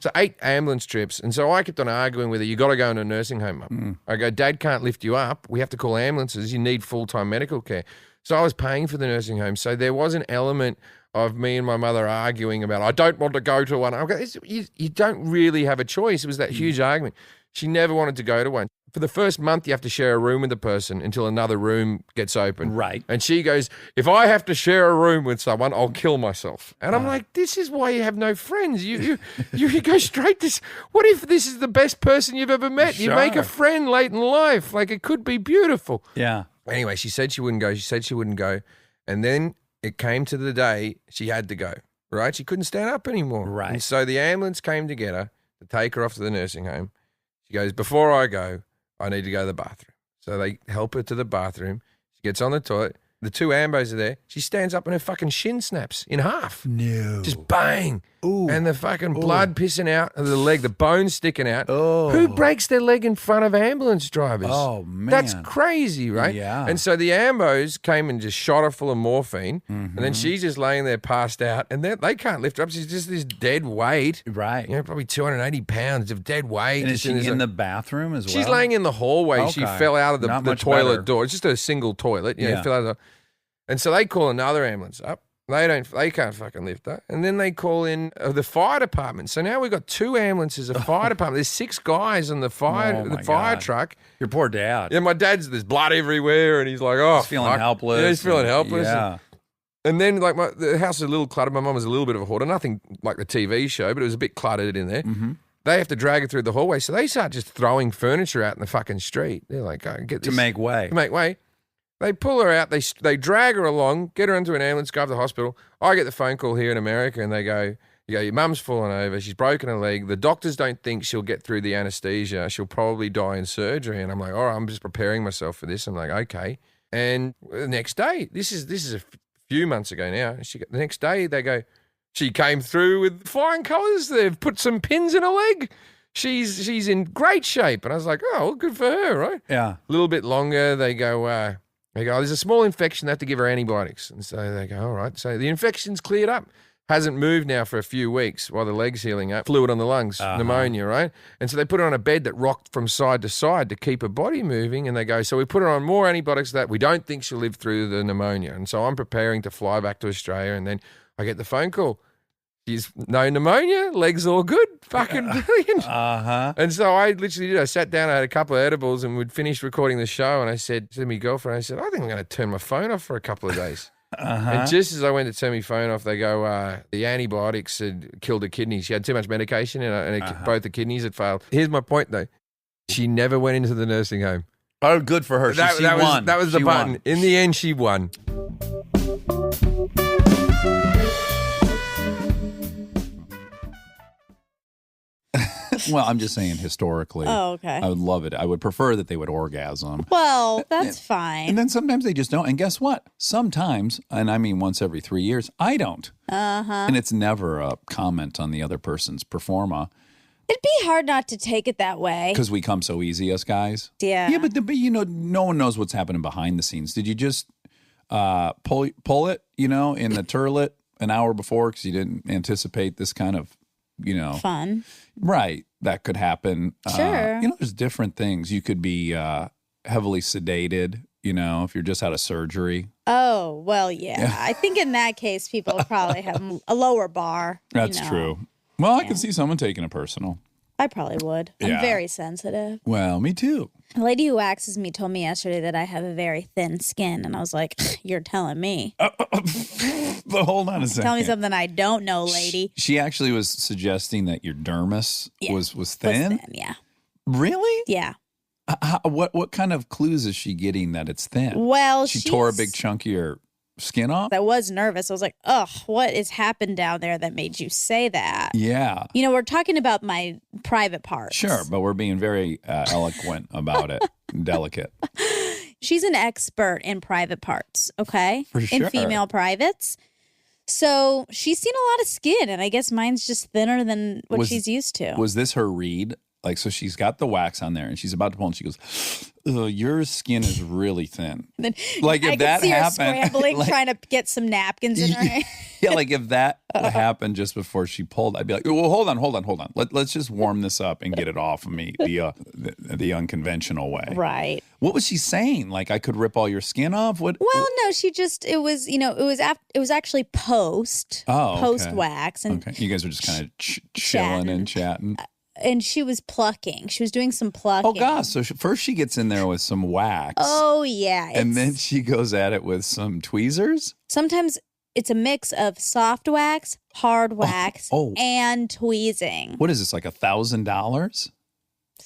So 8 ambulance trips. And so I kept on arguing with her, you got to go in a nursing home, Mum. I go, Dad can't lift you up. We have to call ambulances. You need full-time medical care. So I was paying for the nursing home. So there was an element of me and my mother arguing about, I don't want to go to one. I go, you don't really have a choice. It was that huge argument. She never wanted to go to one. For the first month, you have to share a room with the person until another room gets open. Right. And she goes, if I have to share a room with someone, I'll kill myself. And I'm like, this is why you have no friends. You go straight to, what if this is the best person you've ever met? You make a friend late in life. It could be beautiful. Yeah. Anyway, she said she wouldn't go. And then it came to the day she had to go, right? She couldn't stand up anymore. Right. And so the ambulance came to get her, to take her off to the nursing home. She goes, before I go, I need to go to the bathroom. So they help her to the bathroom. She gets on the toilet. The 2 ambos are there. She stands up and her fucking shin snaps in half. No. Just bang. Ooh. And the fucking blood pissing out of the leg, the bone sticking out. Oh. Who breaks their leg in front of ambulance drivers? Oh, man. That's crazy, right? Yeah. And so the ambos came and just shot her full of morphine. And then she's just laying there passed out. And they can't lift her up. She's just this dead weight. Right. Probably 280 pounds of dead weight. And is she in the bathroom as well? She's laying in the hallway. Okay. She fell out of the toilet better. door. It's just a single toilet. Yeah. Fell out of and so they call another ambulance up. They can't fucking lift her. And then they call in the fire department. So now we've got 2 ambulances, a fire department. There's 6 guys on the fire truck. Your poor dad. Yeah, my dad's, there's blood everywhere, and he's like, he's feeling helpless. Yeah, he's feeling helpless. Yeah. And then the house is a little cluttered. My mum was a little bit of a hoarder. Nothing like the TV show, but it was a bit cluttered in there. Mm-hmm. They have to drag her through the hallway. So they start just throwing furniture out in the fucking street. They're like, get this. To make way. They pull her out, they drag her along, get her into an ambulance, go up to the hospital. I get the phone call here in America, and they go, your mum's fallen over, she's broken her leg. The doctors don't think she'll get through the anesthesia. She'll probably die in surgery. And I'm like, all right, I'm just preparing myself for this. I'm like, okay. And the next day, this is a few months ago now, the next day they go, she came through with flying colours. They've put some pins in her leg. She's in great shape. And I was like, oh, well, good for her, right? Yeah. A little bit longer, they go, there's a small infection. They have to give her antibiotics. And so they go, all right. So the infection's cleared up. Hasn't moved now for a few weeks while the leg's healing up. Fluid on the lungs, pneumonia, right? And so they put her on a bed that rocked from side to side to keep her body moving. And they go, so we put her on more antibiotics that we don't think she'll live through the pneumonia. And so I'm preparing to fly back to Australia. And then I get the phone call. She's no pneumonia, legs all good, fucking brilliant. And so I literally did. I sat down, I had a couple of edibles, and we'd finished recording the show. And I said to my girlfriend, I said, I think I'm going to turn my phone off for a couple of days. And just as I went to turn my phone off, they go, the antibiotics had killed her kidneys. She had too much medication, and both the kidneys had failed. Here's my point, though. She never went into the nursing home. Oh, good for her. She won. That was the button. Won. In the end, she won. Well, I'm just saying historically. Oh, okay. I would love it. I would prefer that they would orgasm. Well, that's fine. And then sometimes they just don't. And guess what? Sometimes, and I mean once every 3 years, I don't. Uh-huh. And it's never a comment on the other person's performa. It'd be hard not to take it that way. Because we come so easy, us guys. Yeah. Yeah, but no one knows what's happening behind the scenes. Did you just pull it, in the turlet an hour before because you didn't anticipate this kind of, fun? Right. That could happen. Sure. There's different things. You could be heavily sedated, if you're just out of surgery. Oh, well, yeah. I think in that case, people probably have a lower bar. That's true. Well, I can see someone taking it personal. I probably would. Yeah. I'm very sensitive. Well, me too. A lady who waxes me told me yesterday that I have a very thin skin, and I was like, "You're telling me." But hold on a second. Tell me something I don't know, lady. She actually was suggesting that your dermis was thin. Was thin, yeah. Really? Yeah. What kind of clues is she getting that it's thin? Well, she tore a big chunk of your skin off. I was nervous. I was like, "Ugh, what has happened down there that made you say that?" Yeah. We're talking about my private parts. Sure, but we're being very eloquent about it, delicate. She's an expert in private parts, okay? For sure. In female privates. So she's seen a lot of skin, and I guess mine's just thinner than what she's used to. Was this her read? So she's got the wax on there, and she's about to pull, and she goes, "Ugh, your skin is really thin." Then like if I that could see her happened, scrambling, trying to get some napkins in her hand. Yeah, like if that happened just before she pulled, I'd be like, "Well, hold on. Let's just warm this up and get it off of me the unconventional way." Right. What was she saying? Like I could rip all your skin off? What? Well, no, it was actually post wax, and okay. You guys were just kind of chilling and chatting. And she was plucking. She was doing some plucking. Oh, gosh. So first she gets in there with some wax. Oh, yeah. And then she goes at it with some tweezers? Sometimes it's a mix of soft wax, hard wax, and tweezing. What is this, like $1,000?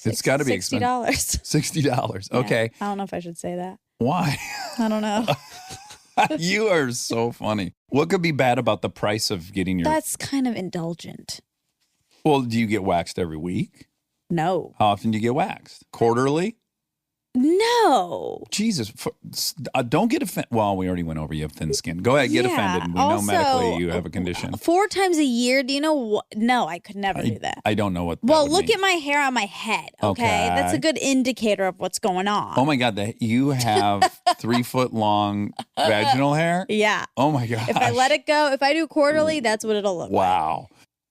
It's got to be $60. $60. Okay. I don't know if I should say that. Why? I don't know. You are so funny. What could be bad about the price of getting your... That's kind of indulgent. Well, do you get waxed every week? No. How often do you get waxed? Quarterly? No. Jesus. Don't get offended. Well, we already went over you have thin skin. Go ahead, get offended. We know medically you have a condition. 4 times a year? Do you know what? No, I could never do that. I don't know what that Well, would look mean. at my hair on my head, okay? That's a good indicator of what's going on. Oh, my God. You have 3-foot-long vaginal hair? Yeah. Oh, my God. If I let it go, if I do quarterly, that's what it'll look like. Wow.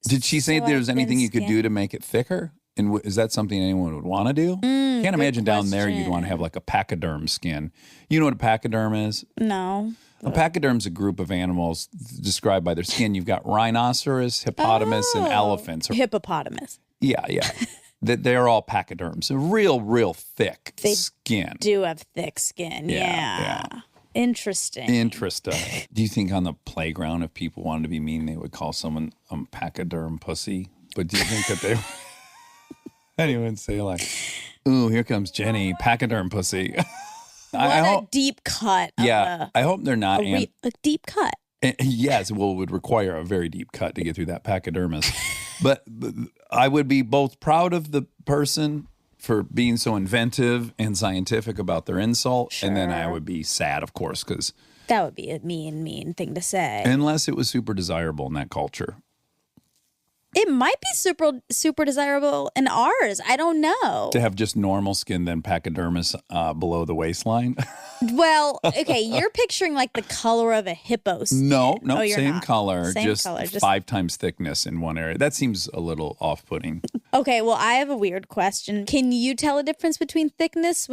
Did she say there was anything you could do to make it thicker? And is that something anyone would want to do? Can't imagine down there you'd want to have like a pachyderm skin. You know what a pachyderm is? No. A pachyderm is a group of animals described by their skin. You've got rhinoceros, hippopotamus, and elephants. Hippopotamus. Yeah. They're all pachyderms. A real thick skin. Do have thick skin. Yeah. Interesting. Do you think on the playground, if people wanted to be mean, they would call someone a pachyderm pussy? But do you think that they anyone say like, "Ooh, here comes Jenny, pachyderm pussy"? A deep cut. Yeah, I hope they're not a deep cut. Yes, well, it would require a very deep cut to get through that pachydermis. but I would be both proud of the person for being so inventive and scientific about their insult, and then I would be sad, of course, because that would be a mean thing to say. Unless it was super desirable in that culture. It might be super desirable in ours. I don't know. To have just normal skin, then pachydermis below the waistline. Well, okay, you're picturing like the color of a hippo skin. No, you're same not. color, Same just color, 5 times thickness in one area. That seems a little off-putting. Okay, well, I have a weird question. Can you tell a difference between thickness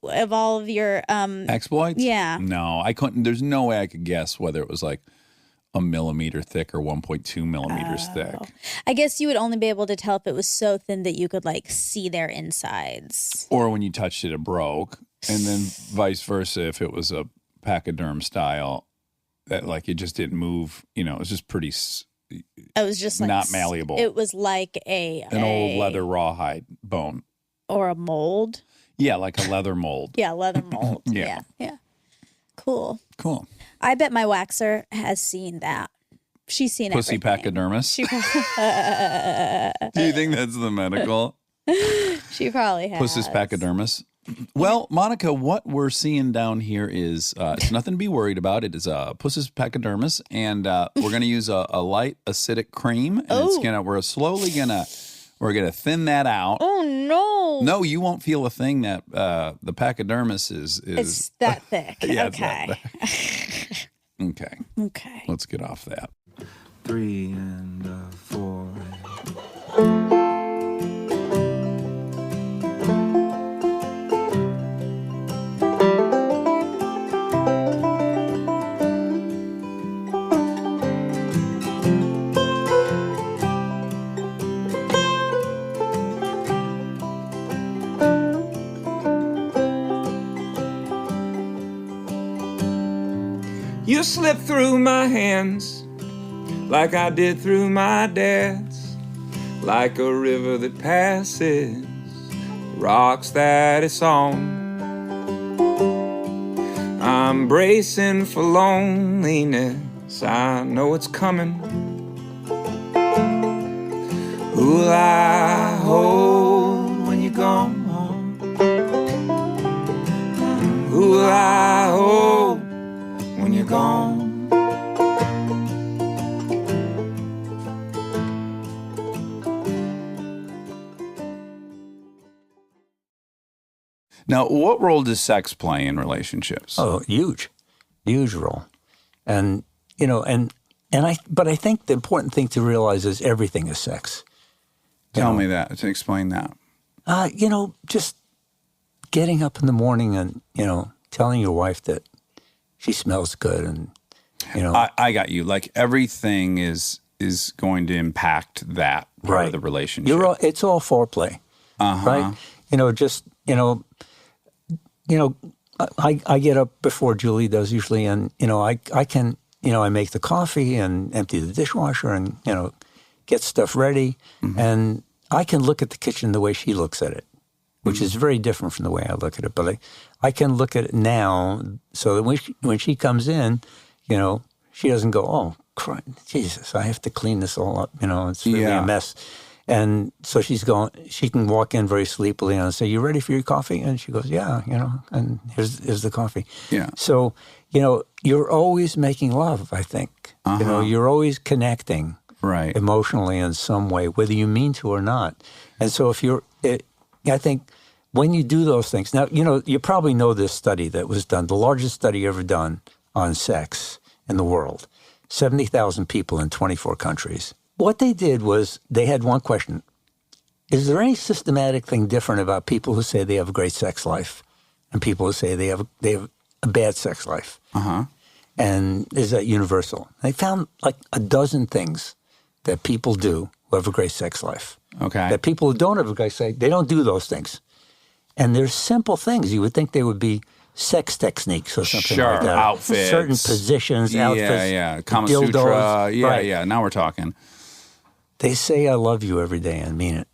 of all of your exploits? Yeah. No, I couldn't. There's no way I could guess whether it was like a millimeter thick or 1.2 millimeters thick. I guess you would only be able to tell if it was so thin that you could like see their insides. Or when you touched it broke. And then vice versa, if it was a pachyderm style, that like it just didn't move, it was just pretty... It was just like... Not malleable. It was like an old leather rawhide bone. Or a mold. Yeah, like a leather mold. Yeah, leather mold. Yeah. Cool. I bet my waxer has seen that. She's seen Pussy everything. pachydermis. She Do you think that's the medical? She probably has. Pussy pachydermis. Well, Monica, what we're seeing down here is it's nothing to be worried about. It is Pussy pachydermis, and we're going to use a light acidic cream, and we're gonna thin that out. Oh no! No, you won't feel a thing. That the pachydermis is It's that thick. Yeah, Okay. Okay. Okay. Let's get off that. 3 and 4. You slip through my hands like I did through my dad's, like a river that passes rocks that it's on. I'm bracing for loneliness, I know it's coming. Who'll I hold when you're gone? Who'll I hold when you're gone? Now, what role does sex play in relationships? Oh, huge role. And, you know, but I think the important thing to realize is everything is sex. Tell me that, to explain that. You know, just getting up in the morning and, you know, telling your wife that she smells good and, you know. I got you. Like everything is going to impact that part of the relationship. It's all foreplay, right? You know, just, I get up before Julie does usually, and, you know, I can, you know, I make the coffee and empty the dishwasher and, you know, get stuff ready. Mm-hmm. And I can look at the kitchen the way she looks at it, which is very different from the way I look at it. But I can look at it now so that when she comes in, you know, she doesn't go, oh, Jesus, I have to clean this all up. You know, it's really a mess. And so she can walk in very sleepily and say, you ready for your coffee? And she goes, yeah, you know, and here's the coffee. Yeah. So, you know, you're always making love, I think. You know, you're always connecting emotionally in some way, whether you mean to or not. And so I think when you do those things, now, you know, you probably know this study that was done, the largest study ever done on sex in the world, 70,000 people in 24 countries. What they did was they had one question. Is there any systematic thing different about people who say they have a great sex life and people who say they have a bad sex life? And is that universal? They found like a dozen things that people do who have a great sex life. Okay. That people who don't have a great sex, they don't do those things. And they're simple things. You would think they would be sex techniques or something like that. Outfits. Certain positions, outfits. Yeah. Kama dildos. Sutra. Yeah. Now we're talking. They say I love you every day and mean it.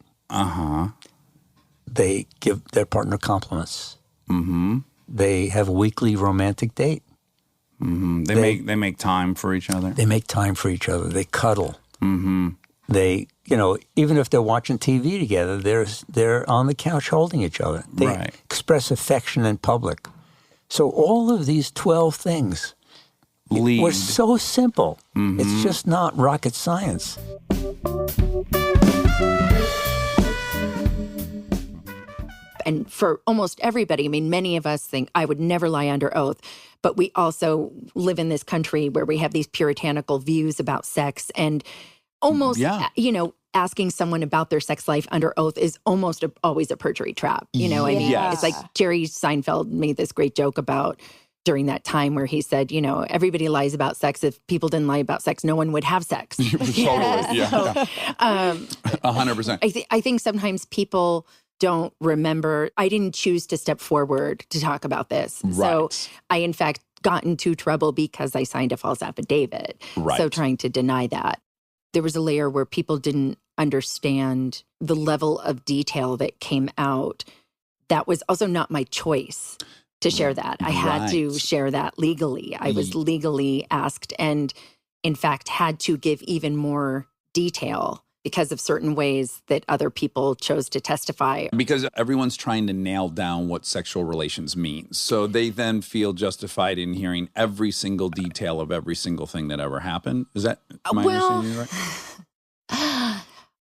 They give their partner compliments. They have a weekly romantic date. They make time for each other. They make time for each other. They cuddle. They, you know, even if they're watching TV together, they're on the couch holding each other. They express affection in public. So all of these 12 things were so simple. It's just not rocket science. And for almost everybody, I mean, many of us think I would never lie under oath, but we also live in this country where we have these puritanical views about sex, and almost, you know, asking someone about their sex life under oath is almost always a perjury trap. You know, I mean, it's like Jerry Seinfeld made this great joke about during that time where he said, you know, everybody lies about sex. If people didn't lie about sex, no one would have sex. Totally. So, 100%. I think sometimes people don't remember. I didn't choose to step forward to talk about this. So I, in fact, got into trouble because I signed a false affidavit. So trying to deny that. There was a layer where people didn't understand the level of detail that came out. That was also not my choice to share that. I had to share that legally. I was legally asked. And in fact, had to give even more detail because of certain ways that other people chose to testify. Because everyone's trying to nail down what sexual relations means. So they then feel justified in hearing every single detail of every single thing that ever happened. Is that my understanding right?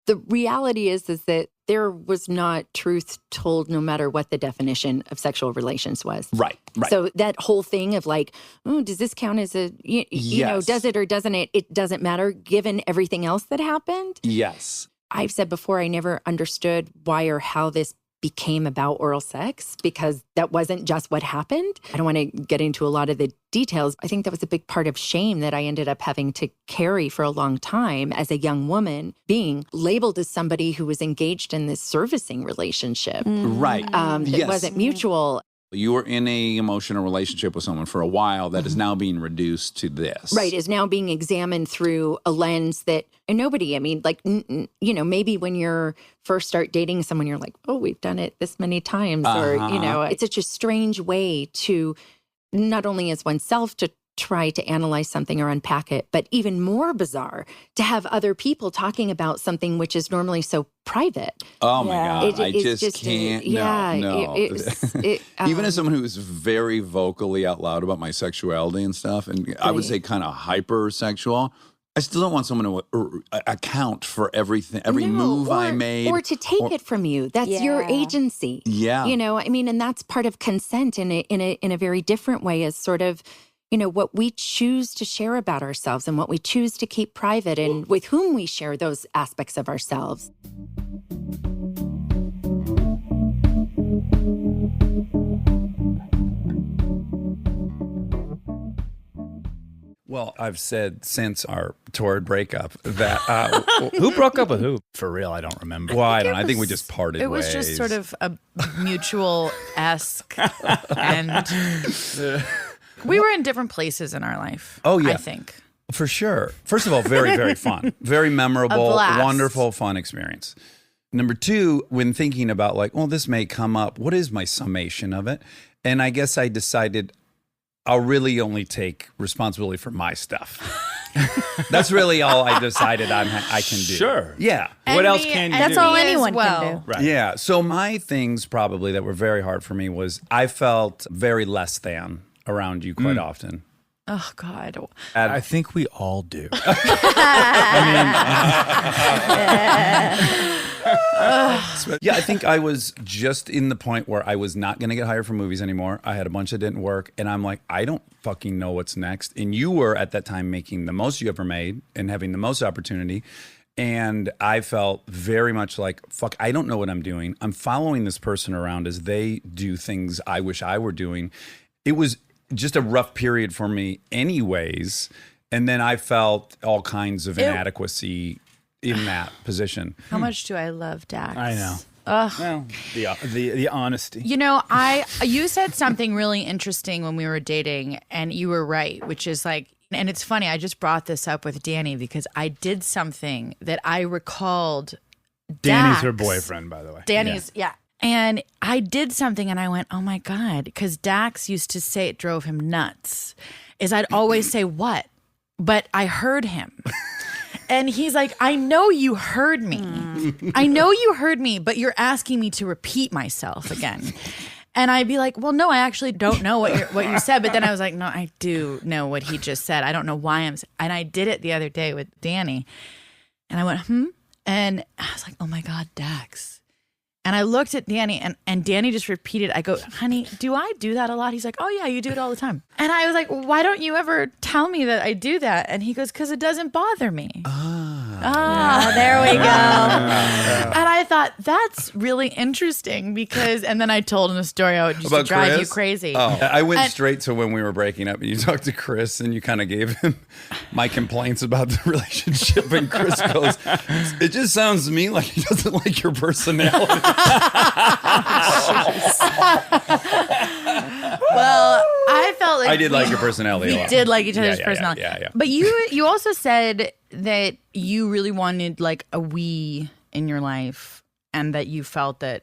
The reality is that there was not truth told no matter what the definition of sexual relations was. Right. So that whole thing of like, oh, does this count as a, you know, does it or doesn't it? It doesn't matter given everything else that happened. Yes. I've said before, I never understood why or how this became about oral sex because that wasn't just what happened. I don't want to get into a lot of the details. I think that was a big part of shame that I ended up having to carry for a long time as a young woman, being labeled as somebody who was engaged in this servicing relationship. Right. That wasn't mutual. You were in a emotional relationship with someone for a while that is now being reduced to this. Right, is now being examined through a lens that, and nobody, I mean, like, you know, maybe when you're first start dating someone, you're like, oh, we've done it this many times. Or, you know, it's such a strange way to, not only as oneself to try to analyze something or unpack it, but even more bizarre to have other people talking about something which is normally so private. Oh my God, I just can't. Even as someone who is very vocally out loud about my sexuality and stuff, and I would say kind of hypersexual, I still don't want someone to account for everything, every move I made. Or to take it from you. That's your agency. Yeah. You know, I mean, and that's part of consent in a very different way, is sort of, you know, what we choose to share about ourselves and what we choose to keep private and with whom we share those aspects of ourselves. Well, I've said since our torrid breakup that who broke up with who? For real, I don't remember. Well, I don't know. I think we just parted ways. It was just sort of a mutual-esque, and we were in different places in our life. Oh, yeah. I think. For sure. First of all, very, very fun. Very memorable, wonderful, fun experience. Number two, when thinking about like, well, this may come up, what is my summation of it? And I guess I decided I'll really only take responsibility for my stuff. That's really all I decided I can do. Sure. Yeah. What else can you do? That's all anyone can do. Right. Yeah. So my things probably that were very hard for me was I felt very less than around you quite often. Oh, God. I think we all do. Yeah, I think I was just in the point where I was not going to get hired for movies anymore. I had a bunch that didn't work. And I'm like, I don't fucking know what's next. And you were at that time making the most you ever made and having the most opportunity. And I felt very much like, fuck, I don't know what I'm doing. I'm following this person around as they do things I wish I were doing. It was just a rough period for me anyways. And then I felt all kinds of inadequacy in that position. How much do I love Dax? I know. Well, the honesty. You know, you said something really interesting when we were dating, and you were right, which is like, and it's funny, I just brought this up with Danny because I did something that I recalled. Danny's her boyfriend, by the way. Danny's, yeah. And I did something and I went, oh my God, because Dax used to say it drove him nuts, is I'd always say, what? But I heard him. And he's like, I know you heard me. I know you heard me, but you're asking me to repeat myself again. And I'd be like, well, no, I actually don't know what you said. But then I was like, no, I do know what he just said. I don't know why and I did it the other day with Danny. And I went, And I was like, oh my God, Dax. And I looked at Danny and Danny just repeated, I go, honey, do I do that a lot? He's like, oh yeah, you do it all the time. And I was like, why don't you ever tell me that I do that? And he goes, because it doesn't bother me. There we go. And I thought, that's really interesting because, and then I told him the story how it used to drive Chris? You crazy. Oh, I went straight to when we were breaking up and you talked to Chris and you kind of gave him my complaints about the relationship. And Chris goes, it just sounds to me like he doesn't like your personality. Well, I felt like I did like your personality a lot. We did like each other's personality. Yeah. But you also said that you really wanted like a we in your life and that you felt that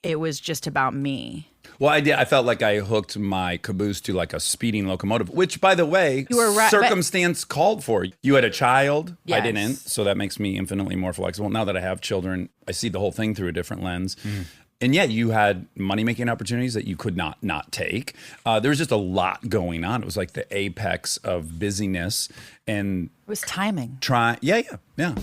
it was just about me. Well, I did. I felt like I hooked my caboose to like a speeding locomotive, which, by the way, You were right, circumstance called for. You had a child. I Yes. didn't. So that makes me infinitely more flexible. Now that I have children, I see the whole thing through a different lens. And yet you had money-making opportunities that you could not take. There was just a lot going on. It was like the apex of busyness. And It was timing. Yeah.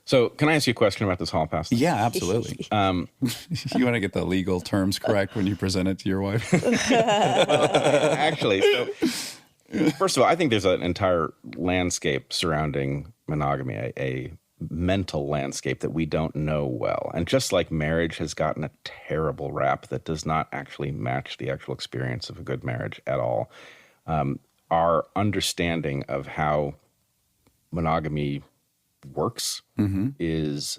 So, can I ask you a question about this hall pass? Yeah, absolutely. You want to get the legal terms correct when you present it to your wife? Actually, so first of all, I think there's an entire landscape surrounding monogamy, a mental landscape that we don't know well. And just like marriage has gotten a terrible rap that does not actually match the actual experience of a good marriage at all, our understanding of how monogamy works is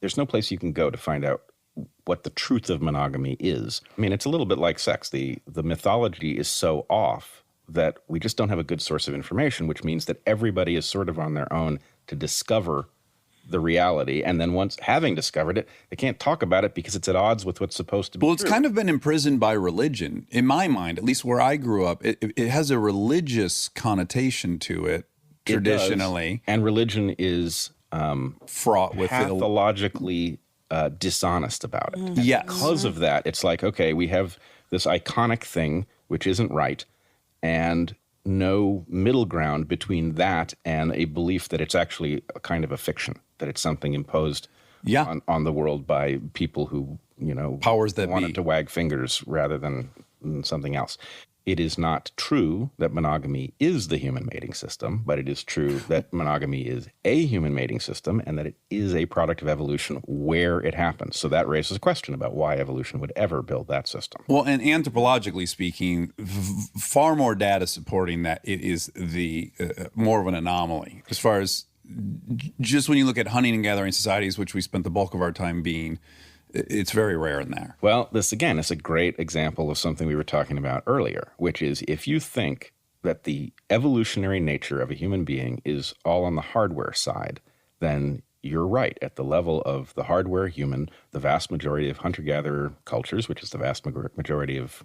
there's no place you can go to find out what the truth of monogamy is. I mean, it's a little bit like sex. The mythology is so off that we just don't have a good source of information, which means that everybody is sort of on their own to discover the reality. And then once having discovered it, they can't talk about it because it's at odds with what's supposed to be Well, it's kind of been imprisoned by religion. In my mind, at least where I grew up, it has a religious connotation to it. Traditionally, and religion is fraught with pathologically dishonest about it. Yes. Because of that, it's like, okay, we have this iconic thing which isn't right, and no middle ground between that and a belief that it's actually a kind of a fiction, that it's something imposed on the world by people who, powers that wanted to wag fingers rather than something else. It is not true that monogamy is the human mating system, but it is true that monogamy is a human mating system and that it is a product of evolution where it happens. So that raises a question about why evolution would ever build that system. Well, and anthropologically speaking, far more data supporting that it is the more of an anomaly as far as just when you look at hunting and gathering societies, which we spent the bulk of our time being. It's very rare in there. Well, this, again, is a great example of something we were talking about earlier, which is if you think that the evolutionary nature of a human being is all on the hardware side, then you're right. At the level of the hardware human, the vast majority of hunter-gatherer cultures, which is the vast majority of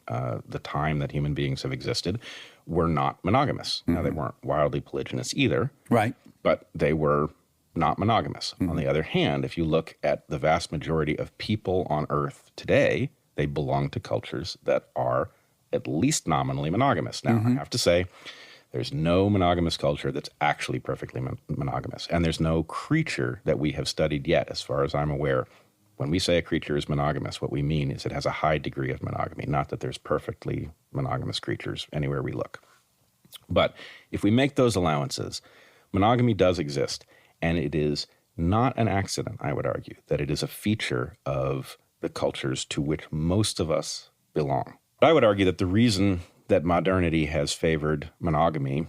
the time that human beings have existed, were not monogamous. Now, they weren't wildly polygynous either. Right. But they were not monogamous. On the other hand, if you look at the vast majority of people on Earth today, they belong to cultures that are at least nominally monogamous. Now, I have to say, there's no monogamous culture that's actually perfectly monogamous. And there's no creature that we have studied yet, as far as I'm aware. When we say a creature is monogamous, what we mean is it has a high degree of monogamy, not that there's perfectly monogamous creatures anywhere we look. But if we make those allowances, monogamy does exist. And it is not an accident, I would argue, that it is a feature of the cultures to which most of us belong. I would argue that the reason that modernity has favored monogamy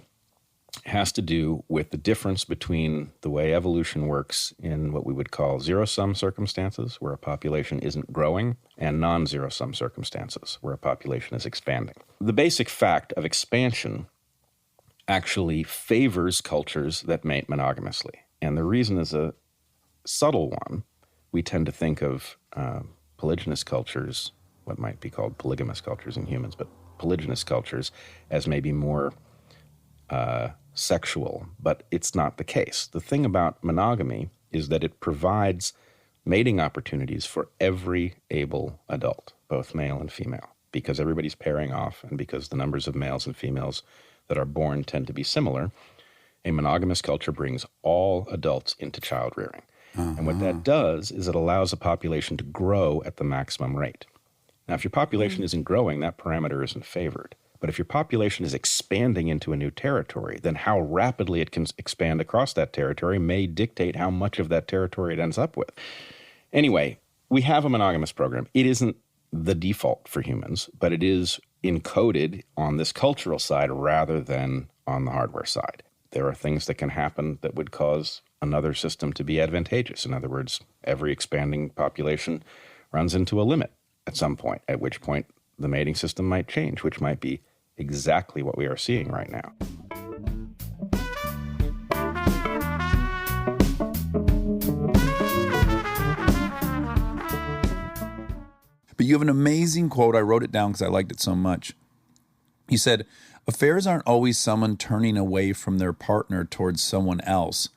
has to do with the difference between the way evolution works in what we would call zero-sum circumstances, where a population isn't growing, and non-zero-sum circumstances, where a population is expanding. The basic fact of expansion actually favors cultures that mate monogamously. And the reason is a subtle one. We tend to think of polygynous cultures, what might be called polygamous cultures in humans, but polygynous cultures as maybe more sexual, but it's not the case. The thing about monogamy is that it provides mating opportunities for every able adult, both male and female, because everybody's pairing off and because the numbers of males and females that are born tend to be similar. A monogamous culture brings all adults into child rearing. And what that does is it allows a population to grow at the maximum rate. Now, if your population isn't growing, that parameter isn't favored. But if your population is expanding into a new territory, then how rapidly it can expand across that territory may dictate how much of that territory it ends up with. Anyway, we have a monogamous program. It isn't the default for humans, but it is encoded on this cultural side rather than on the hardware side. There are things that can happen that would cause another system to be advantageous. In other words, every expanding population runs into a limit at some point, at which point the mating system might change, which might be exactly what we are seeing right now. But you have an amazing quote. I wrote it down because I liked it so much. You said, affairs aren't always someone turning away from their partner towards someone else,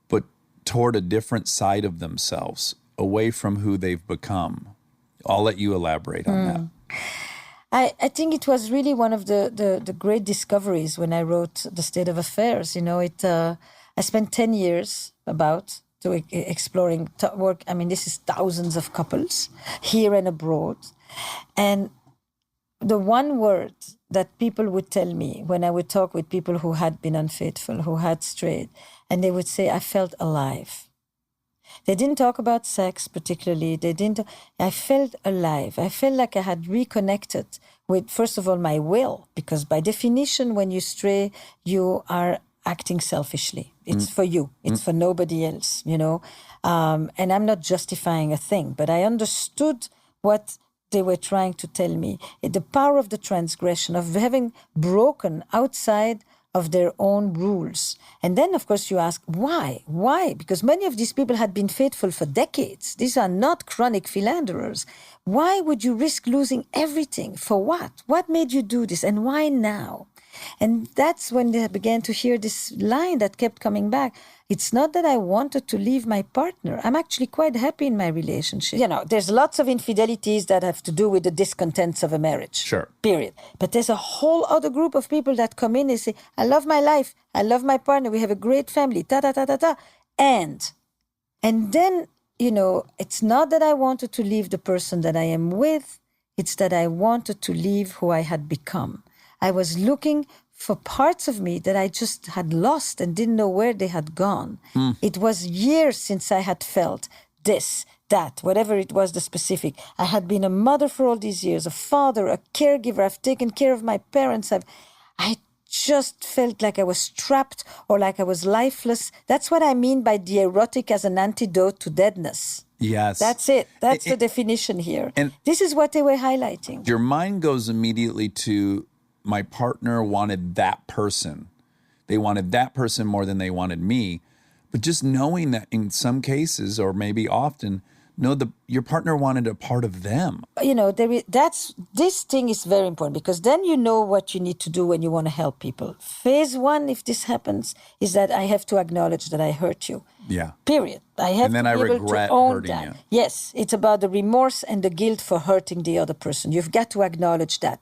but toward a different side of themselves, away from who they've become. I'll let you elaborate on that. I think it was really one of the great discoveries when I wrote The State of Affairs. You know, I spent 10 years exploring work. I mean, this is thousands of couples here and abroad. And the one word that people would tell me when I would talk with people who had been unfaithful, who had strayed, and they would say, I felt alive. They didn't talk about sex particularly. I felt alive. I felt like I had reconnected with, first of all, my will, because by definition, when you stray, you are acting selfishly. It's for you. It's for nobody else, you know. And I'm not justifying a thing, but I understood what they were trying to tell me. The power of the transgression, of having broken outside of their own rules. And then, of course, you ask, why? Why? Because many of these people had been faithful for decades. These are not chronic philanderers. Why would you risk losing everything? For what? What made you do this? And why now? And that's when they began to hear this line that kept coming back. It's not that I wanted to leave my partner. I'm actually quite happy in my relationship. You know, there's lots of infidelities that have to do with the discontents of a marriage. Sure. Period. But there's a whole other group of people that come in and say, I love my life. I love my partner. We have a great family. Ta-ta-ta-ta-ta. And then, you know, it's not that I wanted to leave the person that I am with. It's that I wanted to leave who I had become. I was looking for parts of me that I just had lost and didn't know where they had gone. It was years since I had felt this, that, whatever it was, the specific. I had been a mother for all these years, a father, a caregiver. I've taken care of my parents. I just felt like I was trapped or like I was lifeless. That's what I mean by the erotic as an antidote to deadness. Yes. That's it. That's the definition here. And this is what they were highlighting. Your mind goes immediately to, my partner wanted that person. They wanted that person more than they wanted me. But just knowing that in some cases, or maybe often, your partner wanted a part of them. You know, this thing is very important, because then you know what you need to do when you want to help people. Phase one, if this happens, is that I have to acknowledge that I hurt you. Yeah. Period. I have to be able to own that. You. Yes, it's about the remorse and the guilt for hurting the other person. You've got to acknowledge that.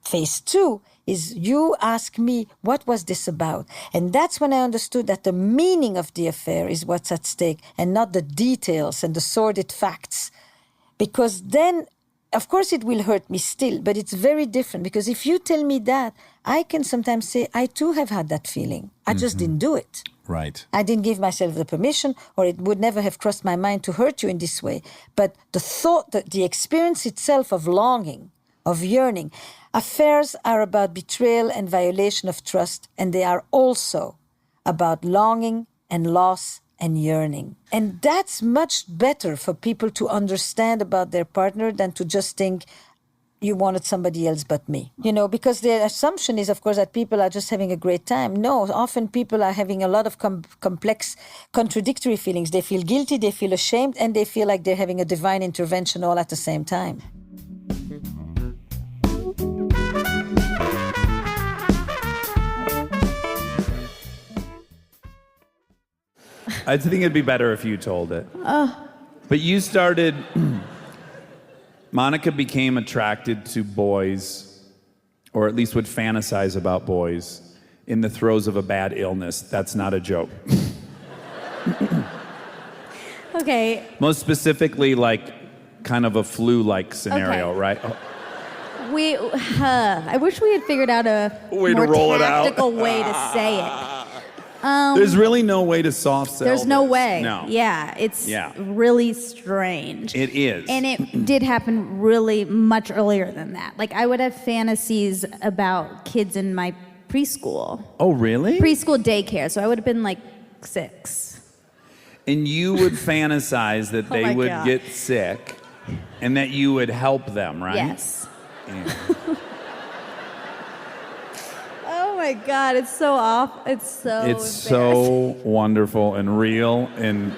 Phase two is you ask me, what was this about? And that's when I understood that the meaning of the affair is what's at stake and not the details and the sordid facts. Because then, of course, it will hurt me still, but it's very different. Because if you tell me that, I can sometimes say, I too have had that feeling. I just didn't do it. Right. I didn't give myself the permission, or it would never have crossed my mind to hurt you in this way. But the thought, the experience itself of longing, of yearning. Affairs are about betrayal and violation of trust, and they are also about longing and loss and yearning. And that's much better for people to understand about their partner than to just think, you wanted somebody else but me. You know, because the assumption is, of course, that people are just having a great time. No, often people are having a lot of complex, contradictory feelings. They feel guilty, they feel ashamed, and they feel like they're having a divine intervention all at the same time. I think it'd be better if you told it. But you started, Monica became attracted to boys, or at least would fantasize about boys, in the throes of a bad illness. That's not a joke. Okay. Most specifically, like, kind of a flu-like scenario, right? I wish we had figured out a Way to more roll it out. tactical way to say it. There's really no way to soft sell There's no this. way. No. Yeah, it's really strange. It is. And it did happen really much earlier than that. Like, I would have fantasies about kids in my preschool. Oh, really? Preschool daycare. So I would have been like 6. And you would fantasize that Oh they my would God. get sick and that you would help them, right? Yes. Yeah. Oh my God, it's so off. It's so wonderful and real and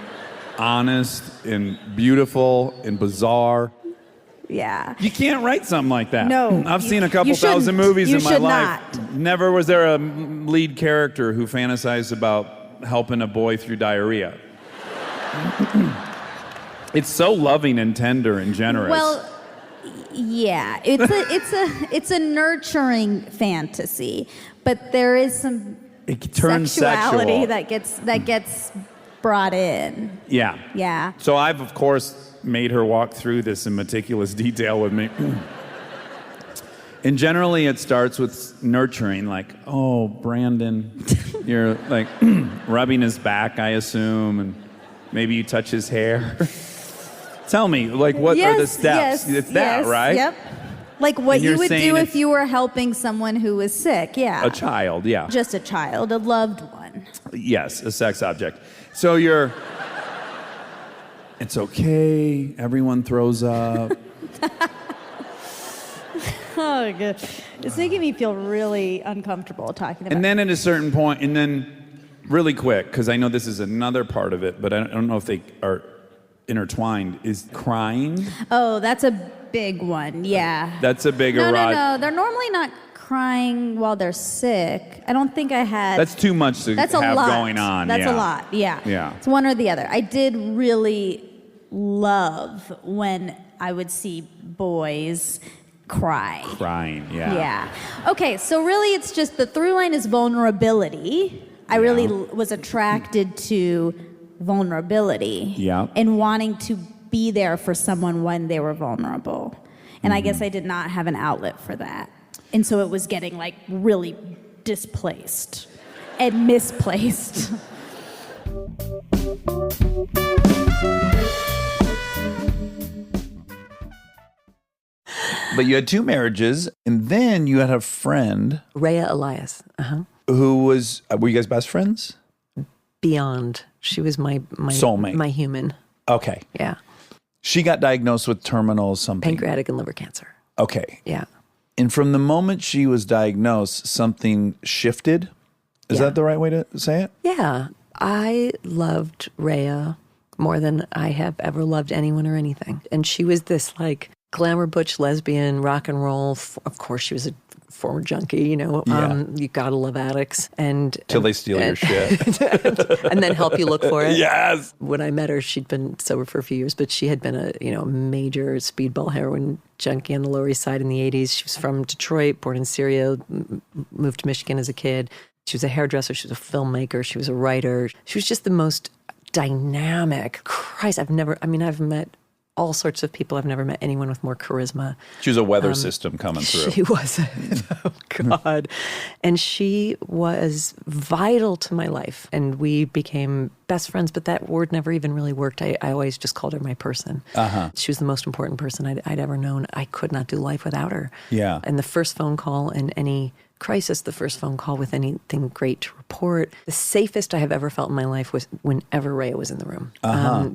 honest and beautiful and bizarre. Yeah. You can't write something like that. No, I've you- seen a couple you shouldn't. thousand movies You in my should life. not. Never was there a lead character who fantasized about helping a boy through diarrhea. It's so loving and tender and generous. Well, yeah, it's a nurturing fantasy, but there is some it turns sexuality sexual. that gets brought in. Yeah. Yeah. So I've, of course, made her walk through this in meticulous detail with me. And generally it starts with nurturing, like, oh, Brandon, you're like rubbing his back, I assume, and maybe you touch his hair. Tell me, like, what are the steps? It's that, right? Yep. Like what And you're you would saying do it's- if you were helping someone who was sick. Yeah. A child, yeah. Just a child, a loved one. Yes, a sex object. So it's okay, everyone throws up. Oh, good. It's making me feel really uncomfortable talking about And then at a certain point, and then really quick, because I know this is another part of it, but I don't know if they are intertwined, is crying. Oh, that's a big one. Yeah. That's a big No. erotic. They're normally not crying while they're sick. I don't think I had. That's too much to That's a have lot. going on. That's yeah. a lot. Yeah. Yeah. It's one or the other. I did really love when I would see boys cry. Crying, yeah. Yeah. Okay, so really it's just the through line is vulnerability. I really was attracted to vulnerability. Yeah. And wanting to be there for someone when they were vulnerable. And I guess I did not have an outlet for that. And so it was getting like really displaced and misplaced. But you had two marriages, and then you had a friend. Rhea Elias. Who was, were you guys best friends? Beyond. She was my soulmate. My human. Okay. Yeah. She got diagnosed with terminal something. Pancreatic and liver cancer. Okay. Yeah. And from the moment she was diagnosed, something shifted. Is that the right way to say it? Yeah. I loved Rhea more than I have ever loved anyone or anything. And she was this like glamour butch lesbian, rock and roll. Of course, she was a former junkie, you know. You gotta love addicts. Till they steal your shit. And then help you look for it. Yes. When I met her, she'd been sober for a few years, but she had been a major speedball heroin junkie on the Lower East Side in the 80s. She was from Detroit, born in Syria, moved to Michigan as a kid. She was a hairdresser. She was a filmmaker. She was a writer. She was just the most dynamic. Christ, I've met all sorts of people. I've never met anyone with more charisma. She was a weather system coming through. She was. Oh, God. And she was vital to my life. And we became best friends, but that word never even really worked. I always just called her my person. She was the most important person I'd ever known. I could not do life without her. Yeah. And the first phone call in any crisis, the first phone call with anything great to report. The safest I have ever felt in my life was whenever Rhea was in the room.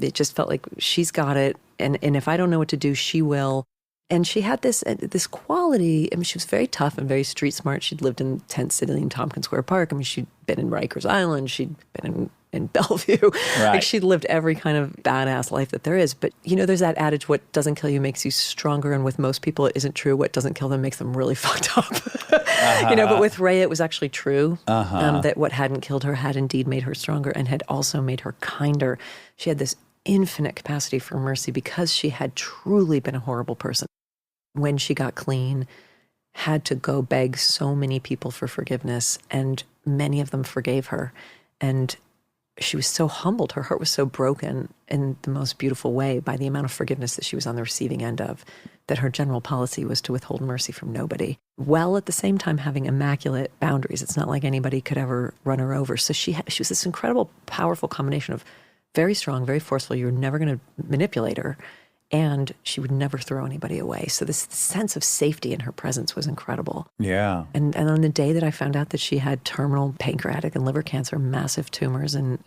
It just felt like she's got it. And if I don't know what to do, she will. And she had this quality. I mean, she was very tough and very street smart. She'd lived in Tent City in Tompkins Square Park. I mean, she'd been in Rikers Island. She'd been in Bellevue. Right. Like she'd lived every kind of badass life that there is. But, there's that adage, what doesn't kill you makes you stronger. And with most people, it isn't true. What doesn't kill them makes them really fucked up. But with Rhea, it was actually true. That what hadn't killed her had indeed made her stronger and had also made her kinder. She had this infinite capacity for mercy because she had truly been a horrible person. When she got clean, had to go beg so many people for forgiveness, and many of them forgave her. And she was so humbled. Her heart was so broken in the most beautiful way by the amount of forgiveness that she was on the receiving end of, that her general policy was to withhold mercy from nobody, while at the same time having immaculate boundaries. It's not like anybody could ever run her over. So she was this incredible, powerful combination of very strong, very forceful. You're never going to manipulate her. And she would never throw anybody away. So this sense of safety in her presence was incredible. Yeah. And on the day that I found out that she had terminal pancreatic and liver cancer, massive tumors in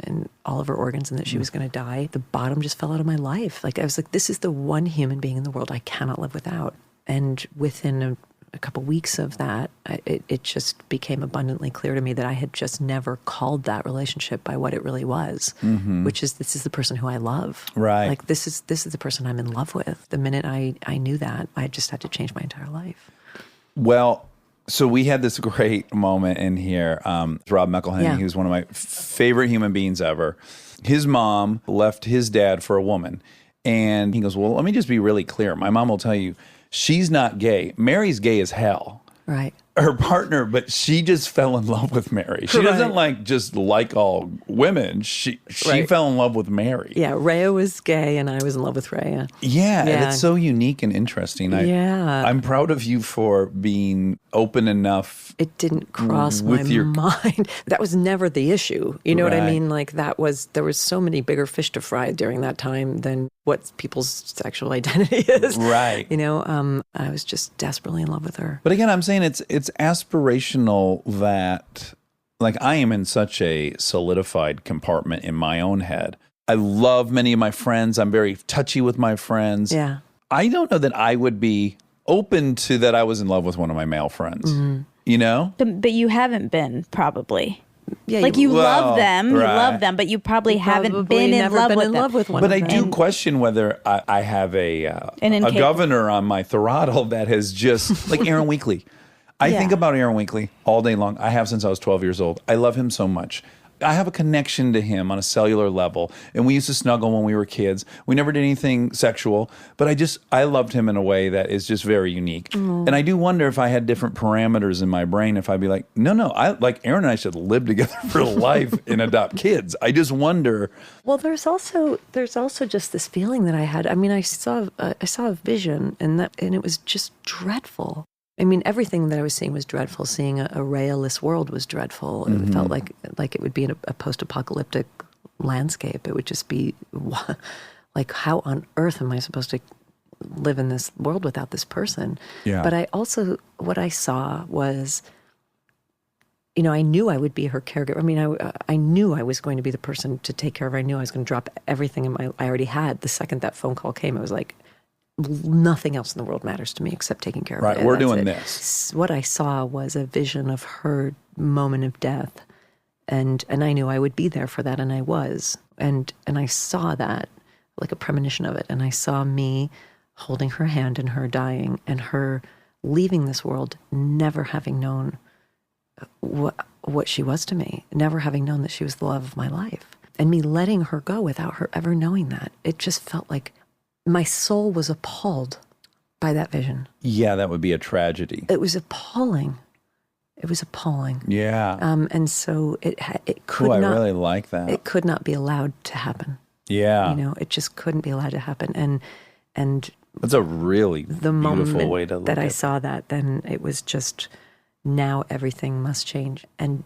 all of her organs, and that she was going to die, the bottom just fell out of my life. Like I was like, this is the one human being in the world I cannot live without. And within a couple weeks of that, it just became abundantly clear to me that I had just never called that relationship by what it really was, which is, this is the person who I love. Right. Like, this is the person I'm in love with. The minute I knew that, I just had to change my entire life. Well, so we had this great moment in here. Rob McElhenney, he was one of my favorite human beings ever. His mom left his dad for a woman. And he goes, well, let me just be really clear. My mom will tell you, she's not gay. Mary's gay as hell. Right. Her partner, but she just fell in love with Mary. She doesn't just like all women. She fell in love with Mary. Yeah, Rhea was gay and I was in love with Rhea. Yeah, and it's so unique and interesting. I'm proud of you for being open enough. It didn't cross my mind. That was never the issue. You know what I mean? Like, there was so many bigger fish to fry during that time than what people's sexual identity is. Right. You know, I was just desperately in love with her. But again, I'm saying it's aspirational that, like, I am in such a solidified compartment in my own head. I love many of my friends. I'm very touchy with my friends. Yeah. I don't know that I would be open to that I was in love with one of my male friends. You know? But you haven't been, probably. Yeah, like you love them, but you probably haven't been in love with them. But I do question whether I have a governor on my throttle that has just, like Aaron Weekly. I think about Aaron Weekly all day long. I have since I was 12 years old. I love him so much. I have a connection to him on a cellular level. And we used to snuggle when we were kids. We never did anything sexual, but I loved him in a way that is just very unique. And I do wonder if I had different parameters in my brain, if I'd be like, no, Aaron and I should live together for life and adopt kids. I just wonder. Well, there's also just this feeling that I had. I mean, I saw a vision, and it was just dreadful. I mean, everything that I was seeing was dreadful. Seeing a Rhea-less world was dreadful. It felt like it would be in a post-apocalyptic landscape. It would just be like, how on earth am I supposed to live in this world without this person? Yeah. But what I saw was, you know, I knew I would be her caregiver. I mean, I knew I was going to be the person to take care of her. I knew I was going to drop everything I already had. The second that phone call came, I was like, nothing else in the world matters to me except taking care of Right, it. we're doing this. What I saw was a vision of her moment of death, and I knew I would be there for that, and I was, and I saw that like a premonition of it, and I saw me holding her hand and her dying, and her leaving this world, never having known what she was to me, never having known that she was the love of my life, and me letting her go without her ever knowing that. It just felt like my soul was appalled by that vision. Yeah, that would be a tragedy. It was appalling. It was appalling. Yeah. And so it could I not. really like that. It could not be allowed to happen. Yeah. You know, it just couldn't be allowed to happen. And that's a really the beautiful moment way to look that at I it. saw that, then it was just, now everything must change, and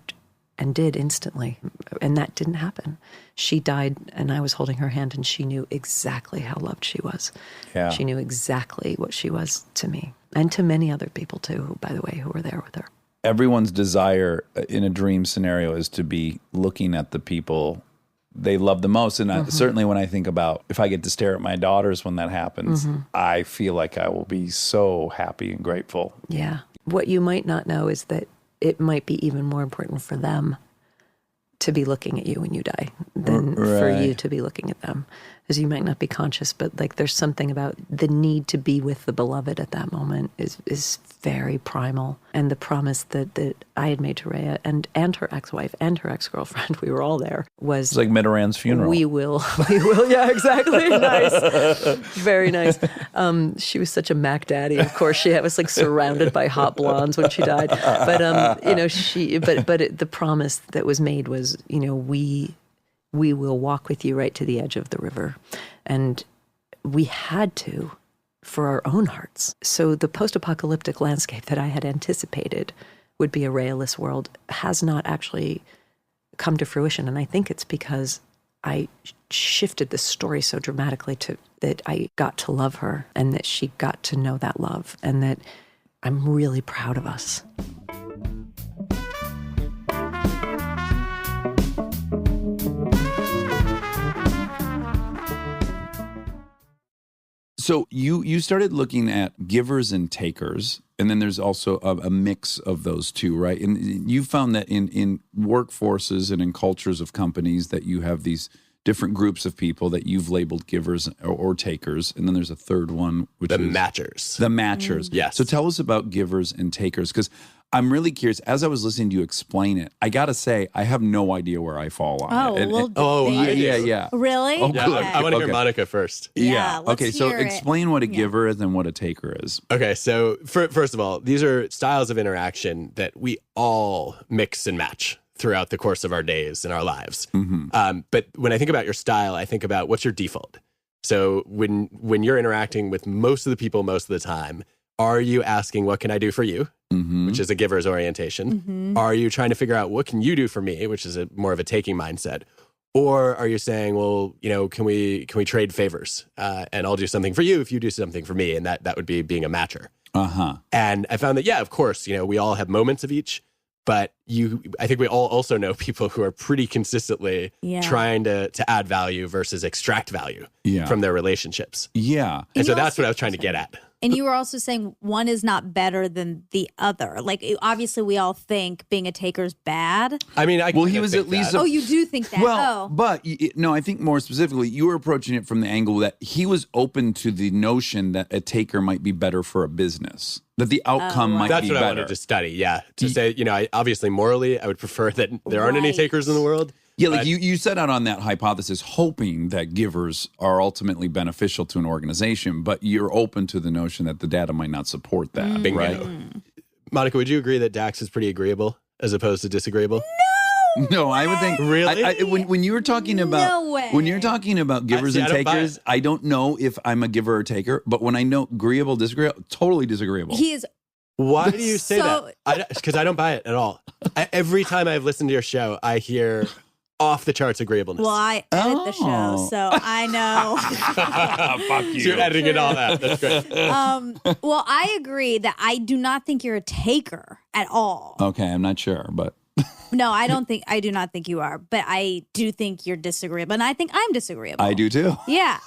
did instantly. And that didn't happen. She died, and I was holding her hand, and she knew exactly how loved she was. Yeah. She knew exactly what she was to me, and to many other people too, by the way, who were there with her. Everyone's desire in a dream scenario is to be looking at the people they love the most. And certainly when I think about if I get to stare at my daughters when that happens, I feel like I will be so happy and grateful. Yeah. What you might not know is that it might be even more important for them to be looking at you when you die than for you to be looking at them. As you might not be conscious, but like there's something about the need to be with the beloved at that moment is very primal. And the promise that I had made to Rhea and her ex-wife and her ex-girlfriend, we were all there, was... It's like Mitterrand's funeral. We will, yeah, exactly. Nice. Very nice. She was such a Mac Daddy. Of course, she was like surrounded by hot blondes when she died. But, the promise that was made was, you know, we will walk with you right to the edge of the river. And we had to for our own hearts. So the post-apocalyptic landscape that I had anticipated would be a Rhea-less world has not actually come to fruition. And I think it's because I shifted the story so dramatically that I got to love her and that she got to know that love, and that I'm really proud of us. So you started looking at givers and takers, and then there's also a mix of those two, right? And you found that in workforces and in cultures of companies that you have these different groups of people that you've labeled givers or takers, and then there's a third one, which is matchers. The matchers. Yes. So tell us about givers and takers, because I'm really curious. As I was listening to you explain it, I got to say, I have no idea where I fall on it. Yeah. Really? Oh, yeah, good. I want to hear Monica first. Yeah. Okay, so explain what a giver is and what a taker is. Okay, so first of all, these are styles of interaction that we all mix and match throughout the course of our days and our lives. But when I think about your style, I think about what's your default. So when you're interacting with most of the people most of the time, are you asking, what can I do for you? Which is a giver's orientation. Are you trying to figure out, what can you do for me? Which is more of a taking mindset. Or are you saying, well, can we trade favors? And I'll do something for you if you do something for me. And that would be being a matcher. And I found that, yeah, of course, we all have moments of each. But I think we all also know people who are pretty consistently trying to add value versus extract value from their relationships. Yeah. And so that's what I was trying to get at. And you were also saying one is not better than the other. Like, obviously, we all think being a taker is bad. I mean, he was at least. Oh, you do think that? Well, but no, I think more specifically, you were approaching it from the angle that he was open to the notion that a taker might be better for a business, that the outcome might be better. That's what I wanted to study. Yeah, to say, obviously morally, I would prefer that there aren't any takers in the world. Yeah, like you set out on that hypothesis, hoping that givers are ultimately beneficial to an organization, but you're open to the notion that the data might not support that, right? Monica, would you agree that Dax is pretty agreeable as opposed to disagreeable? No, I would think really. When you were talking about when you're talking about givers and takers, I don't know if I'm a giver or taker, but when I know agreeable, disagreeable, totally disagreeable. He is. Why do you say that? Because I don't buy it at all. Every time I've listened to your show, I hear off the charts agreeableness. Well, I edit the show, so I know. Fuck you. So you're editing it all out. That's great. Well, I agree that I do not think you're a taker at all. Okay, I'm not sure, but no, I do not think you are, but I do think you're disagreeable, and I think I'm disagreeable. I do too. Yeah.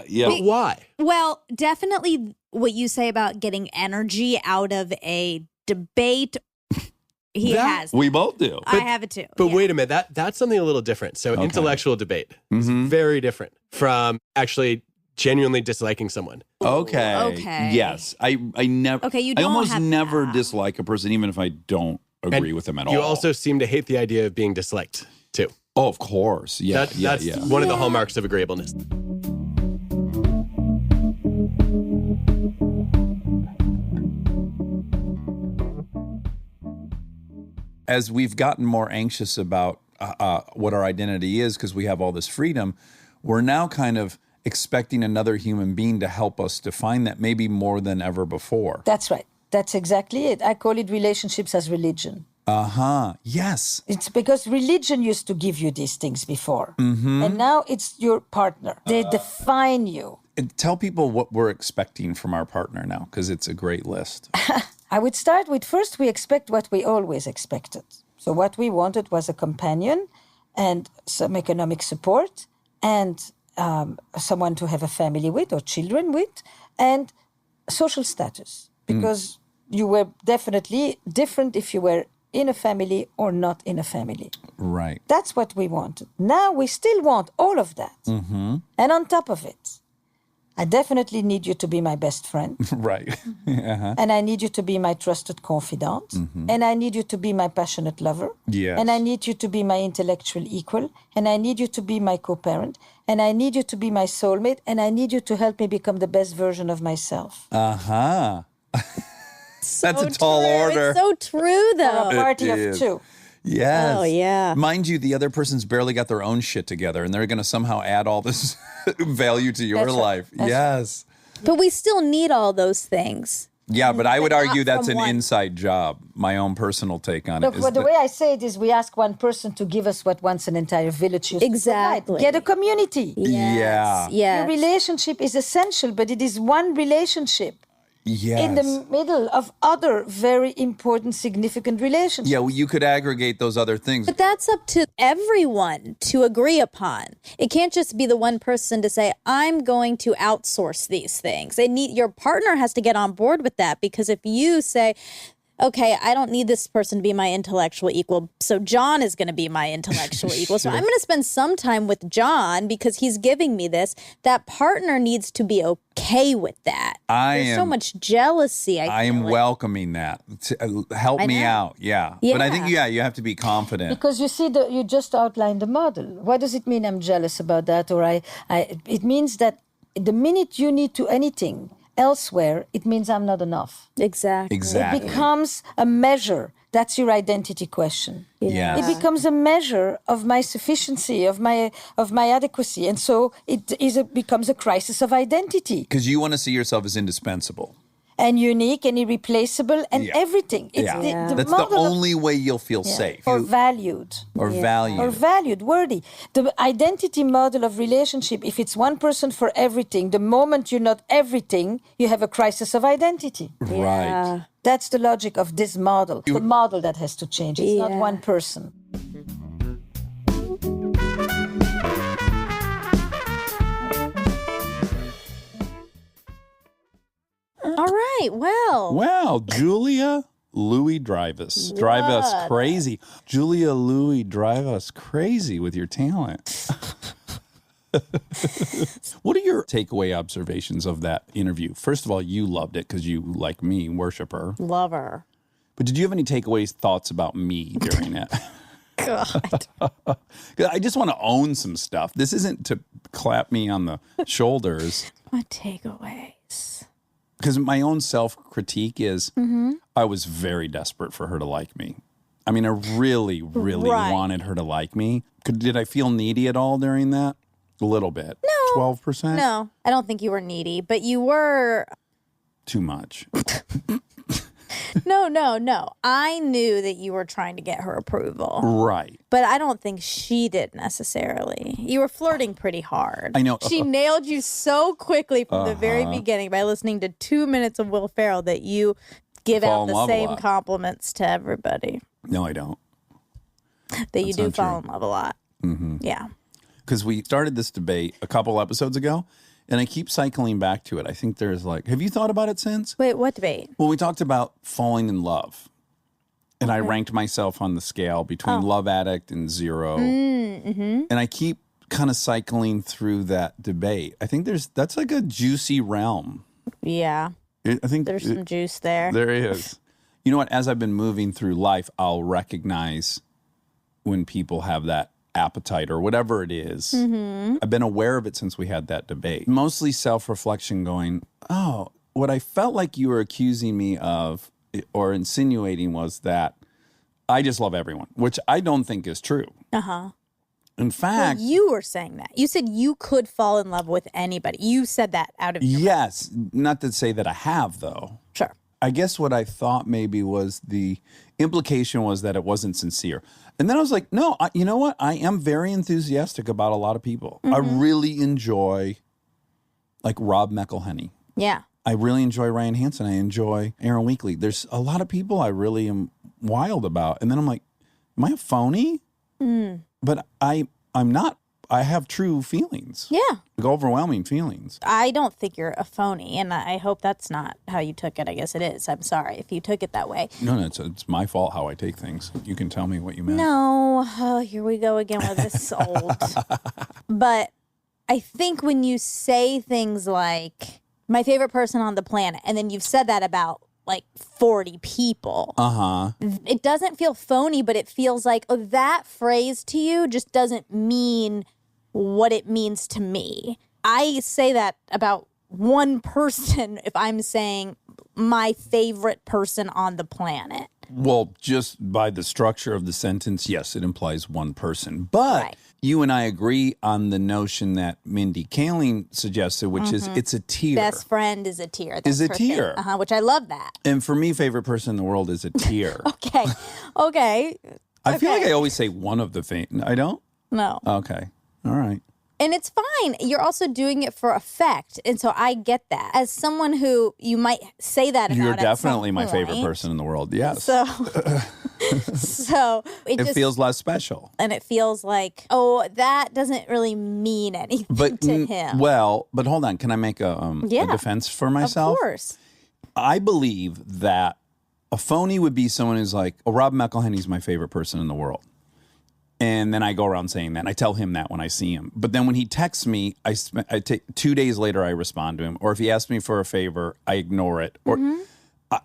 Yeah. But why? Well, definitely what you say about getting energy out of a debate. He has. We both do. I have it too. But wait a minute, that's something a little different. So intellectual debate is very different from actually genuinely disliking someone. Okay. Yes. I never. Okay, you I don't almost have never dislike a person, even if I don't agree with them at all. You also seem to hate the idea of being disliked too. Oh, of course. Yeah. That's one of the hallmarks of agreeableness. As we've gotten more anxious about what our identity is because we have all this freedom, we're now kind of expecting another human being to help us define that maybe more than ever before. That's right. That's exactly it. I call it relationships as religion. Yes. It's because religion used to give you these things before. And now it's your partner. They define you. Tell people what we're expecting from our partner now, because it's a great list. I would start with first, we expect what we always expected. So what we wanted was a companion and some economic support and someone to have a family with or children with and social status. Because you were definitely different if you were in a family or not in a family. Right. That's what we wanted. Now we still want all of that. And on top of it, I definitely need you to be my best friend. Right. And I need you to be my trusted confidant. And I need you to be my passionate lover. Yes. And I need you to be my intellectual equal. And I need you to be my co-parent. And I need you to be my soulmate. And I need you to help me become the best version of myself. That's a tall order. It's so true, though. For a party of two. Yes. Oh, yeah. Mind you, the other person's barely got their own shit together, and they're going to somehow add all this value to your life. That's But we still need all those things. Yeah, but I would But not argue that's from an one. inside job. My own personal take on Look, it is the that- way I say it is we ask one person to give us what once an entire village used Exactly. to provide. Get a community. Yeah. Your relationship is essential, but it is one relationship. in the middle of other very important, significant relationships. Yeah, well, you could aggregate those other things. But that's up to everyone to agree upon. It can't just be the one person to say, I'm going to outsource these things. Your partner has to get on board with that, because if you say, okay, I don't need this person to be my intellectual equal, so John is going to be my intellectual equal. So I'm going to spend some time with John because he's giving me this. That partner needs to be okay with that. There's so much jealousy. I am like. welcoming that. Help me out. Yeah. But I think, you have to be confident. Because you see, you just outlined the model. What does it mean I'm jealous about that? Or it means that the minute you need to anything elsewhere, it means I'm not enough. Exactly. It becomes a measure. That's your identity question. Yes. It becomes a measure of my sufficiency, of my adequacy. And so it becomes a crisis of identity. Because you want to see yourself as indispensable. And unique and irreplaceable and everything. It's That's the only way you'll feel safe. Or valued. Or valued. Or valued, worthy. The identity model of relationship, if it's one person for everything, the moment you're not everything, you have a crisis of identity. Right. That's the logic of this model. The model that has to change. It's not one person. All right, well. Well, Julia Louis drive us crazy. Julia Louis, drive us crazy with your talent. What are your takeaway observations of that interview? First of all, you loved it because you, like me, worship her. Love her. But did you have any takeaways, thoughts about me during it? God. I just want to own some stuff. This isn't to clap me on the shoulders. What takeaways? Because my own self-critique is I was very desperate for her to like me. I mean, I really, really wanted her to like me. Did I feel needy at all during that? A little bit. No. 12%? No, I don't think you were needy, but you were. Too much. No. I knew that you were trying to get her approval. Right. But I don't think she did necessarily. You were flirting pretty hard. I know. She nailed you so quickly from the very beginning by listening to 2 minutes of Will Ferrell that you give out the same compliments to everybody. No, I don't. That you do fall in love a lot. Mm-hmm. Yeah. Because we started this debate a couple episodes ago, and I keep cycling back to it. I think there's have you thought about it since? Wait, what debate? Well, we talked about falling in love. And I ranked myself on the scale between love addict and zero. Mm-hmm. And I keep kind of cycling through that debate. I think that's like a juicy realm. Yeah. I think there's some juice there. There is. You know what? As I've been moving through life, I'll recognize when people have that appetite or whatever it is. Mm-hmm. I've been aware of it since we had that debate. Mostly self-reflection going, oh, what I felt like you were accusing me of or insinuating was that I just love everyone, which I don't think is true. Uh-huh. In fact... Well, you were saying that. You said you could fall in love with anybody. You said that out of your Yes. Not to say that I have, though. Sure. I guess what I thought maybe was the implication was that it wasn't sincere. And then I was like, no, you know what? I am very enthusiastic about a lot of people. I really enjoy, Rob McElhenney. Yeah. I really enjoy Ryan Hansen. I enjoy Aaron Weekly. There's a lot of people I really am wild about. And then I'm like, am I a phony? Mm. But I'm not. I have true feelings. Yeah. Overwhelming feelings. I don't think you're a phony, and I hope that's not how you took it. I guess it is. I'm sorry if you took it that way. No, it's my fault how I take things. You can tell me what you meant. No. Oh, here we go again with this old. But I think when you say things like, my favorite person on the planet, and then you've said that about 40 people. Uh-huh. It doesn't feel phony, but it feels like, that phrase to you just doesn't mean what it means to me. I say that about one person if I'm saying my favorite person on the planet. Well, just by the structure of the sentence, yes, it implies one person. But you and I agree on the notion that Mindy Kaling suggested, which is it's a tier. Best friend is a tier. That's Is a her tier. thing. Which I love that. And for me, favorite person in the world is a tier. Okay. I feel like I always say one of the things. I don't? No. Okay. All right. And it's fine. You're also doing it for effect. And so I get that. As someone who you might say that about You're at definitely some my point. favorite person in the world. Yes. So, it just feels less special. And it feels like, oh, that doesn't really mean anything to him. Well, but hold on. Can I make a defense for myself? Of course. I believe that a phony would be someone who's like, oh, Rob McElhenney's my favorite person in the world. And then I go around saying that. And I tell him that when I see him. But then when he texts me, I take 2 days later, I respond to him. Or if he asks me for a favor, I ignore it. Or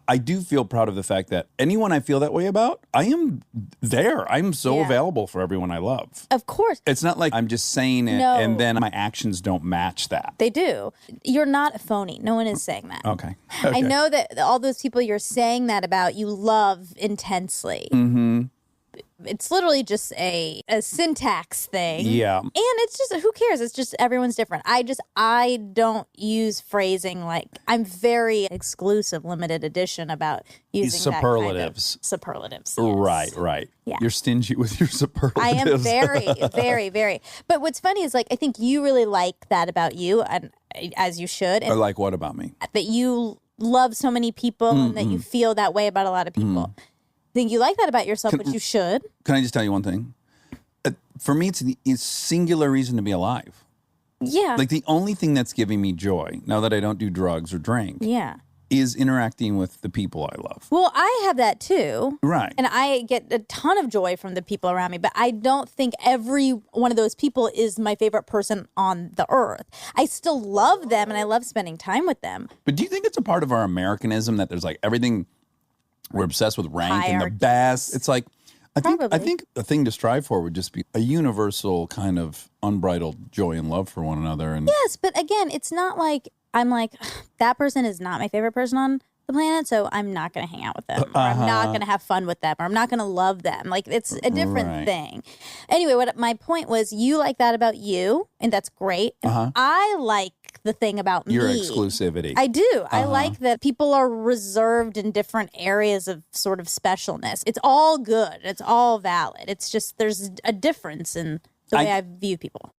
I do feel proud of the fact that anyone I feel that way about, I am there. I'm so available for everyone I love. Of course. It's not like I'm just saying it and then my actions don't match that. They do. You're not a phony. No one is saying that. Okay. I know that all those people you're saying that about, you love intensely. Mm-hmm. It's literally just a syntax thing. Yeah. And it's just, who cares? It's just everyone's different. I don't use phrasing like, I'm very exclusive, limited edition about using superlatives. That kind of superlatives. Yes. Right. Yeah. You're stingy with your superlatives. I am very, very, very. But what's funny is like, I think you really like that about you, and as you should. And I like what about me? that you love so many people and that you feel that way about a lot of people. I think you like that about yourself, but you should. Can I just tell you one thing? For me, it's a singular reason to be alive. Yeah. Like the only thing that's giving me joy, now that I don't do drugs or drink, is interacting with the people I love. Well, I have that too. Right. And I get a ton of joy from the people around me, but I don't think every one of those people is my favorite person on the earth. I still love them and I love spending time with them. But do you think it's a part of our Americanism that there's like everything, we're obsessed with rank and the best? It's like, I think the thing to strive for would just be a universal kind of unbridled joy and love for one another. And yes, but again, it's not like I'm like, that person is not my favorite person on the planet, so I'm not going to hang out with them, or I'm not going to have fun with them, or I'm not going to love them. Like, it's a different thing. Anyway, what my point was, you like that about you, and that's great. And I like the thing about your me. exclusivity. I do. I like that people are reserved in different areas of sort of specialness. It's all good. It's all valid. It's just there's a difference in the way I view people.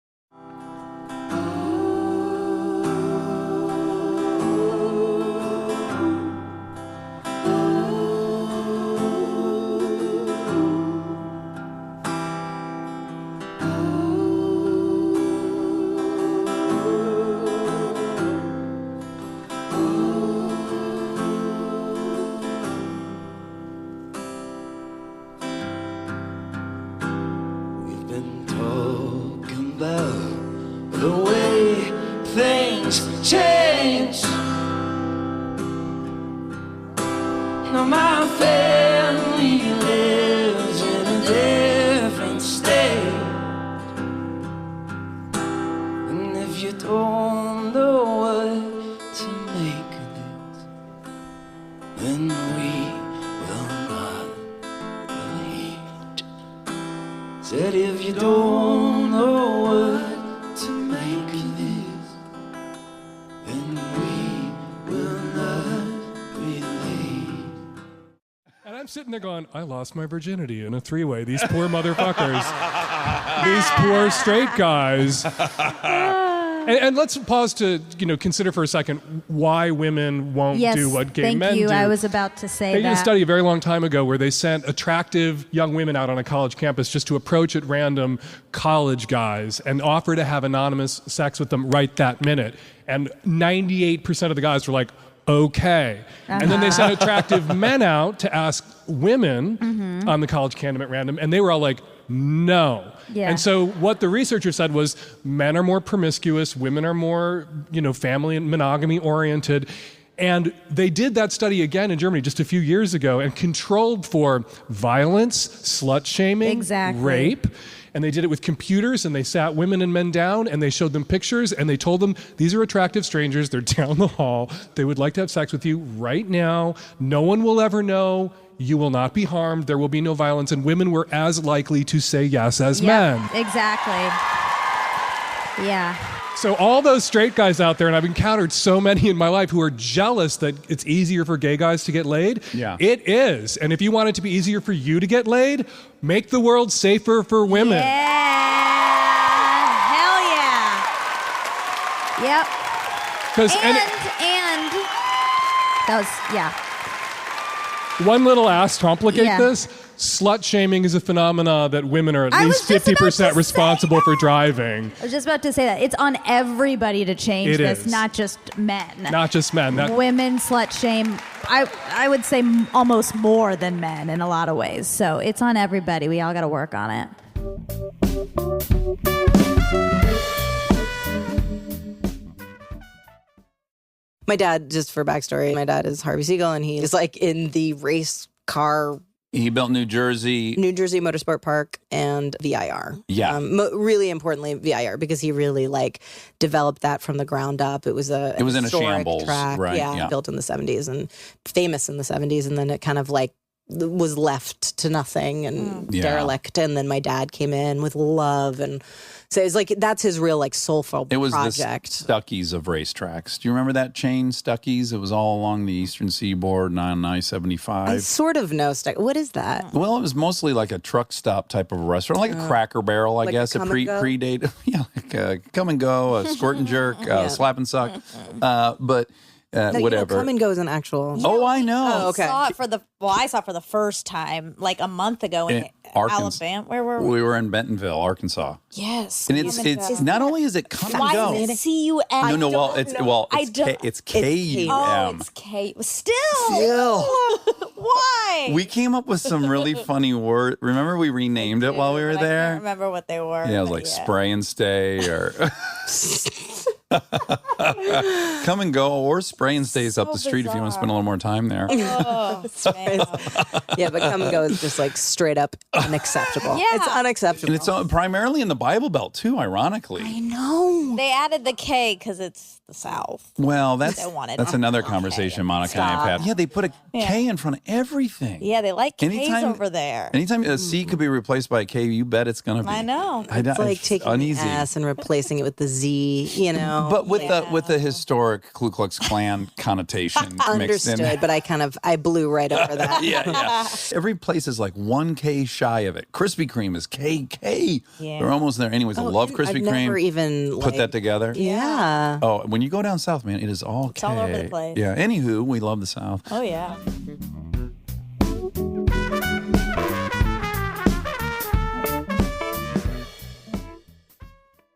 The way things change. Now my family lives in a different state, and if you don't know what to make of this, then we will not believe. Said if you don't know what to make of this, then we will not believe. And I'm sitting there going, I lost my virginity in a three-way. These poor motherfuckers. These poor straight guys. And let's pause to, consider for a second why women won't do what gay men do. Thank you. I was about to say They that. did a study a very long time ago where they sent attractive young women out on a college campus just to approach at random college guys and offer to have anonymous sex with them right that minute. And 98% of the guys were like, okay. And then they sent attractive men out to ask women on the college campus at random, and they were all like, no. Yeah. And so what the researcher said was men are more promiscuous, women are more, family and monogamy oriented. And they did that study again in Germany just a few years ago and controlled for violence, slut shaming, rape. And they did it with computers, and they sat women and men down and they showed them pictures and they told them, these are attractive strangers. They're down the hall. They would like to have sex with you right now. No one will ever know. You will not be harmed. There will be no violence. And women were as likely to say yes as men. Exactly. Yeah. So all those straight guys out there, and I've encountered so many in my life who are jealous that it's easier for gay guys to get laid. Yeah. It is. And if you want it to be easier for you to get laid, make the world safer for women. Yeah. Hell yeah. Yep. Because and that was one little ass to complicate Yeah. this. Slut shaming is a phenomena that women are at I least was just about 50% to responsible for driving. I was just about to say that. It's on everybody to change It this, is. not just men. Not just men. Women slut shame, I would say almost more than men in a lot of ways. So it's on everybody. We all got to work on it. My dad, just for backstory, my dad is Harvey Siegel, and he is like in the race car. He built New Jersey Motorsport Park and VIR. Yeah. Really importantly, VIR, because he really like developed that from the ground up. It was in a shambles, track, right? Yeah, built in the 70s and famous in the 70s, and then it kind of like was left to nothing and derelict. And then my dad came in with love, and so it's like that's his real like soulful It was project. the Stuckey's of racetracks. Do you remember that chain, Stuckey's? It was all along the eastern seaboard, on I-75. I sort of know what is that? Well, it was mostly like a truck stop type of restaurant, like a Cracker Barrel, I like guess. a come and go? Predate, like a come and go, a squirt and jerk, slap and suck, but whatever. Come and go is an actual. Oh, I know. Oh, okay. I saw it for the first time like a month ago in Alabama. Where were we? We were in Bentonville, Arkansas. Yes. And it's not only is it come and Why go. is it C-U-M? It's K-U-M. Oh, it's K. Still. Why? We came up with some really funny words. Remember we renamed it while we were I there? can't remember what they were. Yeah, it was like spray and stay or come and go, or spray and stays up the street if you want to spend a little more time there. Oh, yeah, but come and go is just like straight up unacceptable. Yeah. It's unacceptable. And it's primarily in the Bible Belt too, ironically. I know. They added the K because it's the South. Well, that's They another conversation Monica and I have had. Yeah, they put a K in front of everything. Yeah, they like K's Anytime- over there. Anytime a C could be replaced by a K, you bet it's going to be. I know. It's like taking uneasy. the S and replacing it with the Z, you know. But with the historic Ku Klux Klan connotation mixed in. Understood, but I blew right over that. Yeah. Every place is like 1K shy of it. Krispy Kreme is KK. Yeah. They're almost there. Anyways, I love Krispy I've Kreme. never even Put that together. Yeah. Oh, when you go down south, man, it is all It's K. all over the place. Yeah. Anywho, we love the South. Oh, yeah.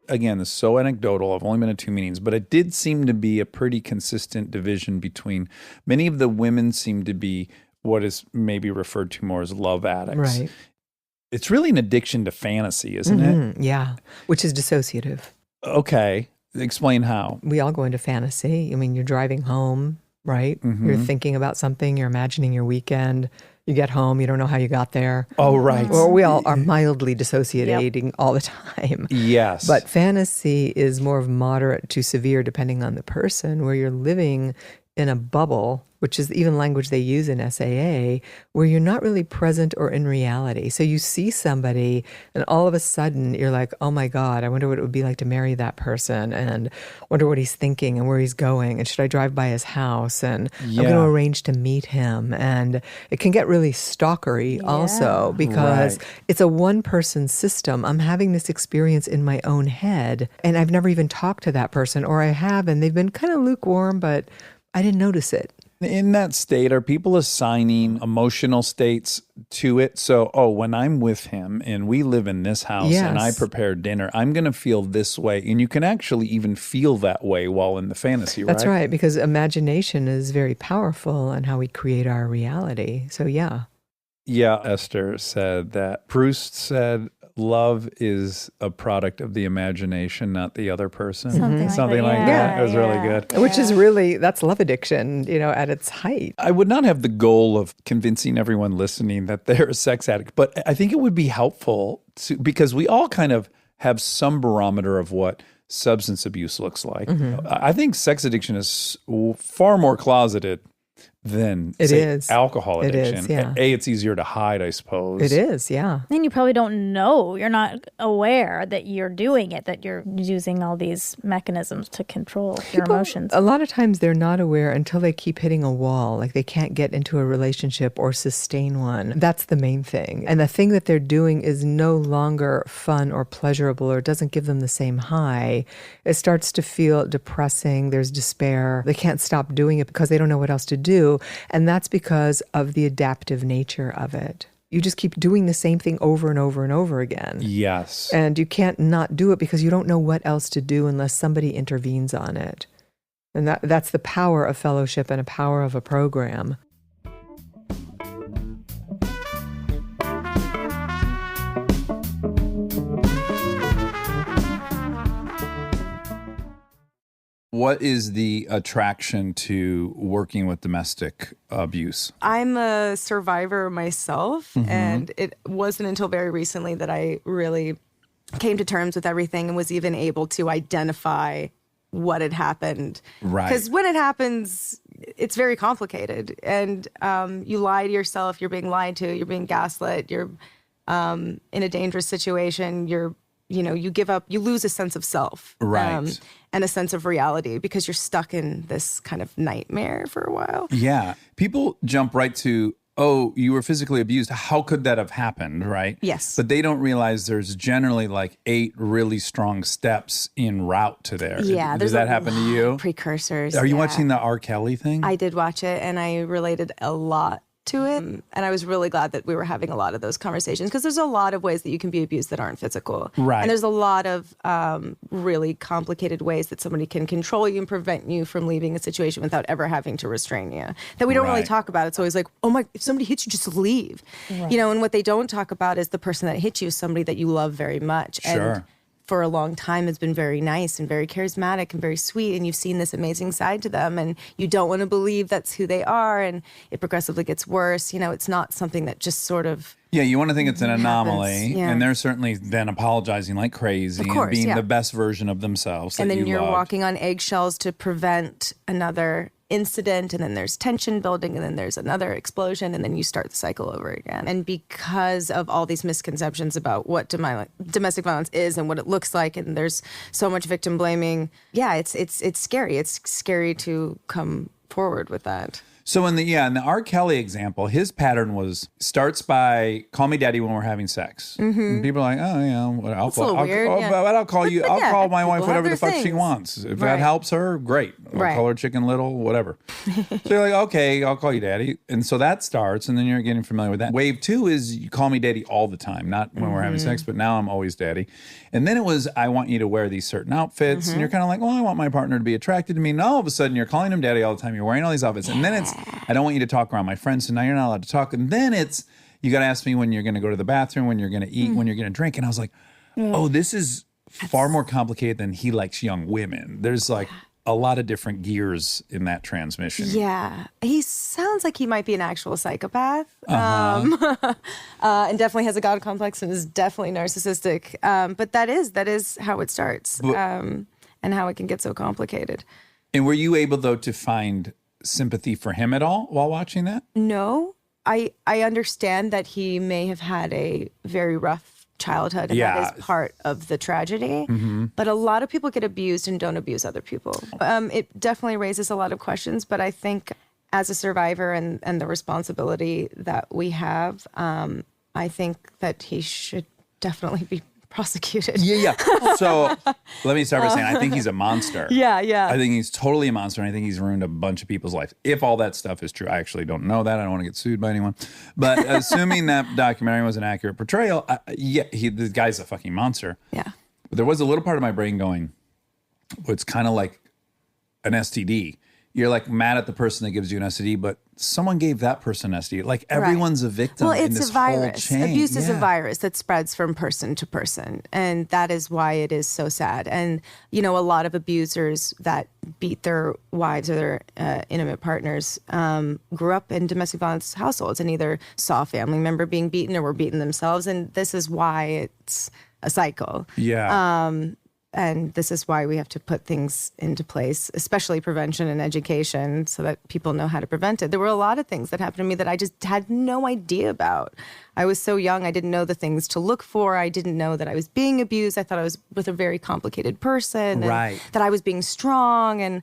Again, this is so anecdotal. I've only been to 2 meetings, but it did seem to be a pretty consistent division between many of the women seem to be what is maybe referred to more as love addicts. Right. It's really an addiction to fantasy, isn't it? Yeah, which is dissociative. Okay. Explain how. We all go into fantasy. I mean, you're driving home, right? Mhm. You're thinking about something, you're imagining your weekend. You get home, you don't know how you got there. Oh, right. Or we all are mildly dissociating all the time. Yes. But fantasy is more of moderate to severe depending on the person, where you're living in a bubble, which is even language they use in SAA, where you're not really present or in reality. So you see somebody and all of a sudden you're like, oh my God, I wonder what it would be like to marry that person, and wonder what he's thinking and where he's going, and should I drive by his house, and I'm going to arrange to meet him. And it can get really stalkery also, because it's a one-person system. I'm having this experience in my own head and I've never even talked to that person, or I have and they've been kind of lukewarm, but I didn't notice it. In that state, are people assigning emotional states to it? So, when I'm with him and we live in this house and I prepare dinner, I'm going to feel this way. And you can actually even feel that way while in the fantasy, right? That's right, because imagination is very powerful in how we create our reality. So, yeah. Yeah, Esther said that. Proust said, love is a product of the imagination, not the other person. Something like that. It was really good. Which is really, that's love addiction, at its height. I would not have the goal of convincing everyone listening that they're a sex addict, but I think it would be helpful to, because we all kind of have some barometer of what substance abuse looks like. I think sex addiction is far more closeted than It say, is. alcohol It addiction. is, yeah. It's easier to hide, I suppose. It is, yeah. And you probably don't know. You're not aware that you're doing it, that you're using all these mechanisms to control your emotions. A lot of times they're not aware until they keep hitting a wall, like they can't get into a relationship or sustain one. That's the main thing. And the thing that they're doing is no longer fun or pleasurable, or doesn't give them the same high. It starts to feel depressing. There's despair. They can't stop doing it because they don't know what else to do. And that's because of the adaptive nature of it. You just keep doing the same thing over and over and over again. Yes. And you can't not do it because you don't know what else to do unless somebody intervenes on it. And that's the power of fellowship and a power of a program. What is the attraction to working with domestic abuse? I'm a survivor myself, and it wasn't until very recently that I really came to terms with everything and was even able to identify what had happened. Right. Because when it happens, it's very complicated, and you lie to yourself, you're being lied to, you're being gaslit, you're in a dangerous situation, you give up, you lose a sense of self. Right. And a sense of reality because you're stuck in this kind of nightmare for a while. Yeah. People jump right to, oh, you were physically abused. How could that have happened, right? Yes. But they don't realize there's generally like 8 really strong steps en route to there. Yeah. Does that happen to you? Precursors. Are you watching the R. Kelly thing? I did watch it, and I related a lot to it. And I was really glad that we were having a lot of those conversations, because there's a lot of ways that you can be abused that aren't physical. Right. And there's a lot of really complicated ways that somebody can control you and prevent you from leaving a situation without ever having to restrain you, that we don't really talk about. It's always like, oh my, if somebody hits you, just leave. Right. And what they don't talk about is the person that hit you is somebody that you love very much. Sure. And for a long time has been very nice and very charismatic and very sweet, and you've seen this amazing side to them, and you don't want to believe that's who they are, and it progressively gets worse. It's not something that just sort of you want to think it's an anomaly, yeah. and they're certainly then apologizing like crazy and being the best version of themselves. And then you're loved. walking on eggshells to prevent another incident, and then there's tension building, and then there's another explosion, and then you start the cycle over again. And because of all these misconceptions about what domestic violence is and what it looks like, and there's so much victim blaming, it's scary. It's scary to come forward with that. So in the R. Kelly example, his pattern starts by call me daddy when we're having sex. And people are like, oh yeah, I'll call you. I'll call my wife whatever the fuck she wants. If that helps her, great. I'll call her Chicken Little, whatever. So you're like, okay, I'll call you daddy. And so that starts, and then you're getting familiar with that. Wave 2 is you call me daddy all the time, not when we're having sex, but now I'm always daddy. And then it was, I want you to wear these certain outfits, and you're kind of like, well, I want my partner to be attracted to me. And all of a sudden you're calling him daddy all the time. You're wearing all these outfits, and then it's, I don't want you to talk around my friends, so now you're not allowed to talk. And then it's, you got to ask me when you're going to go to the bathroom, when you're going to eat, when you're going to drink. And I was like, oh, this is far more complicated than he likes young women. There's like a lot of different gears in that transmission. Yeah. He sounds like he might be an actual psychopath. And definitely has a God complex and is definitely narcissistic. But that is how it starts, and how it can get so complicated. And were you able, though, to find sympathy for him at all while watching that? No. I understand that he may have had a very rough childhood, and that is part of the tragedy. But a lot of people get abused and don't abuse other people. It definitely raises a lot of questions, but I think as a survivor and the responsibility that we have, I think that he should definitely be prosecuted. So let me start by saying I think he's a monster. Yeah. I think he's totally a monster, and I think he's ruined a bunch of people's lives. If all that stuff is true, I actually don't know that. I don't want to get sued by anyone. But assuming that documentary was an accurate portrayal, the guy's a fucking monster. Yeah. But there was a little part of my brain going, well, it's kind of like an STD. You're like mad at the person that gives you an STD, but someone gave that person an STD. Like everyone's a victim in this whole chain. Abuse is a virus that spreads from person to person. And that is why it is so sad. And, a lot of abusers that beat their wives or their intimate partners grew up in domestic violence households and either saw a family member being beaten or were beaten themselves. And this is why it's a cycle. And this is why we have to put things into place, especially prevention and education, so that people know how to prevent it. There were a lot of things that happened to me that I just had no idea about. I was so young, I didn't know the things to look for. I didn't know that I was being abused. I thought I was with a very complicated person. And that I was being strong. And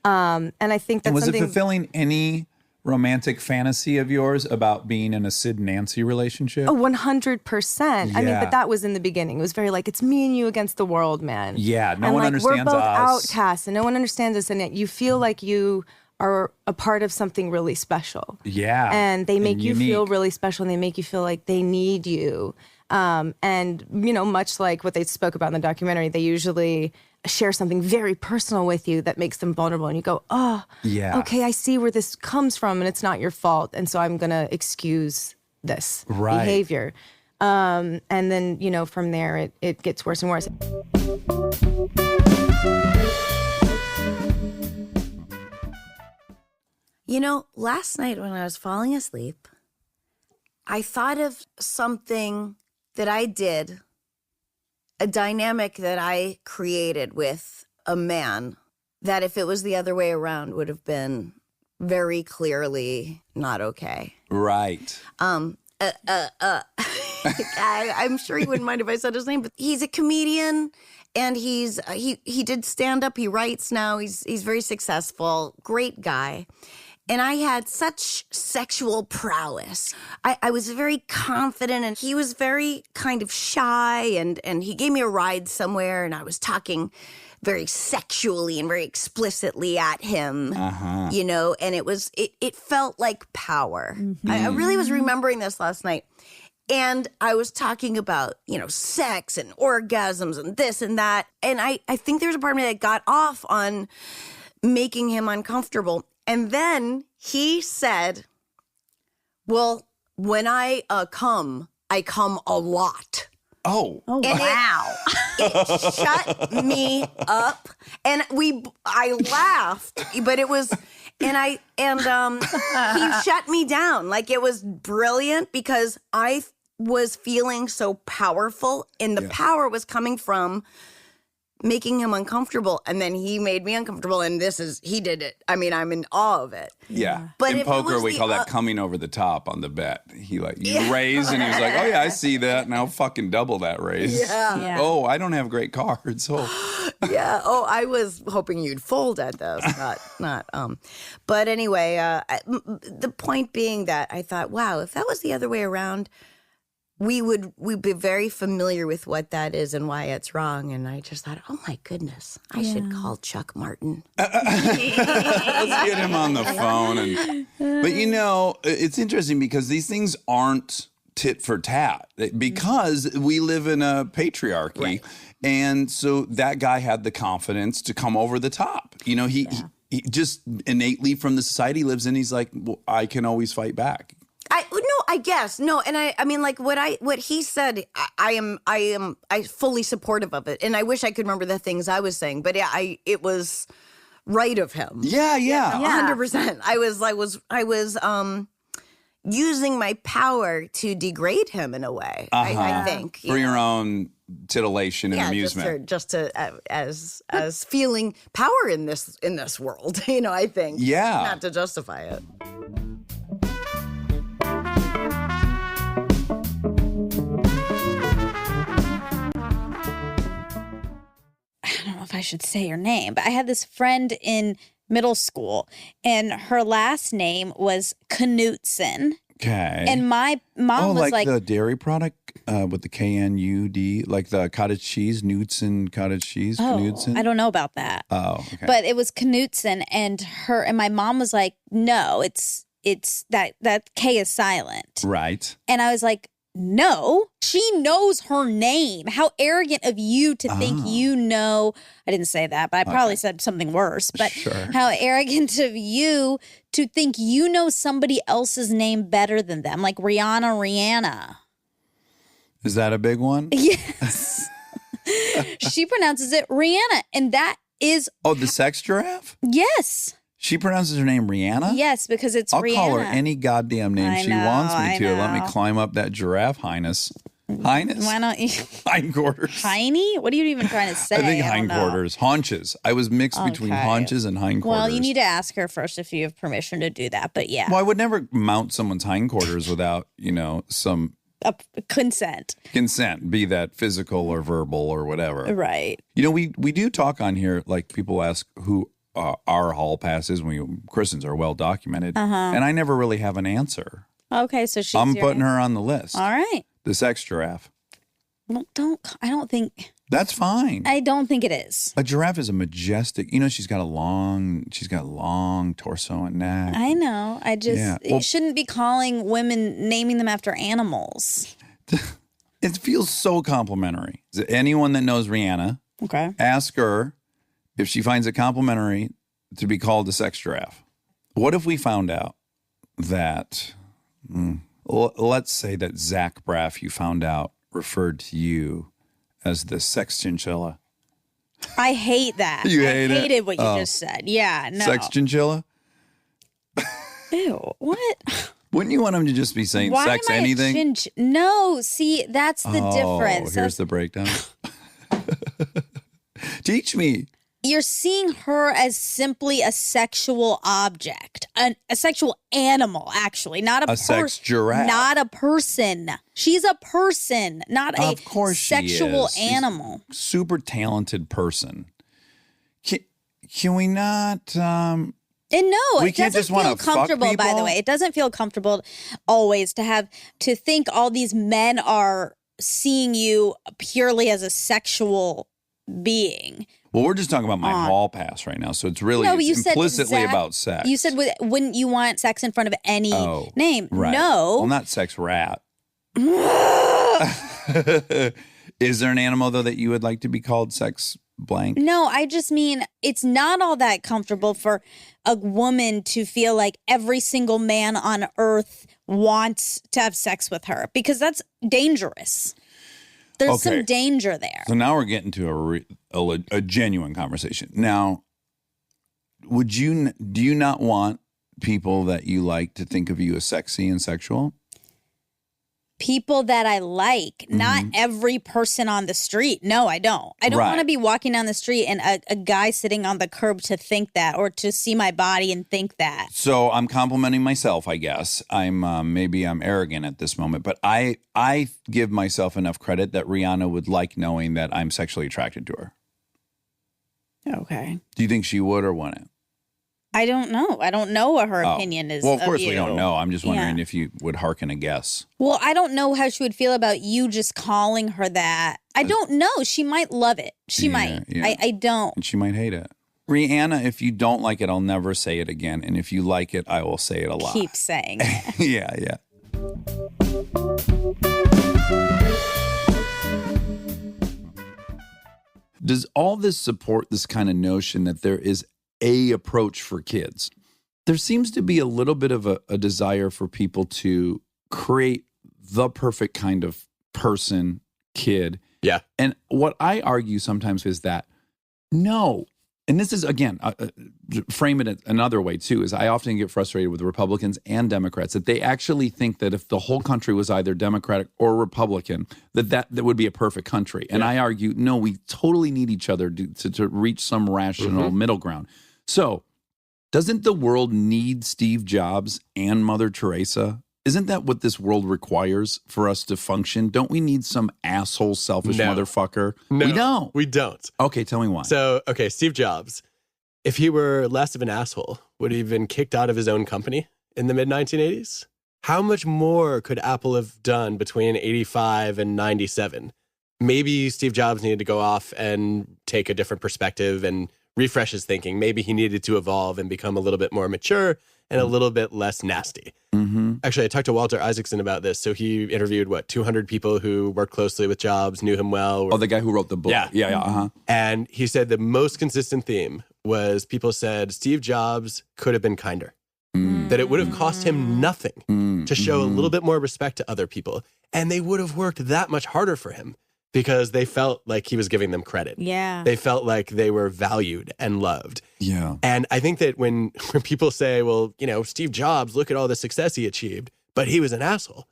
I think that's was something... it fulfilling any romantic fantasy of yours about being in a Sid and Nancy relationship? Oh, 100%. I mean, but that was in the beginning. It was very like, it's me and you against the world, man. Yeah, no and one like, understands we're both us. outcasts and no one understands us. And yet you feel like you are a part of something really special. Yeah. And they make you unique. feel really special and they make you feel like they need you. And, you know, much like what they spoke about in the documentary, they usually share something very personal with you that makes them vulnerable. And you go, oh, yeah, okay, I see where this comes from and it's not your fault. And so I'm going to excuse this behavior. And then, you know, from there, it gets worse and worse. You know, last night when I was falling asleep, I thought of something that I did, a dynamic that I created with a man that if it was the other way around would have been very clearly not okay. Right. I'm sure he wouldn't mind if I said his name, but he's a comedian and he did stand up, he writes now, he's very successful, great guy. And I had such sexual prowess. I was very confident and he was very kind of shy and he gave me a ride somewhere and I was talking very sexually and very explicitly at him, you know, and it felt like power. Mm-hmm. I really was remembering this last night. And I was talking about, you know, sex and orgasms and this and that. And I think there's a part of me that got off on making him uncomfortable. And then he said, well, when I come a lot. Oh, and wow. It shut me up. And I laughed, but it was, he shut me down. Like it was brilliant because I was feeling so powerful and the power was coming from making him uncomfortable, and then he made me uncomfortable, and he did it. I mean, I'm in awe of it. Yeah. But in if it poker, was we the call that coming over the top on the bet. You raise, and he was like, oh, yeah, I see that. Now fucking double that raise. Yeah. Oh, I don't have great cards. Oh. Yeah. Oh, I was hoping you'd fold at this. Not. But anyway, the point being that I thought, wow, if that was the other way around, we'd be very familiar with what that is and why it's wrong. And I just thought, oh my goodness, I should call Chuck Martin. Let's get him on the phone. But you know, it's interesting because these things aren't tit for tat because we live in a patriarchy. Right. And so that guy had the confidence to come over the top. You know, he just innately from the society he lives in, he's like, well, I can always fight back. I guess. No, and I mean, like what he said, I am fully supportive of it. And I wish I could remember the things I was saying, but it was right of him. Yeah. 100%. I was using my power to degrade him in a way, I think. For your own titillation and amusement. Just as feeling power in this world, you know, I think. Yeah. Not to justify it. If I should say her name, but I had this friend in middle school and her last name was Knutson. Okay. And my mom was like the dairy product with the KNUD, like the cottage cheese, Knutson cottage cheese, Knutson. I don't know about that. Oh, okay. But it was Knutson and my mom was like, no, it's that K is silent. Right. And I was like, no, she knows her name. How arrogant of you to think you know. I didn't say that, but I probably said something worse. But how arrogant of you to think you know somebody else's name better than them, like Rihanna. Is that a big one? Yes. She pronounces it Rihanna, and that is... Oh, the sex giraffe? Yes. She pronounces her name Rihanna? Yes, because it's I'll Rihanna. call her any goddamn name she wants me to. know. Let me climb up that giraffe highness. Highness? Why not? Hindquarters. Hiney? What are you even trying to say? I think don't know. hindquarters. Haunches. I was mixed between Okay. haunches and hindquarters. Well, you need to ask her first if you have permission to do that. But yeah, Well, I would never mount someone's hindquarters without, some consent. consent, be that physical or verbal or whatever. Right. We do talk on here, like people ask who our hall pass is. Kristen's are well documented. Uh-huh. And I never really have an answer. Okay, so she's. I'm your- putting her on the list. All right. The sex giraffe. Well, I don't think. That's fine. I don't think it is. A giraffe is a majestic. She's got long torso and neck. I know. I just Yeah. you shouldn't be calling women, naming them after animals. It feels so complimentary. Anyone that knows Rihanna, Okay. ask her if she finds it complimentary to be called a sex giraffe. What if we found out that, let's say that Zach Braff, you found out, referred to you as the sex chinchilla? I hate that. You hate I it? hated what you Oh. just said. Yeah. No. Sex chinchilla? Ew. What? Wouldn't you want him to just be saying Why sex am I a anything? No. See, that's the difference. Here's the breakdown. Teach me. You're seeing her as simply a sexual object, a sexual animal, actually, not a sex giraffe. not a person. She's a person, not Of a course she sexual is. She's animal. a super talented person. Can we not? And no, We it can't doesn't just wanna feel fuck comfortable, by the people? way. It doesn't feel comfortable always to think all these men are seeing you purely as a sexual being. Well, we're just talking about my hall pass right now, so it's really No, but you said implicitly Zach- about sex. You said wouldn't you want sex in front of any name? Right. No. Well, not sex rat. Is there an animal though that you would like to be called sex blank? No, I just mean it's not all that comfortable for a woman to feel like every single man on earth wants to have sex with her because that's dangerous. There's some danger there. So now we're getting to a genuine conversation. Now, do you not want people that you like to think of you as sexy and sexual? People that I like, not every person on the street. No, I don't. I don't want to be walking down the street and a guy sitting on the curb to think that or to see my body and think that. So I'm complimenting myself, I guess. Maybe I'm arrogant at this moment, but I give myself enough credit that Rihanna would like knowing that I'm sexually attracted to her. Okay. Do you think she would or wouldn't? I don't know. I don't know what her opinion is. Well, of course you. we don't know. I'm just wondering Yeah. if you would hearken a guess. Well, I don't know how she would feel about you just calling her that. I don't know. She might love it. She might. yeah. I don't. And she might hate it. Rihanna, if you don't like it, I'll never say it again. And if you like it, I will say it a lot. Keep saying it. Yeah. Does all this support this kind of notion that there is a approach for kids? There seems to be a little bit of a desire for people to create the perfect kind of person, kid. Yeah. And what I argue sometimes is that no. And this is, again, frame it another way, too, is I often get frustrated with Republicans and Democrats that they actually think that if the whole country was either Democratic or Republican, that would be a perfect country. And I argue, no, we totally need each other to reach some rational middle ground. So doesn't the world need Steve Jobs and Mother Teresa? Isn't that what this world requires for us to function? Don't we need some asshole, selfish motherfucker? No, We don't. We don't. Okay, tell me why. So, Steve Jobs, if he were less of an asshole, would he have been kicked out of his own company in the mid-1980s? How much more could Apple have done between 85 and 97? Maybe Steve Jobs needed to go off and take a different perspective and refresh his thinking. Maybe he needed to evolve and become a little bit more mature and a little bit less nasty. Actually, I talked to Walter Isaacson about this. So he interviewed, 200 people who worked closely with Jobs, knew him well. The guy who wrote the book. Yeah. And he said the most consistent theme was people said Steve Jobs could have been kinder. That it would have cost him nothing to show a little bit more respect to other people. And they would have worked that much harder for him because they felt like he was giving them credit. Yeah. They felt like they were valued and loved. Yeah. And I think that when people say, well, Steve Jobs, look at all the success he achieved, but he was an asshole.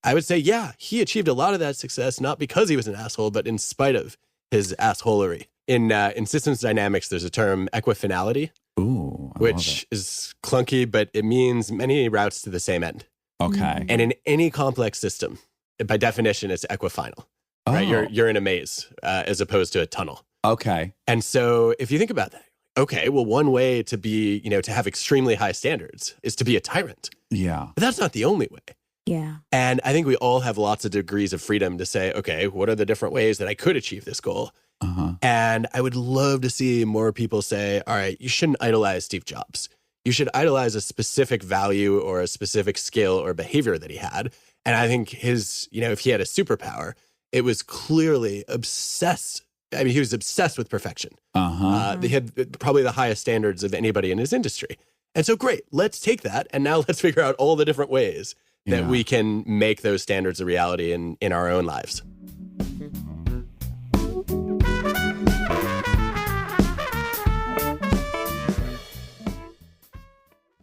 I would say, yeah, he achieved a lot of that success, not because he was an asshole, but in spite of his assholery. In systems dynamics, there's a term equifinality, which is clunky, but it means many routes to the same end. Okay. And in any complex system, by definition, it's equifinal. Right? You're in a maze as opposed to a tunnel. Okay. And so if you think about that, okay, well, one way to be, to have extremely high standards is to be a tyrant. Yeah. But that's not the only way. Yeah. And I think we all have lots of degrees of freedom to say, okay, what are the different ways that I could achieve this goal? And I would love to see more people say, all right, you shouldn't idolize Steve Jobs. You should idolize a specific value or a specific skill or behavior that he had. And I think his, if he had a superpower, it was clearly obsessed. I mean, he was obsessed with perfection. He had probably the highest standards of anybody in his industry. And so great, let's take that. And now let's figure out all the different ways that we can make those standards a reality in our own lives.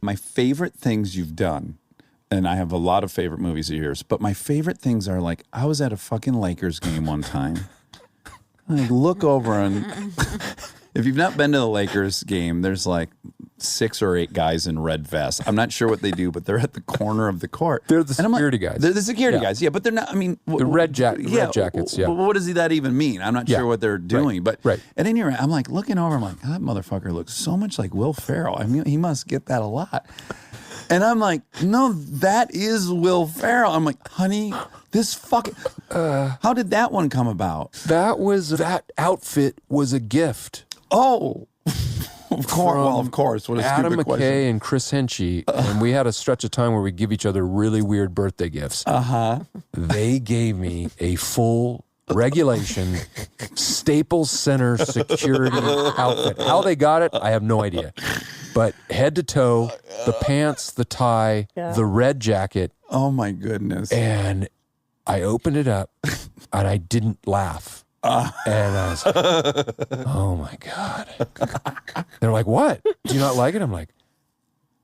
My favorite things you've done, and I have a lot of favorite movies of yours, but my favorite things are like, I was at a fucking Lakers game one time. I look over and if you've not been to the Lakers game, there's like 6 or 8 guys in red vests. I'm not sure what they do, but they're at the corner of the court. They're the security guys. They're the security guys, yeah, but they're not, I mean. The red jackets, yeah. What does that even mean? I'm not sure what they're doing, but at any rate, I'm like looking over, I'm like, that motherfucker looks so much like Will Ferrell. I mean, he must get that a lot. And I'm like, no, that is Will Ferrell. I'm like, honey, this fucking, how did that one come about? That outfit was a gift. Oh, of course. Well, of course. What a Adam stupid McKay question. and Chris Henchy, and we had a stretch of time where we give each other really weird birthday gifts. They gave me a full regulation Staples Center security outfit. How they got it, I have no idea. But head to toe, the pants, the tie, the red jacket. Oh my goodness. And I opened it up and I didn't laugh. And I was like, oh my God. They're like, what? Do you not like it? I'm like,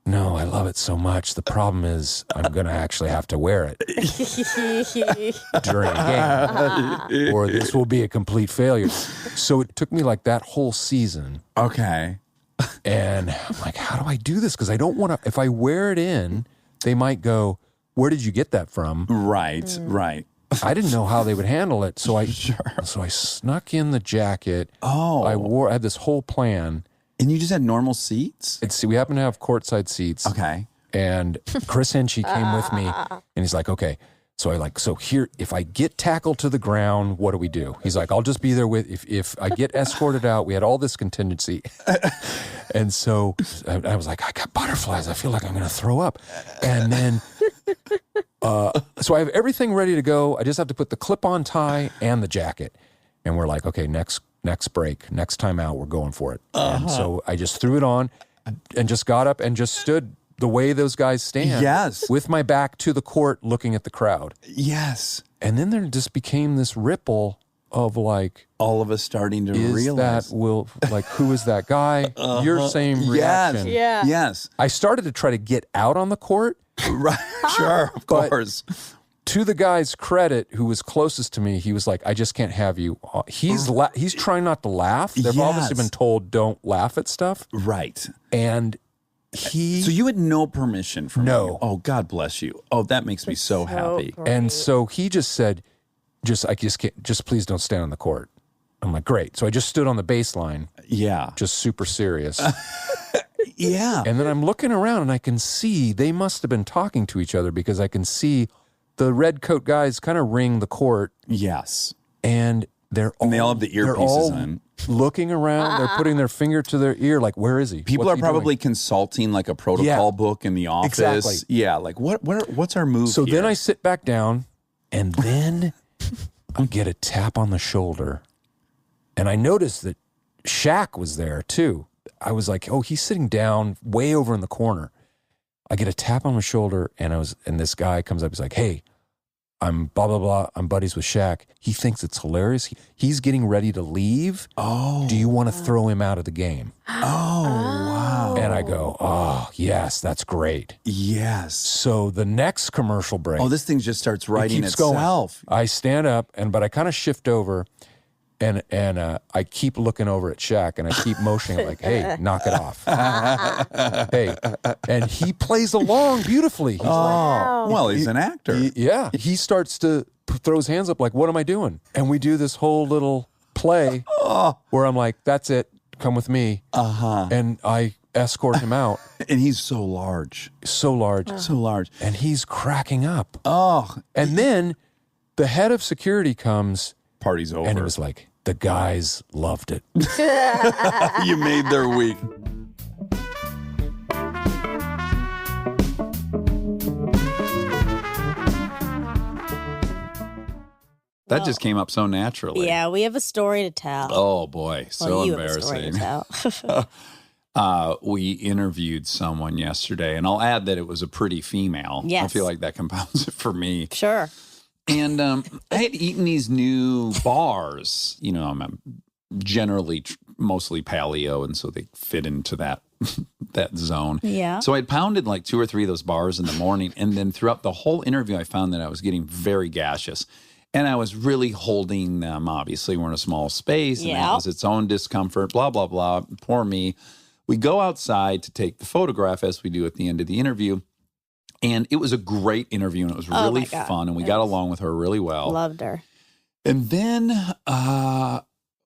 no, I love it so much. The problem is I'm going to actually have to wear it during a game or this will be a complete failure. So it took me like that whole season. Okay. And I'm like, how do I do this? Because I don't want to, if I wear it in, they might go, where did you get that from? Right, right. I didn't know how they would handle it, so I snuck in the jacket. I had this whole plan. And you just had normal seats? We happen to have courtside seats. Okay. And Chris Henchy came with me, and he's like, okay. So here, if I get tackled to the ground, what do we do? He's like, I'll just be there if I get escorted out. We had all this contingency. And so I was like, I got butterflies. I feel like I'm going to throw up. And then, so I have everything ready to go. I just have to put the clip-on tie and the jacket. And we're like, okay, next break, next time out, we're going for it. And so I just threw it on and just got up and just stood the way those guys stand. Yes. With my back to the court looking at the crowd. Yes. And then there just became this ripple of like, all of us starting to realize. Who is that guy? Your same reaction. Yeah. Yes. I started to try to get out on the court. Right. Sure. Of course. To the guy's credit, who was closest to me, he was like, I just can't have you. He's trying not to laugh. They've obviously been told don't laugh at stuff. Right. And so you had no permission from him? Oh, God bless you. Oh, that makes me so happy. Great. And so he just said, just please don't stand on the court. I'm like, great. So I just stood on the baseline. Yeah. Just super serious. Yeah. And then I'm looking around and I can see they must have been talking to each other because I can see the red coat guys kind of ring the court. Yes. And they all have the earpieces on. Looking around, they're putting their finger to their ear, like, where is he? People are probably consulting like a protocol book in the office. Exactly. Yeah, like what's our move So here? then I sit back down, and then I get a tap on the shoulder, and I noticed that Shaq was there too. I was like, oh, he's sitting down way over in the corner. I get a tap on my shoulder, and this guy comes up. He's like, hey, I'm blah, blah, blah. I'm buddies with Shaq. He thinks it's hilarious. He's getting ready to leave. Oh. Do you want to throw him out of the game? Oh, wow. And I go, oh, yes, that's great. Yes. So the next commercial break. Oh, this thing just starts writing keeps going. itself. I stand up, but I kind of shift over, and I keep looking over at Shaq, and I keep motioning like, hey, knock it off. Hey. And he plays along beautifully. He's well, he's an actor. He starts to throw his hands up like, what am I doing? And we do this whole little play where I'm like, that's it. Come with me. And I escort him out. And he's so large. So large. So large. And he's cracking up. Oh. And then the head of security comes. Party's over. And it was like, the guys loved it. You made their week. That just came up so naturally. Yeah, we have a story to tell. Oh, boy. So you embarrassing. Have a story to tell. We interviewed someone yesterday, and I'll add that it was a pretty female. Yes. I feel like that compounds it for me. Sure. And I had eaten these new bars. You know, I'm generally mostly paleo, and so they fit into that that zone. Yeah. So I'd pounded like 2 or 3 of those bars in the morning, and then throughout the whole interview, I found that I was getting very gaseous. And I was really holding them. Obviously, we're in a small space, and that was its own discomfort, blah, blah, blah. Poor me. We go outside to take the photograph, as we do at the end of the interview. And it was a great interview, and it was really fun, and we got along with her really well. Loved her. And then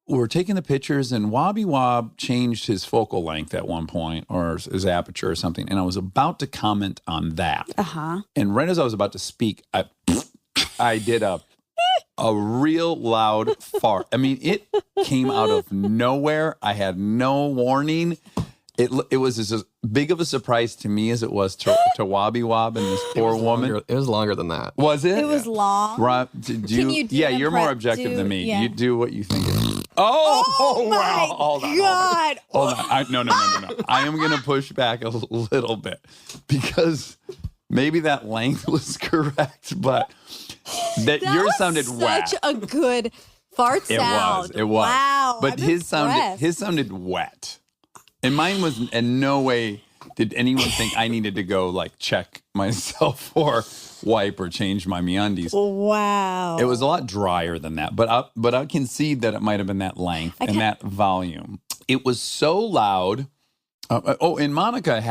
we're taking the pictures, and Wobby Wob changed his focal length at one point, or his aperture or something. And I was about to comment on that. And right as I was about to speak, I did a real loud fart. I mean, it came out of nowhere. I had no warning. It was as big of a surprise to me as it was to Wobby Wob and this poor woman. It was longer than that. Was it? It was long. Rob, Can you do you're more objective than me. You do what you think it is. Oh, wow. Hold on. Hold on. No. I am going to push back a little bit because maybe that length was correct, but that yours sounded wet. Such a good fart sound. It was. Wow. But his sounded wet. And mine was in no way did anyone think I needed to go like check myself or wipe or change my MeUndies. Wow. It was a lot drier than that, but I concede that it might have been that length and that volume. It was so loud. And Monica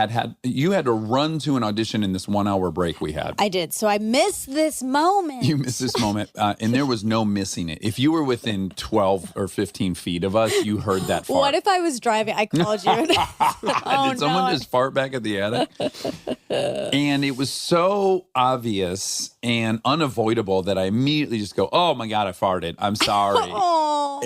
you had to run to an audition in this 1 hour break we had. I did. So I missed this moment. You missed this moment, and there was no missing it. If you were within 12 or 15 feet of us, you heard that fart. What if I was driving? I called you. Did someone just fart back at the attic? And it was so obvious and unavoidable that I immediately just go, oh my God, I farted. I'm sorry.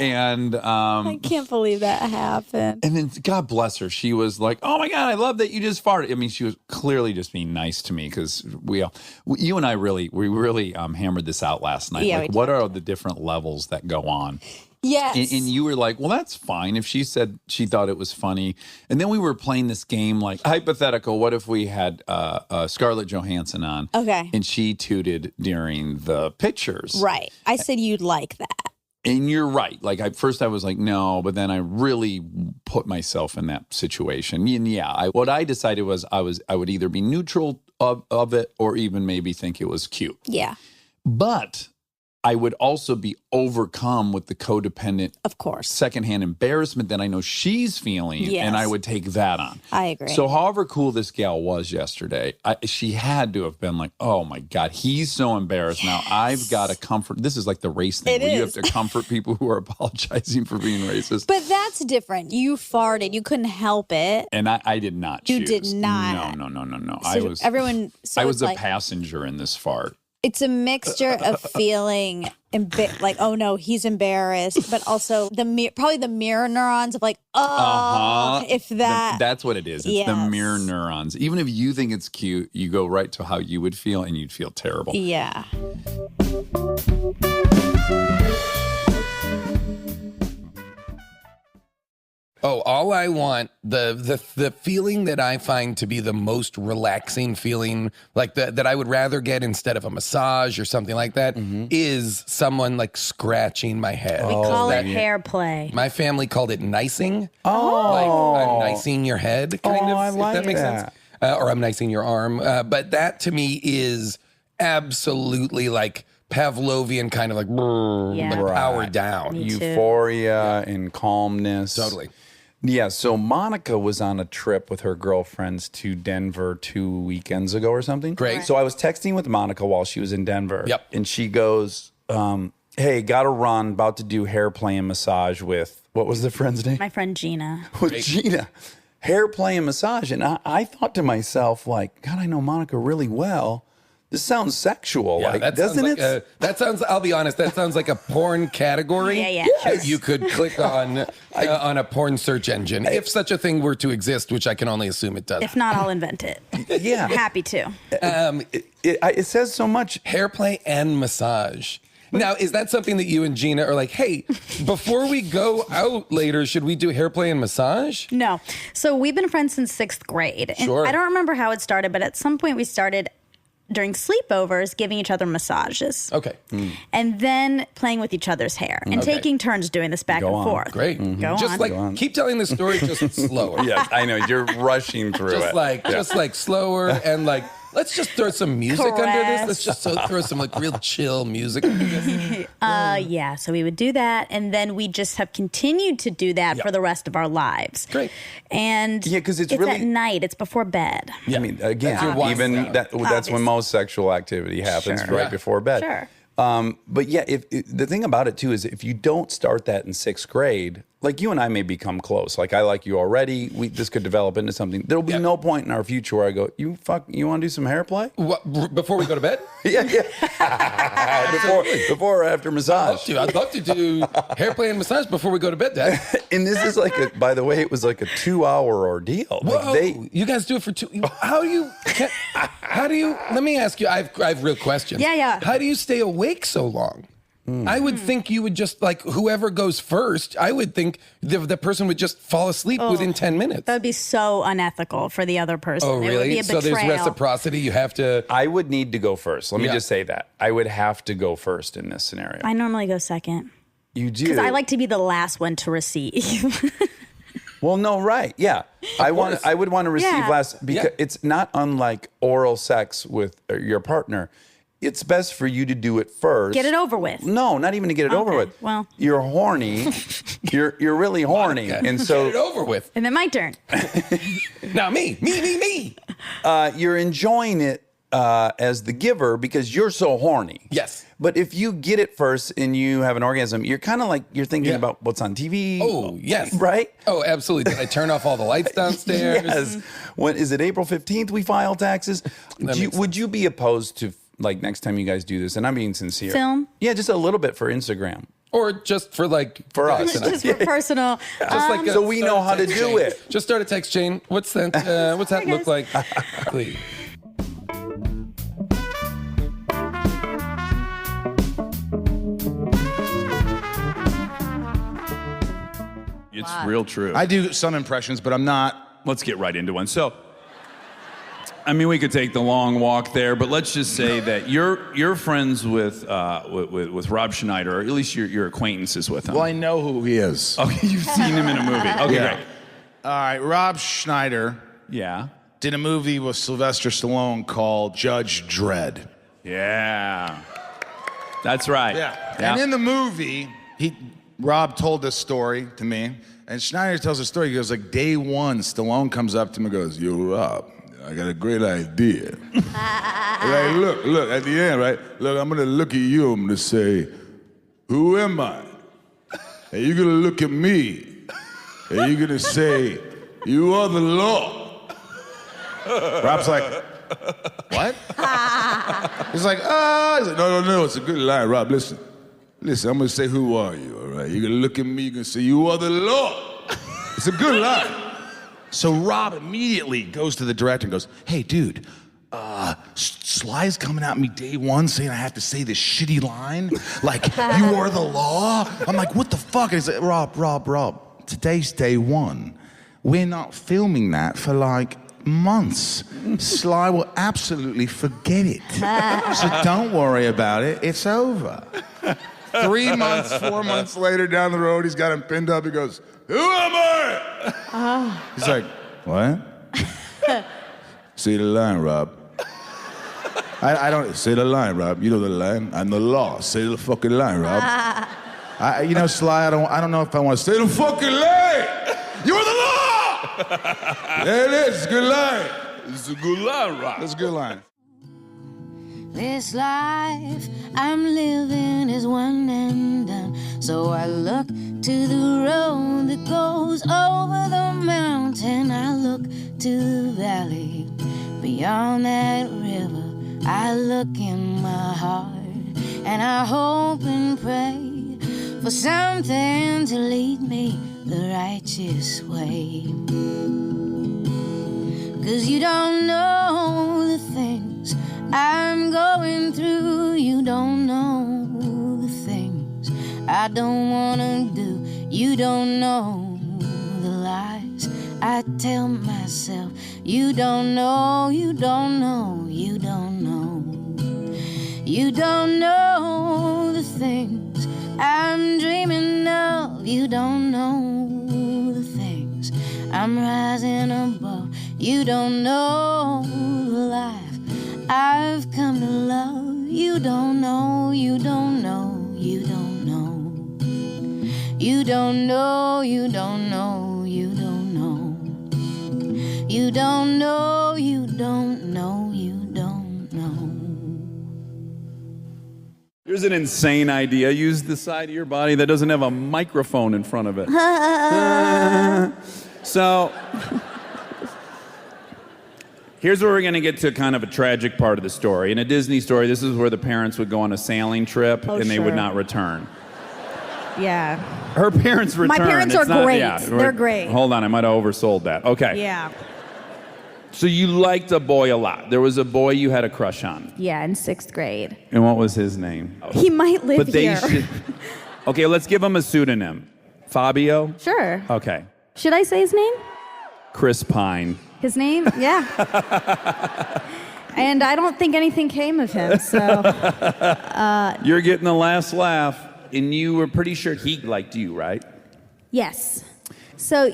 And I can't believe that happened. And then God bless her. She was like, oh my God, I love that you just farted. I mean, she was clearly just being nice to me because you and I really hammered this out last night. Yeah, like, what are the different levels that go on? Yes. And you were like, well, that's fine if she said she thought it was funny. And then we were playing this game like hypothetical. What if we had Scarlett Johansson on? Okay. And she tooted during the pictures. Right. I said you'd like that. And you're right. Like at first I was like, no, but then I really put myself in that situation. And yeah, what I decided was I would either be neutral of it or even maybe think it was cute. Yeah. But I would also be overcome with the codependent, of course, secondhand embarrassment that I know she's feeling, and I would take that on. I agree. So however cool this gal was yesterday, she had to have been like, oh my God, he's so embarrassed now. I've got to comfort. This is like the race thing where you have to comfort people who are apologizing for being racist. But that's different. You farted. You couldn't help it. And I did not choose. You did not. No. So I was a passenger in this fart. It's a mixture of feeling like, oh no, he's embarrassed, but also probably the mirror neurons of like, if that. That's what it is. It's the mirror neurons. Even if you think it's cute, you go right to how you would feel and you'd feel terrible. Yeah. Oh, all I want, the feeling that I find to be the most relaxing feeling, like that I would rather get instead of a massage or something like that, is someone like scratching my head. We call it hair play. My family called it nicing. Oh. Like I'm nicing your head, kind of, I like if that makes sense. Or I'm nicing your arm. But that to me is absolutely like Pavlovian kind of like, like power down. Euphoria and calmness. Totally. Yeah, so Monica was on a trip with her girlfriends to Denver 2 weekends ago or something. Great. So I was texting with Monica while she was in Denver. Yep. And she goes, hey, gotta run, about to do hair play and massage with, what was the friend's name? My friend Gina. With Gina. Hair play and massage. And I thought to myself, like, God, I know Monica really well. This sounds sexual, Yeah, like, that doesn't sounds it? that sounds. I'll be honest. That sounds like a porn category. Yeah, that you could click on a porn search engine, if such a thing were to exist, which I can only assume it does. If not, I'll invent it. Yeah, Happy to. It says so much. Hair play and massage. Now, is that something that you and Gina are like, hey, before we go out later, should we do hair play and massage? No. So we've been friends since 6th grade. And Sure. I don't remember how it started, but at some point we started during sleepovers giving each other massages. Okay. And then playing with each other's hair and Okay. taking turns doing this back and forth. Great. Go Just on. like keep telling the story just slower. Yes, I know. You're rushing through Just it. like Yeah. just like slower and like let's just throw some music under this. Let's just throw some like real chill music under this. Yeah, so we would do that, and then we just have continued to do that for the rest of our lives. Great. And Yeah, 'cause it's at really- night. It's before bed. I mean, again, That's your wind even down. that's when most sexual activity happens, Sure. right Yeah. before bed. Sure. But yeah, if the thing about it too is if you don't start that in 6th grade, like you and I may become close. Like I like you already. This could develop into something. There'll be no point in our future where I go, you want to do some hair play? What, before we go to bed? Yeah. before or after massage. I'd love to do hair play and massage before we go to bed, Dad. And this is like by the way, it was like a 2-hour ordeal. Whoa, Like you guys do it for 2. How do you? Let me ask you. I have real questions. Yeah. How do you stay awake so long? I would think you would just like whoever goes first. I would think the person would just fall asleep within 10 minutes. That would be so unethical for the other person. Oh, It would really? be a So betrayal. there's reciprocity. You have to. I would need to go first. Let me Yeah. just say that. I would have to go first in this scenario. I normally go second. You do. Because I like to be the last one to receive. Well, no, right. Yeah. I would want to receive Yeah. last because it's not unlike oral sex with your partner. It's best for you to do it first. Get it over with. No, not even to get it over with. Well. You're horny. you're really horny. And so Get it over with. And then my turn. Now me. You're enjoying it as the giver because you're so horny. Yes. But if you get it first and you have an orgasm, you're kind of like you're thinking about what's on TV. Oh, yes. Right? Oh, absolutely. Did I turn off all the lights downstairs? Yes. When is it April 15th we file taxes? Would you be opposed to like next time you guys do this? And I'm being sincere. Film? Yeah, just a little bit for Instagram. Or just for like for us. Just for personal. Just like so we know how to do it. Just start a text chain. What's that? What's that look like? Please. It's real true. I do some impressions, but I'm not. Let's get right into one. So, I mean, we could take the long walk there, but let's just say that you're friends with Rob Schneider, or at least your acquaintances with him. Well, I know who he is. Okay, you've seen him in a movie. Okay, Yeah. great. All right, Rob Schneider. Yeah. Did a movie with Sylvester Stallone called Judge Dredd. Yeah. That's right. Yeah. And in the movie, Rob told this story to me, and Schneider tells the story. He goes, like, day one, Stallone comes up to him and goes, "Yo, Rob, I got a great idea." Like, look, at the end, right? Look, I'm gonna look at you, I'm gonna say, "Who am I?" And you're gonna look at me, and you're gonna say, "You are the law." Rob's like, "What?" He's like, no, it's a good line, Rob, listen, I'm gonna say, "Who are you?" All right, you're gonna look at me, you're gonna say, "You are the law." It's a good line. So Rob immediately goes to the director and goes, "Hey, dude, Sly's coming at me day one saying I have to say this shitty line, like, "You are the law." I'm like, "What the fuck?" And he's like, Rob, today's day one. We're not filming that for like months. Sly will absolutely forget it. So don't worry about it. It's over. 3 months, 4 months later down the road, he's got him pinned up. He goes, "Who am I?" He's like, "What?" Say the line, Rob. I don't say the line, Rob. You know the line. I'm the law. Say the fucking line, Rob. Sly, I don't know if I want to say the fucking line. You're the law. There it is. It's a good line. It's a good line, Rob. It's a good line. This life I'm living is one and done. So I look to the road that goes over the mountain. I look to the valley beyond that river. I look in my heart and I hope and pray for something to lead me the righteous way. 'Cause you don't know the things I'm going through. You don't know the things I don't wanna do. You don't know the lies I tell myself. You don't know, you don't know, you don't know. You don't know the things I'm dreaming of. You don't know the things I'm rising above. You don't know the life I've come to love. You don't know, you don't know, you don't know. You don't know, you don't know, you don't know. You don't know, you don't know, you don't know. Here's an insane idea. Use the side of your body that doesn't have a microphone in front of it. So, here's where we're going to get to kind of a tragic part of the story. In a Disney story, this is where the parents would go on a sailing trip and they would not return. Yeah. Her parents returned. My parents are great. They're great. Hold on, I might have oversold that. Okay. Yeah. So you liked a boy a lot. There was a boy you had a crush on. Yeah, in 6th grade. And what was his name? He might live here. Okay, let's give him a pseudonym. Fabio? Sure. Okay. Should I say his name? Chris Pine. His name? Yeah. And I don't think anything came of him, so. You're getting the last laugh, and you were pretty sure he liked you, right? Yes. So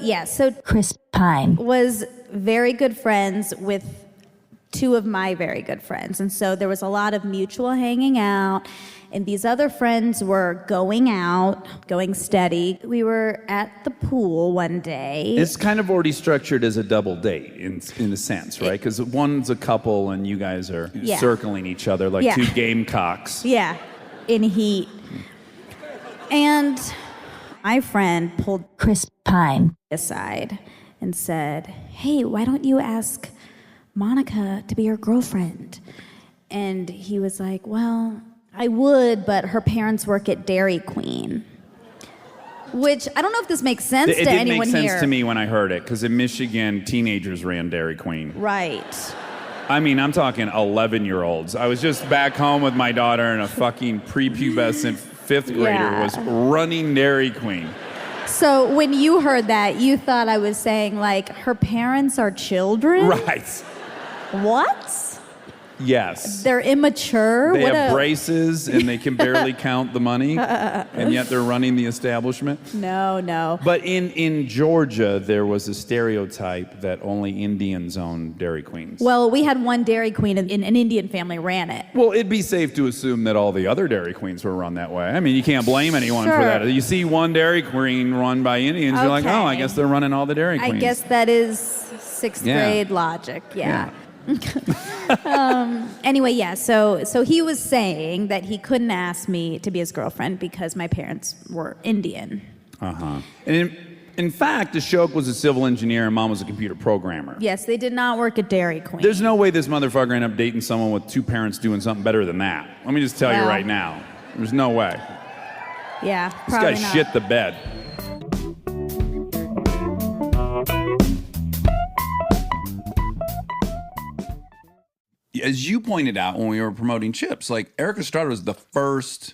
Chris Pine was very good friends with 2 of my very good friends. And so there was a lot of mutual hanging out. And these other friends were going out, going steady. We were at the pool one day. It's kind of already structured as a double date in a sense, right? Because one's a couple and you guys are circling each other like 2 gamecocks. Yeah, in heat. And my friend pulled Chris Pine aside and said, "Hey, why don't you ask Monica to be your girlfriend?" And he was like, "Well, I would, but her parents work at Dairy Queen." Which, I don't know if this makes sense to anyone here. It did make sense to me when I heard it, because in Michigan, teenagers ran Dairy Queen. Right. I mean, I'm talking 11-year-olds. I was just back home with my daughter, and a fucking prepubescent 5th grader was running Dairy Queen. So when you heard that, you thought I was saying, like, her parents are children? Right. What? Yes. They're immature? They have braces and they can barely count the money, and yet they're running the establishment? No. But in Georgia, there was a stereotype that only Indians own Dairy Queens. Well, we had one Dairy Queen and an Indian family ran it. Well, it'd be safe to assume that all the other Dairy Queens were run that way. I mean, you can't blame anyone for that. You see one Dairy Queen run by Indians, you're like, oh, I guess they're running all the Dairy Queens. I guess that is 6th grade logic, yeah. Anyway, so he was saying that he couldn't ask me to be his girlfriend because my parents were Indian. And in fact, Ashok was a civil engineer and Mom was a computer programmer. Yes, they did not work at Dairy Queen. There's no way this motherfucker ended up dating someone with 2 parents doing something better than that. Let me just tell you right now. There's no way. Yeah, probably this guy shit the bed. As you pointed out when we were promoting Chips, like Eric Estrada was the first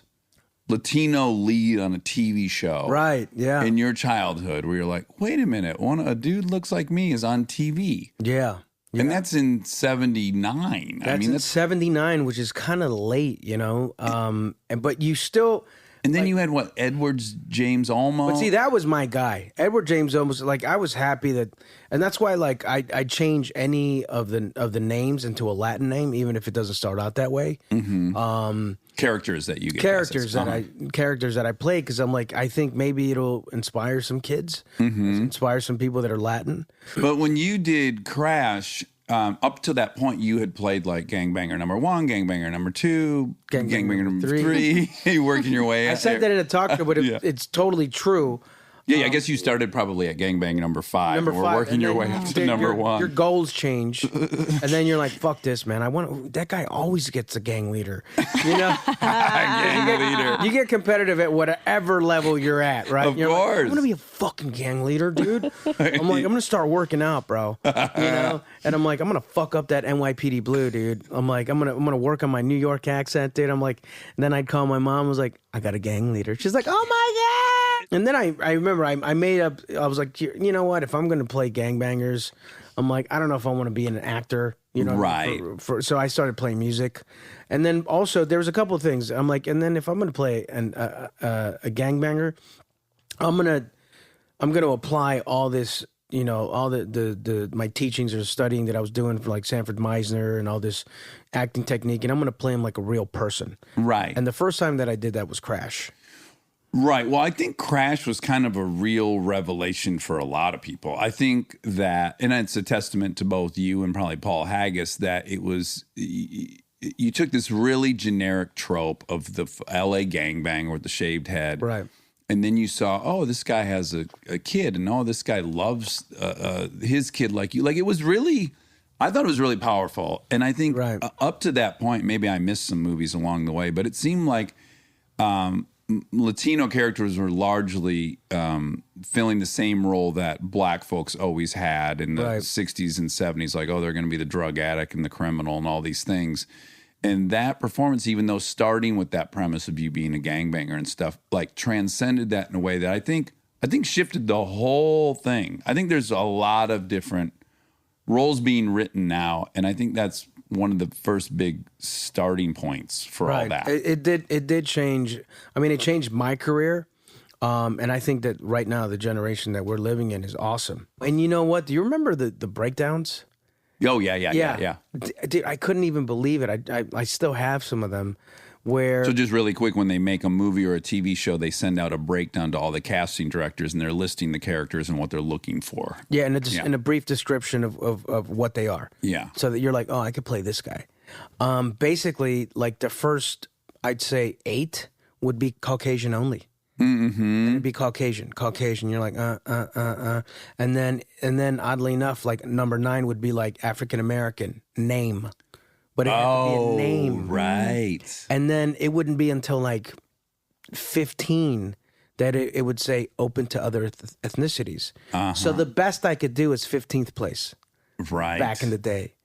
Latino lead on a TV show. Right, yeah. In your childhood where you're like, wait a minute, a dude looks like me is on TV. Yeah. And that's in 79. That's in 79, which is kind of late, but you still... And then you had Edwards James Olmo. But see, that was my guy. Edward James Olmo was I was happy that, and that's why I change any of the names into a Latin name, even if it doesn't start out that way. Mm-hmm. Characters that you get. Characters that I play, because I'm like, I think maybe it'll inspire some kids, inspire some people that are Latin. But when you did Crash, up to that point, you had played like Gangbanger number 1, Gangbanger number 2, Gangbanger number 3. You working your way. I said that in a talk show, but it's totally true. Yeah, I guess you started probably at Gangbang number 5. We're working your way up to number 1. Your goals change, and then you're like, "Fuck this, man! That guy always gets a gang leader." Gang leader. You get competitive at whatever level you're at, right? Of you're course. Like, I'm gonna be a fucking gang leader, dude. I'm gonna start working out, bro. And I'm like, I'm gonna fuck up that NYPD Blue, dude. I'm like, I'm gonna work on my New York accent, dude. I'm like, and then I'd call my mom. I was like, I got a gang leader. She's like, oh my god. And then I remember I made up. I was like, you know what? If I'm gonna play gangbangers, I'm like, I don't know if I want to be an actor. Right. So I started playing music, and then also there was a couple of things. I'm like, and then if I'm gonna play a gangbanger, I'm gonna apply all this. All the my teachings or studying that I was doing for like Sanford Meisner and all this acting technique, and I'm gonna play him like a real person. Right. And the first time that I did that was Crash. Right. Well, I think Crash was kind of a real revelation for a lot of people. I think that, and it's a testament to both you and probably Paul Haggis, that it was, you took this really generic trope of the LA gangbang with the shaved head. Right. And then you saw, oh, this guy has a kid, and oh, this guy loves his kid like you. Like, it was really, I thought it was really powerful. And I think up to that point, maybe I missed some movies along the way, but it seemed like Latino characters were largely filling the same role that black folks always had in the 60s and 70s. Like, oh, they're going to be the drug addict and the criminal and all these things. And that performance, even though starting with that premise of you being a gangbanger and stuff, like transcended that in a way that I think shifted the whole thing. I think there's a lot of different roles being written now, and I think that's one of the first big starting points for all that. It did change. I mean, it changed my career. And I think that right now the generation that we're living in is awesome. And you know what? Do you remember the breakdowns? Oh, yeah. Dude, I couldn't even believe it. I still have some of them where... So just really quick, when they make a movie or a TV show, they send out a breakdown to all the casting directors, and they're listing the characters and what they're looking for. Yeah, and a brief description of what they are. Yeah. So that you're like, oh, I could play this guy. Basically, like the first, I'd say 8 would be Caucasian only. Mm-hmm. And it'd be Caucasian. You're like, and then oddly enough, like number 9 would be like African American name, but it had to be a name, right? And then it wouldn't be until like 15 that it would say open to other ethnicities. So the best I could do is 15th place, right? Back in the day.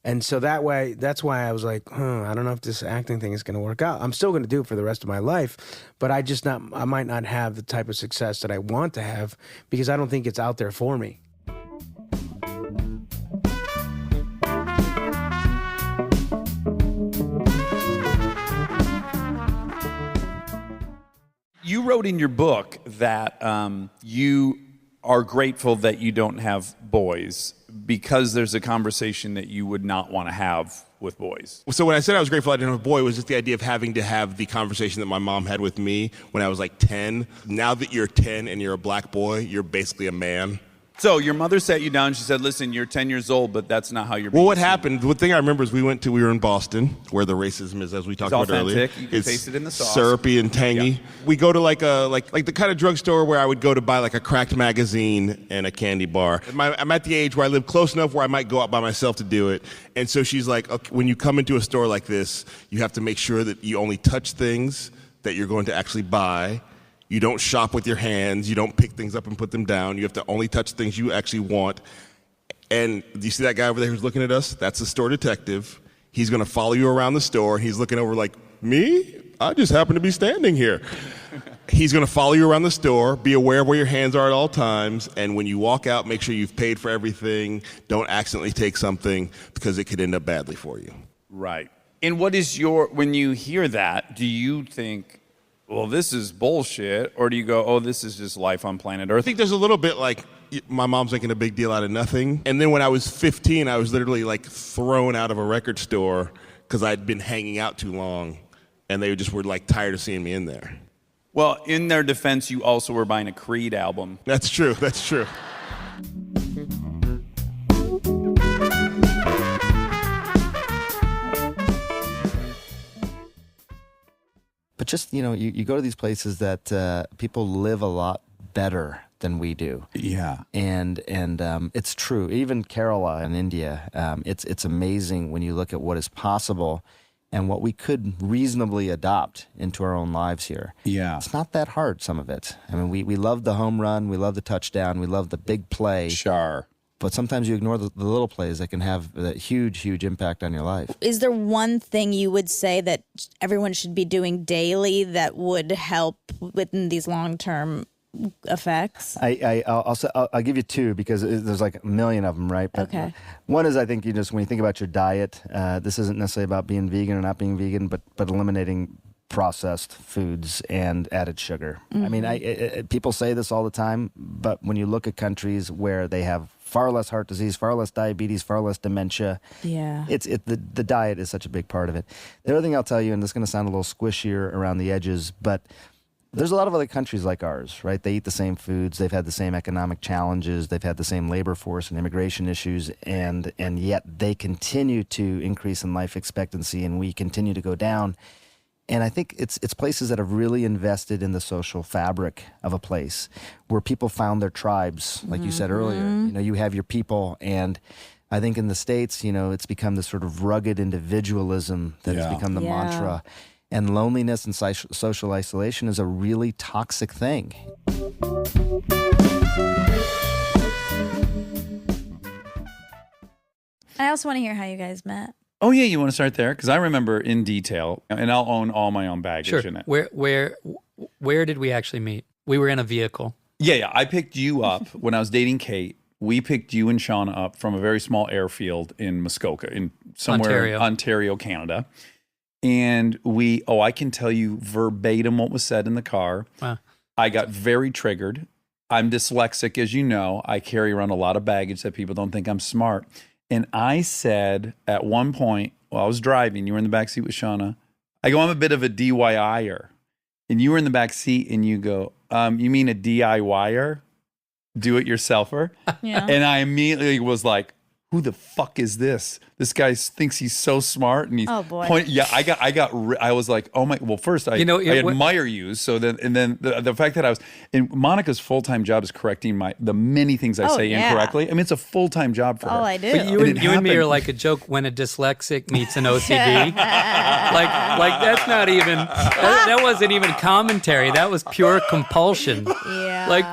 And so that's why I was like, I don't know if this acting thing is going to work out. I'm still going to do it for the rest of my life, but I might not have the type of success that I want to have because I don't think it's out there for me. You wrote in your book that you are grateful that you don't have boys because there's a conversation that you would not want to have with boys. So when I said I was grateful I didn't have a boy, it was just the idea of having to have the conversation that my mom had with me when I was like 10. Now that you're 10 and you're a black boy, you're basically a man. So your mother sat you down. She said, listen, you're 10 years old, but that's not how you're being Well, what seen. happened, the thing I remember is we were in Boston, where the racism is, as we talked about earlier. You can taste it in the sauce. Syrupy and tangy. Yeah. We go to like the kind of drugstore where I would go to buy like a cracked magazine and a candy bar. I'm at the age where I live close enough where I might go out by myself to do it. And so she's like, okay, when you come into a store like this, you have to make sure that you only touch things that you're going to actually buy. You don't shop with your hands. You don't pick things up and put them down. You have to only touch things you actually want. And do you see that guy over there who's looking at us? That's the store detective. He's going to follow you around the store. He's looking over like, me? I just happen to be standing here. He's going to follow you around the store, be aware of where your hands are at all times, and when you walk out, make sure you've paid for everything. Don't accidentally take something because it could end up badly for you. Right. And what is when you hear that, do you think, well, this is bullshit, or do you go, oh, this is just life on planet Earth? I think there's a little bit like my mom's making a big deal out of nothing. And then when I was 15, I was literally like thrown out of a record store because I'd been hanging out too long, and they just were like tired of seeing me in there. Well, in their defense, you also were buying a Creed album. That's true. That's true. But just, you go to these places that people live a lot better than we do. Yeah. And it's true. Even Kerala in India, it's amazing when you look at what is possible and what we could reasonably adopt into our own lives here. Yeah. It's not that hard, some of it. I mean, we love the home run, we love the touchdown, we love the big play. Sure. But sometimes you ignore the little plays that can have that huge, huge impact on your life. Is there one thing you would say that everyone should be doing daily that would help within these long-term effects? I'll give you two because there's like a million of them, right? But okay. One is I think when you think about your diet, this isn't necessarily about being vegan or not being vegan, but eliminating processed foods and added sugar. Mm-hmm. I mean, people say this all the time, but when you look at countries where they have far less heart disease, far less diabetes, far less dementia. Yeah. The diet is such a big part of it. The other thing I'll tell you, and this is going to sound a little squishier around the edges, but there's a lot of other countries like ours, right? They eat the same foods. They've had the same economic challenges. They've had the same labor force and immigration issues, and yet they continue to increase in life expectancy, and we continue to go down. And I think it's places that have really invested in the social fabric of a place where people found their tribes, like you said earlier. You have your people, and I think in the States, it's become this sort of rugged individualism that has become the mantra. And loneliness and social isolation is a really toxic thing. I also want to hear how you guys met. Oh, yeah, you want to start there? Because I remember in detail, and I'll own all my own baggage in it. Where did we actually meet? We were in a vehicle. Yeah. I picked you up when I was dating Kate. We picked you and Shauna up from a very small airfield in Muskoka, in somewhere in Ontario, Canada. And I can tell you verbatim what was said in the car. Wow. I got very triggered. I'm dyslexic, as you know. I carry around a lot of baggage that people don't think I'm smart. And I said at one point, while I was driving, you were in the back seat with Shauna. I go, I'm a bit of a DIYer. And you were in the back seat and you go, you mean a DIYer? Do-it-yourselfer? Yeah. And I immediately was like, who the fuck is this? This guy thinks he's so smart, and he's I was like, oh my. Well, first I admire you. So then the fact that I was in Monica's full-time job is correcting the many things I say incorrectly. I mean, it's a full-time job for her. All I do. But you and me are like a joke when a dyslexic meets an OCD. like that's not even that wasn't even commentary. That was pure compulsion. Yeah. Like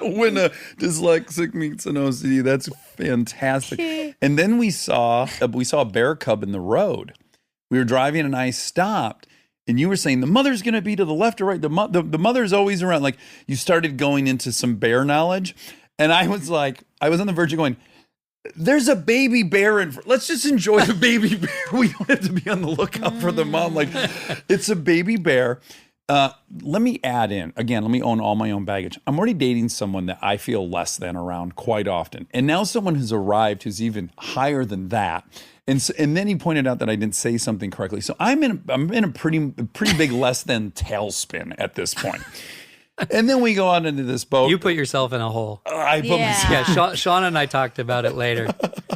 when a dyslexic meets an OCD, that's fantastic. And then we saw a bear cub in the road. We were driving and I stopped, and you were saying the mother's going to be to the left or right. The mother's always around. Like you started going into some bear knowledge, and I was on the verge of going, there's a baby bear let's just enjoy the baby bear. We don't have to be on the lookout for the mom. Like it's a baby bear. Let me add in, again, let me own all my own baggage. I'm already dating someone that I feel less than around quite often. And now someone has arrived who's even higher than that. And then he pointed out that I didn't say something correctly. So I'm in a pretty big less than tailspin at this point. And then we go out into this boat. You put yourself in a hole. I put myself. Yeah, Shauna and I talked about it later.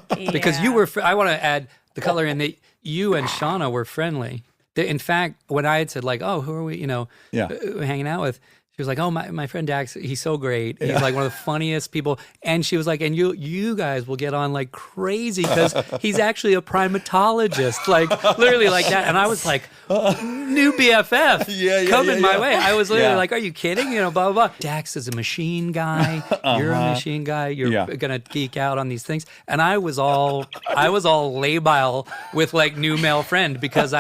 Because you were, I want to add the color in that you and Shauna were friendly. In fact, when I had said like, oh, who are we, hanging out with? She was like, oh, my friend Dax, he's so great. He's like one of the funniest people. And she was like, and you guys will get on like crazy because he's actually a primatologist, like literally like that. And I was like, new BFF coming my way. I was literally like, are you kidding? Blah, blah, blah. Dax is a machine guy. You're a machine guy. You're going to geek out on these things. And I was all labile with like new male friend because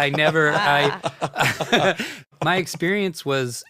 My experience was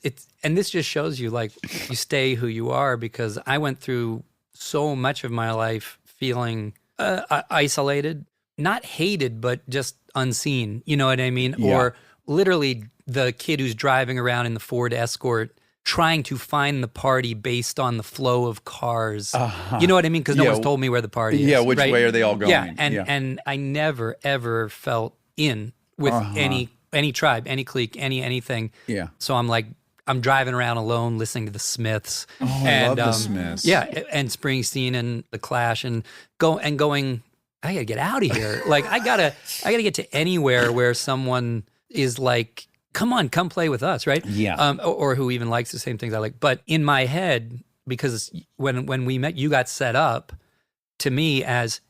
and this just shows you like you stay who you are, because I went through so much of my life feeling isolated, not hated, but just unseen. You know what I mean? Yeah. Or literally the kid who's driving around in the Ford Escort trying to find the party based on the flow of cars. You know what I mean? Because no one's told me where the party is. Yeah, which right? way are they all going? Yeah, and I never, ever felt in with any tribe, any clique, anything. Yeah. So I'm driving around alone listening to the Smiths. Oh, and, I love the Smiths. Yeah, and Springsteen and the Clash and going, I gotta get out of here. Like I gotta get to anywhere where someone is like, come on, come play with us, right? Yeah. Or who even likes the same things I like. But in my head, because when we met, you got set up to me as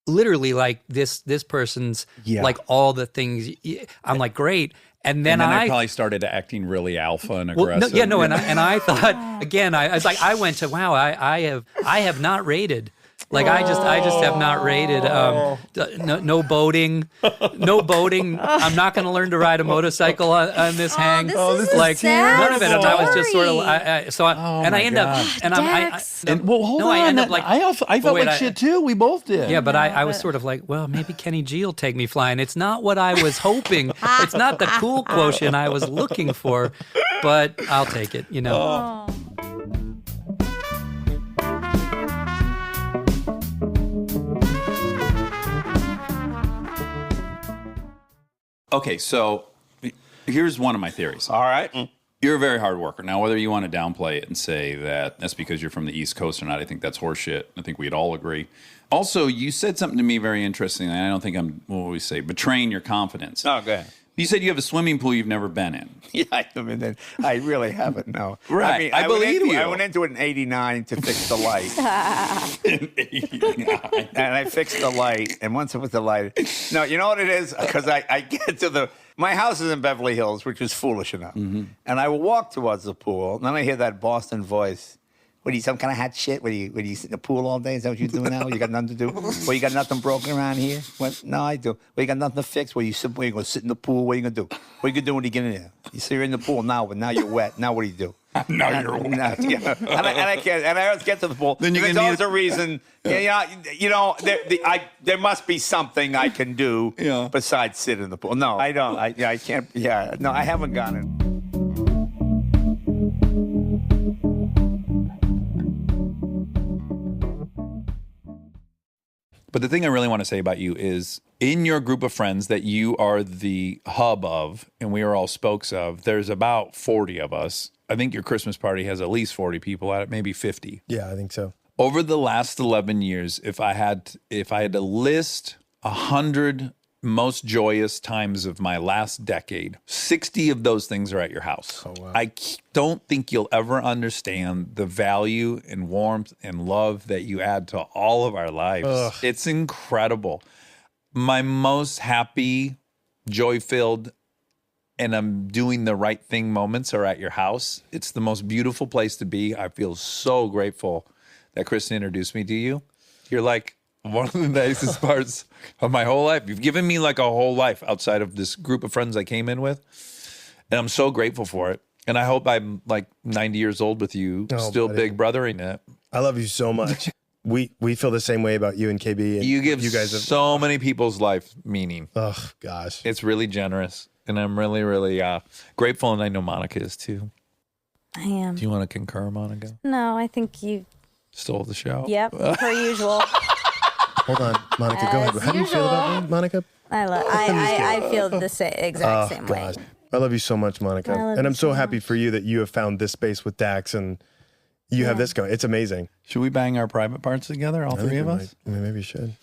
literally like this person's like all the things. I'm like, great. And then I probably started acting really alpha and aggressive. And I thought again, I was like, I went to wow, I have not rated. Like I just have not rated. No boating, no boating. I'm not going to learn to ride a motorcycle on this hang. This is like a sad none of it. And I was just sort of story. I end up and Dax. Hold on. I end up like I felt like shit too. We both did. Yeah, but I was sort of like, well, maybe Kenny G will take me flying. It's not what I was hoping. It's not the cool quotient I was looking for, but I'll take it. You know. Okay, so here's one of my theories. All right. You're a very hard worker. Now, whether you want to downplay it and say that that's because you're from the East Coast or not, I think that's horseshit. I think we'd all agree. Also, you said something to me very interesting, and I don't think I'm, what would we say, betraying your confidence. Oh, go ahead. You said you have a swimming pool you've never been in. Yeah, I really haven't, no. Right. I mean, I believe you. I went into it in 89 to fix the light. And I fixed the light, and once it was the light... No, you know what it is? Because I get to the... My house is in Beverly Hills, which is foolish enough. Mm-hmm. And I walk towards the pool, and then I hear that Boston voice. What are you, some kind of hot shit? What are you sit in the pool all day? Is that what you do now? You got nothing to do? Well, you got nothing broken around here? What? No, I do. Well, you got nothing to fix? Well, you going to sit in the pool? What are you going to do? What are you going to do when you get in there? You say you're in the pool now, but now you're wet. Now what do you do? Now you're wet. Yeah. And I can't. And I always get to the pool. Then there's always a reason. There must be something I can do besides sit in the pool. No, I don't. I can't. Yeah. No, I haven't gone in. But the thing I really want to say about you is in your group of friends that you are the hub of, and we are all spokes of, there's about 40 of us. I think your Christmas party has at least 40 people at it, maybe 50. Yeah, I think so. Over the last 11 years, if I had to list 100 most joyous times of my last decade, 60 of those things are at your house. Oh, wow. I don't think you'll ever understand the value and warmth and love that you add to all of our lives. Ugh. It's incredible. My most happy, joy-filled, and I'm doing the right thing moments are at your house. It's the most beautiful place to be. I feel so grateful that Kristen introduced me to you. You're like one of the nicest parts of my whole life. You've given me like a whole life outside of this group of friends I came in with. And I'm so grateful for it. And I hope I'm like 90 years old with you, still buddy. Big brothering it. I love you so much. We feel the same way about you and KB. And you give you guys so many people's life meaning. Oh, gosh. It's really generous. And I'm really, really grateful. And I know Monica is too. I am. Do you want to concur, Monica? No, I think you stole the show. Yep, per usual. Hold on, Monica, go ahead. How do you feel about me, Monica? I feel the exact same way. I love you so much, Monica. And I'm so happy for you that you have found this space with Dax and you have this going. It's amazing. Should we bang our private parts together, all three of us? Maybe we should.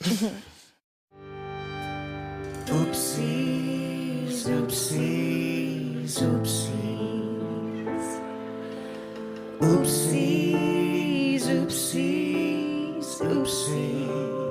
Oopsies, oopsies, oopsies. Oopsies, oopsies, oopsies.